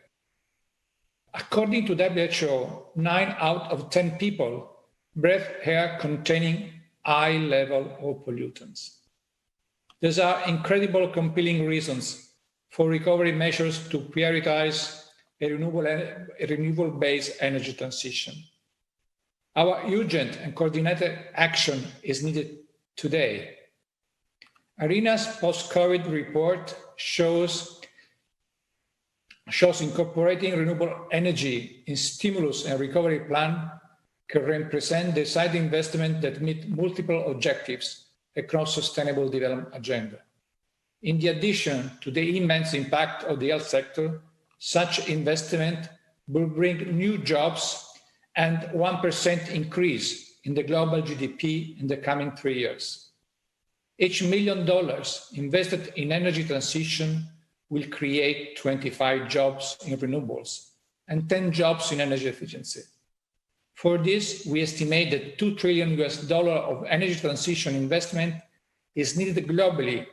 According to WHO, 9 out of 10 people breathe air containing high level of pollutants. These are incredible compelling reasons for recovery measures to prioritize a renewable-based energy transition. Our urgent and coordinated action is needed today. ARENA's post-COVID report shows incorporating renewable energy in stimulus and recovery plan can represent the side investment that meet multiple objectives across sustainable development agenda. In addition to the immense impact of the health sector, such investment will bring new jobs and 1% increase in the global GDP in the coming 3 years. Each $1 million invested in energy transition will create 25 jobs in renewables and 10 jobs in energy efficiency. For this, we estimate that $2 trillion of energy transition investment is needed globally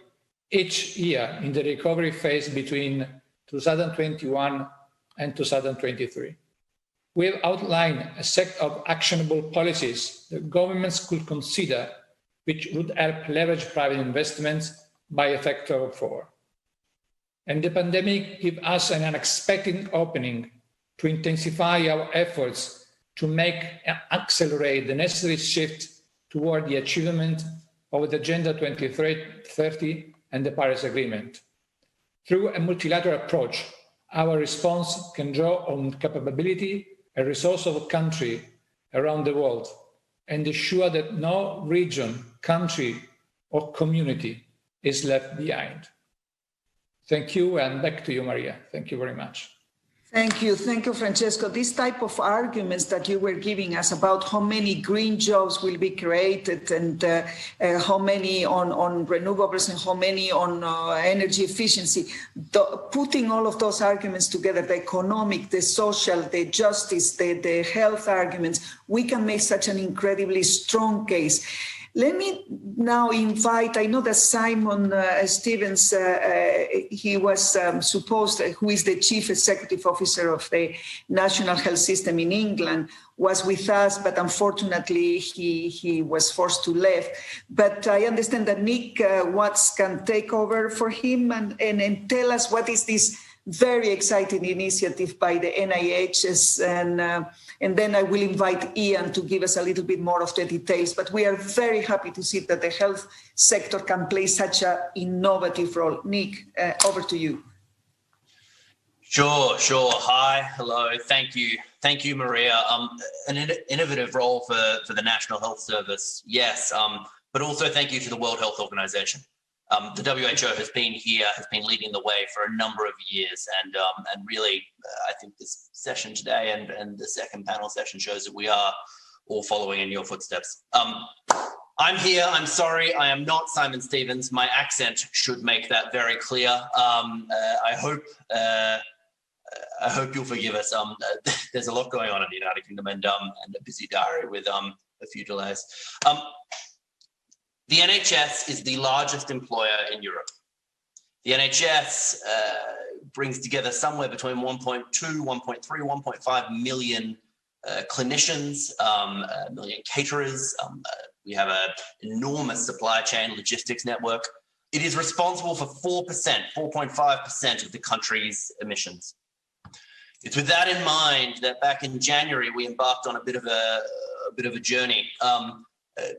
each year in the recovery phase between 2021 and 2023. We have outlined a set of actionable policies that governments could consider, which would help leverage private investments by a factor of 4. And the pandemic gave us an unexpected opening to intensify our efforts to accelerate the necessary shift toward the achievement of the Agenda 2030 and the Paris Agreement. Through a multilateral approach, our response can draw on capability and resource of a country around the world and ensure that no region, country, or community is left behind. Thank you, and back to you, Maria. Thank you very much. Thank you, Francesco. This type of arguments that you were giving us about how many green jobs will be created and how many on renewables and how many on energy efficiency, putting all of those arguments together, the economic, the social, the justice, the health arguments, we can make such an incredibly strong case. Let me now invite, I know that Simon Stevens, he was supposed, who is the Chief Executive Officer of the National Health System in England, was with us, but unfortunately he was forced to leave. But I understand that Nick Watts can take over for him and tell us what is this very exciting initiative by the NIH, and then I will invite Ian to give us a little bit more of the details. But we are very happy to see that the health sector can play such an innovative role. Nick, over to you. Sure. Hi, hello. Thank you, Maria. An innovative role for the National Health Service, yes, but also thank you to the World Health Organization. The WHO has been leading the way for a number of years, and really, I think this session today and the second panel session shows that we are all following in your footsteps. I'm here. I'm sorry, I am not Simon Stevens. My accent should make that very clear. I hope you'll forgive us. There's a lot going on in the United Kingdom and a busy diary with a few delays. The NHS is the largest employer in Europe. The NHS brings together somewhere between 1.2, 1.3, 1.5 million clinicians, a million caterers. We have an enormous supply chain logistics network. It is responsible for 4.5% of the country's emissions. It's with that in mind that back in January, we embarked on a bit of a journey,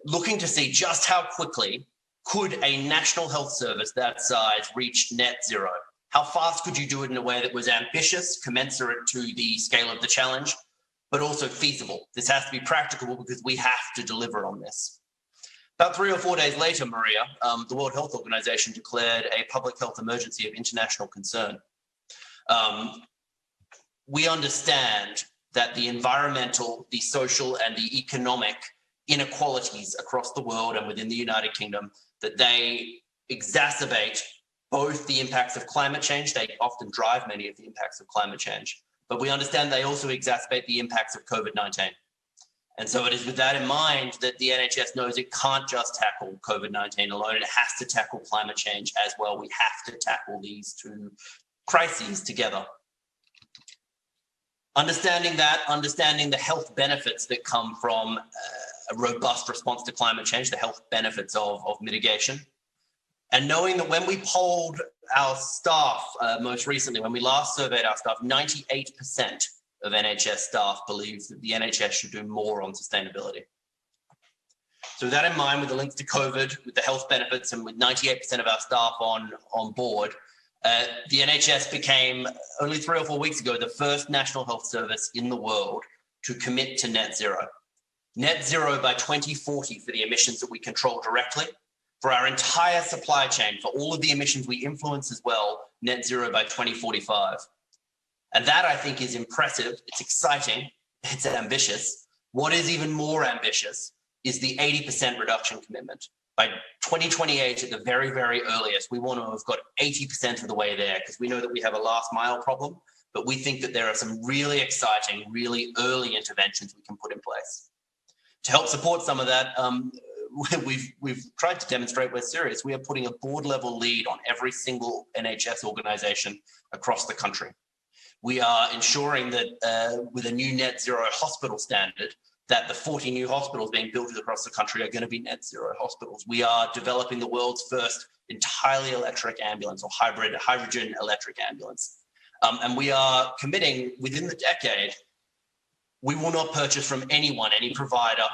looking to see just how quickly could a national health service that size reach net zero? How fast could you do it in a way that was ambitious, commensurate to the scale of the challenge, but also feasible. This has to be practicable because we have to deliver on this. About 3 or 4 days later, Maria, the World Health Organization declared a public health emergency of international concern. We understand that the environmental, the social, and the economic inequalities across the world and within the United Kingdom, that they exacerbate both the impacts of climate change. They often drive many of the impacts of climate change, but we understand they also exacerbate the impacts of COVID-19. And so it is with that in mind that the NHS knows it can't just tackle COVID-19 alone. It has to tackle climate change as well. We have to tackle these two crises together. Understanding the health benefits that come from a robust response to climate change, the health benefits of mitigation. And knowing that when we polled our staff most recently, when we last surveyed our staff, 98% of NHS staff believes that the NHS should do more on sustainability. So with that in mind, with the links to COVID, with the health benefits, and with 98% of our staff on board, the NHS became, only 3 or 4 weeks ago, the first national health service in the world to commit to net zero. Net zero by 2040 for the emissions that we control directly, for our entire supply chain, for all of the emissions we influence as well, net zero by 2045. And that, I think, is impressive. It's exciting. It's ambitious. What is even more ambitious is the 80% reduction commitment. By 2028, at the very, very earliest, we want to have got 80% of the way there, because we know that we have a last mile problem, but we think that there are some really exciting, really early interventions we can put in place. To help support some of that, we've tried to demonstrate we're serious. We are putting a board level lead on every single NHS organization across the country. We are ensuring that with a new net zero hospital standard, that the 40 new hospitals being built across the country are going to be net zero hospitals. We are developing the world's first entirely electric ambulance, or hydrogen electric ambulance. And we are committing within the decade, we will not purchase from anyone, any provider,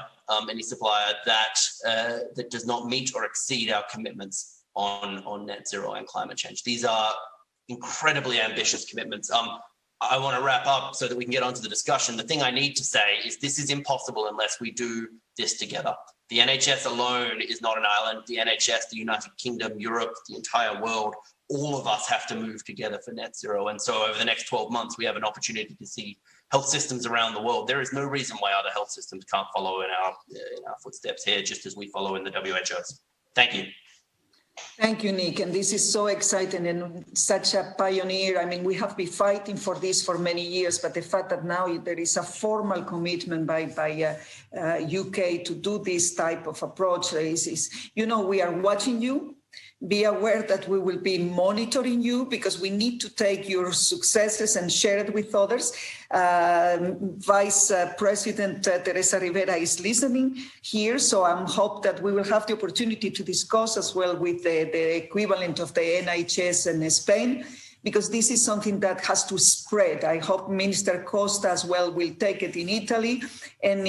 any supplier that does not meet or exceed our commitments on net zero and climate change. These are incredibly ambitious commitments. I want to wrap up so that we can get onto the discussion. The thing I need to say is this is impossible unless we do this together. The NHS alone is not an island. The NHS, the United Kingdom, Europe, the entire world, all of us have to move together for net zero. And so over the next 12 months, we have an opportunity to see health systems around the world. There is no reason why other health systems can't follow in our footsteps here, just as we follow in the WHO's. Thank you. Thank you, Nick. And this is so exciting and such a pioneer. I mean, we have been fighting for this for many years, but the fact that now there is a formal commitment by UK to do this type of approach is, you know, we are watching you. Be aware that we will be monitoring you, because we need to take your successes and share it with others. Vice President Teresa Rivera is listening here, so I hope that we will have the opportunity to discuss as well with the equivalent of the NHS in Spain, because this is something that has to spread. I hope Minister Costa as well will take it in Italy, and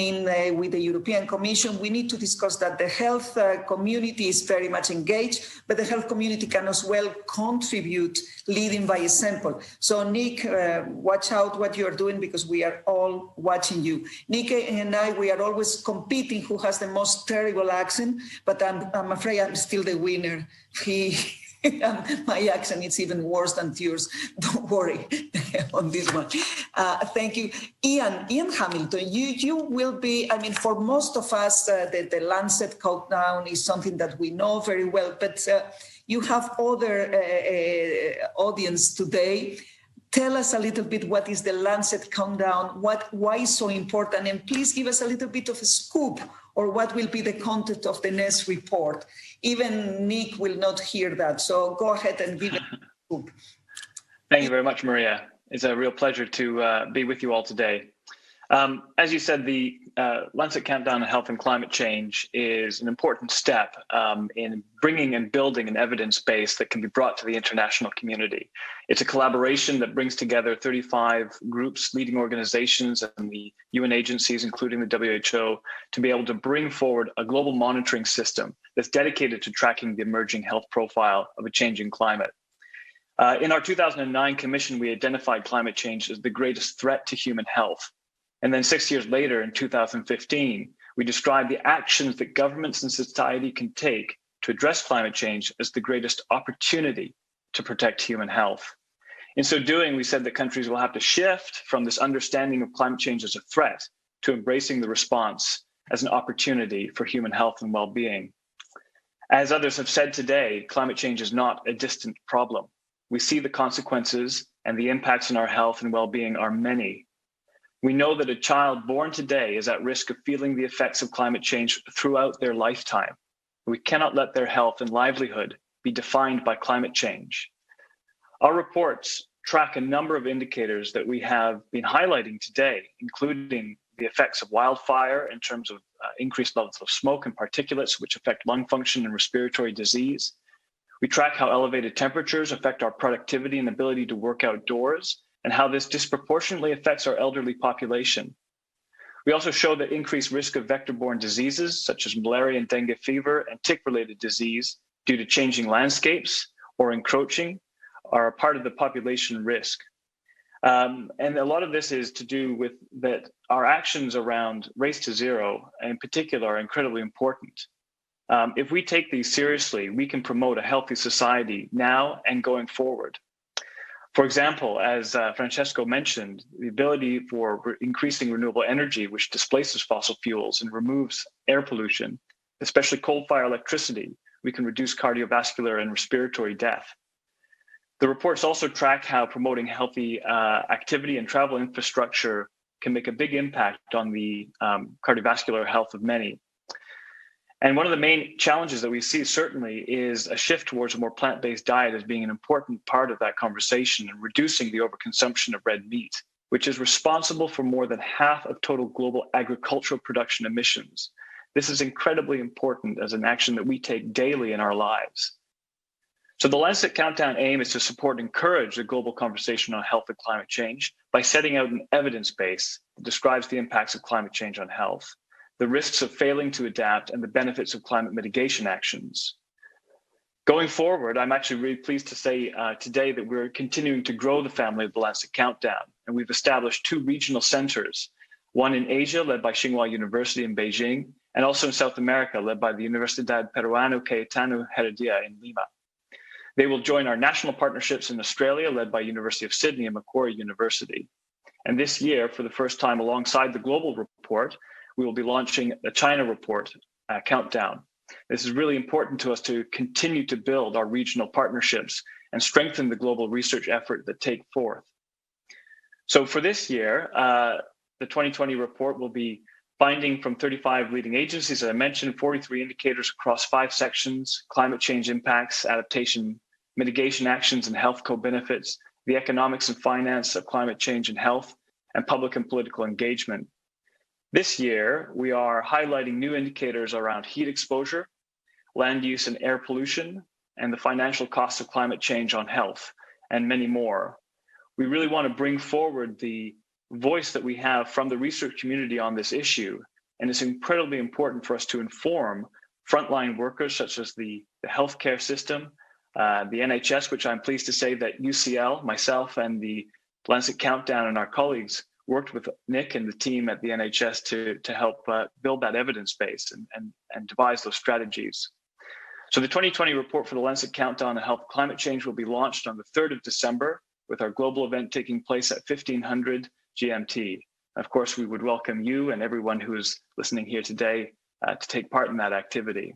with the European Commission. We need to discuss that the health community is very much engaged, but the health community can as well contribute, leading by example. So Nick, watch out what you're doing, because we are all watching you. Nick and I, we are always competing who has the most terrible accent, but I'm afraid I'm still the winner. My accent is even worse than yours. Don't worry on this one. Thank you. Ian Hamilton, you will be, I mean, for most of us, the Lancet countdown is something that we know very well, but you have other audience today. Tell us a little bit what is the Lancet countdown, why so important, and please give us a little bit of a scoop, or what will be the content of the next report. Even Nick will not hear that, so go ahead and give it a scoop. Thank you very much, Maria. It's a real pleasure to be with you all today. As you said, the Lancet Countdown on Health and Climate Change is an important step in bringing and building an evidence base that can be brought to the international community. It's a collaboration that brings together 35 groups, leading organizations, and the UN agencies, including the WHO, to be able to bring forward a global monitoring system that's dedicated to tracking the emerging health profile of a changing climate. In our 2009 commission, we identified climate change as the greatest threat to human health. And then 6 years later, in 2015, we described the actions that governments and society can take to address climate change as the greatest opportunity to protect human health. In so doing, we said that countries will have to shift from this understanding of climate change as a threat to embracing the response as an opportunity for human health and well-being. As others have said today, climate change is not a distant problem. We see the consequences, and the impacts on our health and well-being are many. We know that a child born today is at risk of feeling the effects of climate change throughout their lifetime. We cannot let their health and livelihood be defined by climate change. Our reports track a number of indicators that we have been highlighting today, including the effects of wildfire in terms of increased levels of smoke and particulates, which affect lung function and respiratory disease. We track how elevated temperatures affect our productivity and ability to work outdoors, and how this disproportionately affects our elderly population. We also show that increased risk of vector-borne diseases, such as malaria and dengue fever and tick-related disease, due to changing landscapes or encroaching, are a part of the population risk. And a lot of this is to do with that our actions around Race to Zero in particular are incredibly important. If we take these seriously, we can promote a healthy society now and going forward. For example, as Francesco mentioned, the ability for increasing renewable energy, which displaces fossil fuels and removes air pollution, especially coal-fired electricity, we can reduce cardiovascular and respiratory death. The reports also track how promoting healthy activity and travel infrastructure can make a big impact on the cardiovascular health of many. And one of the main challenges that we see certainly is a shift towards a more plant-based diet as being an important part of that conversation, and reducing the overconsumption of red meat, which is responsible for more than half of total global agricultural production emissions. This is incredibly important as an action that we take daily in our lives. So the Lancet Countdown aim is to support and encourage the global conversation on health and climate change by setting out an evidence base that describes the impacts of climate change on health, the risks of failing to adapt, and the benefits of climate mitigation actions. Going forward, I'm actually really pleased to say today that we're continuing to grow the family of the Lancet Countdown, and we've established 2 regional centers, one in Asia led by Tsinghua University in Beijing, and also in South America led by the Universidad Peruano Cayetano Heredia in Lima. They will join our national partnerships in Australia led by University of Sydney and Macquarie University. And this year, for the first time alongside the global report, we will be launching the China report countdown. This is really important to us to continue to build our regional partnerships and strengthen the global research effort that take forth. So for this year, the 2020 report will be finding from 35 leading agencies, as I mentioned, 43 indicators across 5 sections: climate change impacts, adaptation, mitigation actions, and health co-benefits, the economics and finance of climate change and health, and public and political engagement. This year, we are highlighting new indicators around heat exposure, land use and air pollution, and the financial costs of climate change on health, and many more. We really want to bring forward the voice that we have from the research community on this issue, and it's incredibly important for us to inform frontline workers such as the healthcare system, the NHS, which I'm pleased to say that UCL, myself, and the Lancet Countdown and our colleagues worked with Nick and the team at the NHS to help build that evidence base and devise those strategies. So the 2020 report for the Lancet Countdown on Health and Climate Change will be launched on the 3rd of December with our global event taking place at 1500 GMT. Of course, we would welcome you and everyone who is listening here today to take part in that activity.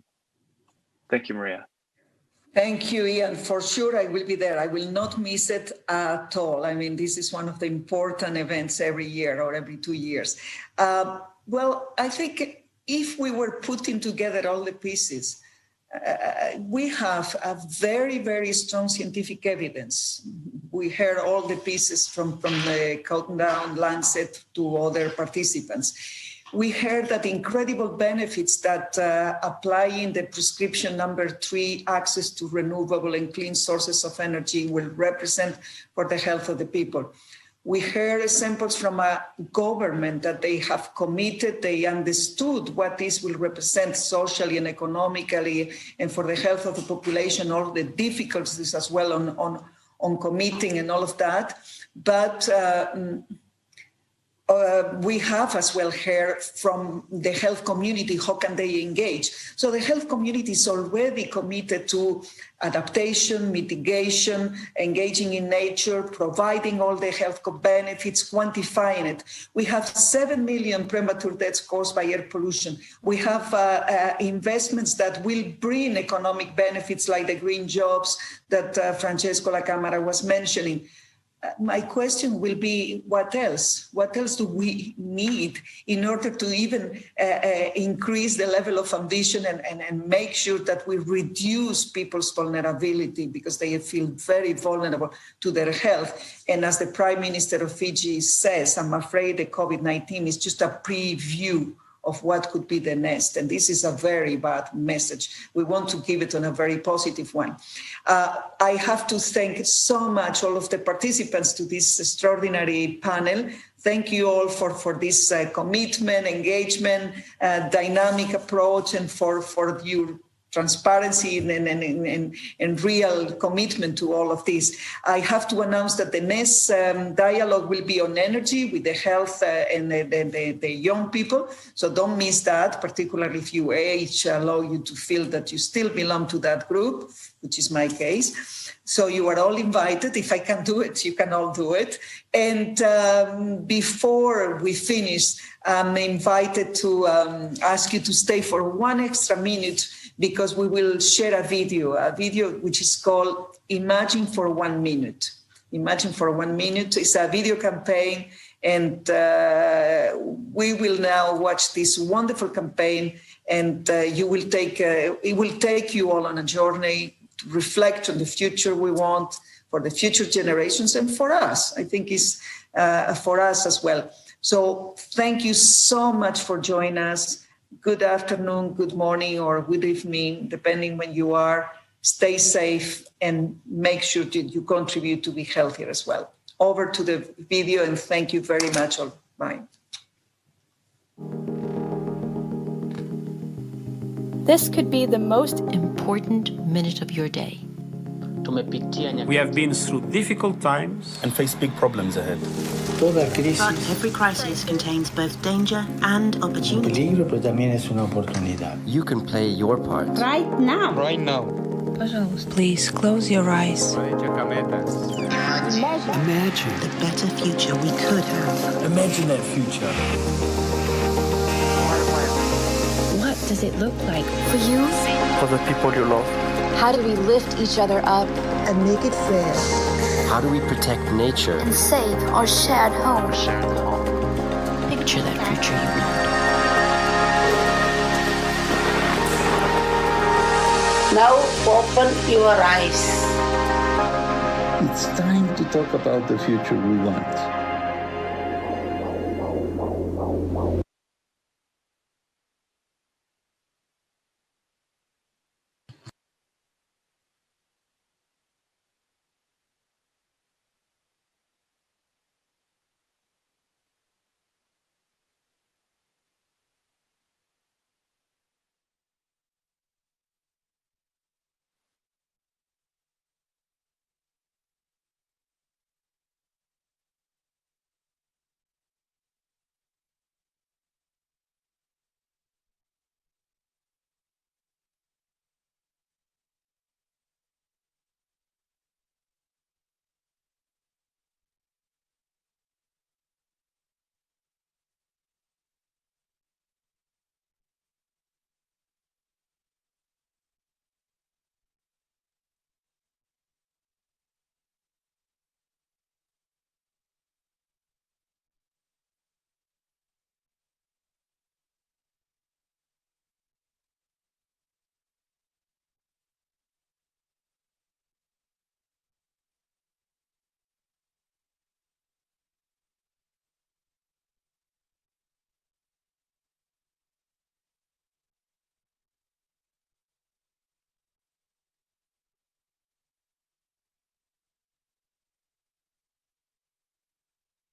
Thank you, Maria. Thank you, Ian. For sure, I will be there. I will not miss it at all. I mean, this is one of the important events every year or every 2 years. Well, I think if we were putting together all the pieces, we have a very, very strong scientific evidence. We heard all the pieces from the Countdown, Lancet to other participants. We heard that incredible benefits that applying the prescription number 3, access to renewable and clean sources of energy, will represent for the health of the people. We heard examples from a government that they have committed, they understood what this will represent socially and economically, and for the health of the population, all the difficulties as well on committing and all of that. But we have as well heard from the health community, how can they engage? So the health community is already committed to adaptation, mitigation, engaging in nature, providing all the health benefits, quantifying it. We have 7 million premature deaths caused by air pollution. We have investments that will bring economic benefits like the green jobs that Francesco La Camara was mentioning. My question will be, what else? What else do we need in order to even increase the level of ambition and make sure that we reduce people's vulnerability, because they feel very vulnerable to their health? And as the Prime Minister of Fiji says, I'm afraid the COVID-19 is just a preview of what could be the next. And this is a very bad message. We want to give it on a very positive one. I have to thank so much all of the participants to this extraordinary panel. Thank you all for this commitment, engagement, dynamic approach, and for your transparency and real commitment to all of this. I have to announce that the next dialogue will be on energy with the health and the young people. So don't miss that, particularly if your age allow you to feel that you still belong to that group, which is my case. So you are all invited. If I can do it, you can all do it. And before we finish, I'm invited to ask you to stay for 1 extra minute, because we will share a video which is called Imagine for 1 Minute. Imagine for 1 Minute is a video campaign, and we will now watch this wonderful campaign, and it will take you all on a journey to reflect on the future we want for the future generations and for us. I think it's for us as well. So thank you so much for joining us. Good afternoon, good morning, or good evening, depending when you are. Stay safe and make sure that you contribute to be healthier as well. Over to the video, and thank you very much all. Bye. This could be the most important minute of your day. We have been through difficult times and face big problems ahead. But every crisis contains both danger and opportunity. You can play your part. Right now. Right now. Please close your eyes. Imagine The better future we could have. Imagine that future. What does it look like for you? For the people you love. How do we lift each other up and make it fair? How do we protect nature And save our shared home. Picture that future you want. Now open your eyes. It's time to talk about the future we want.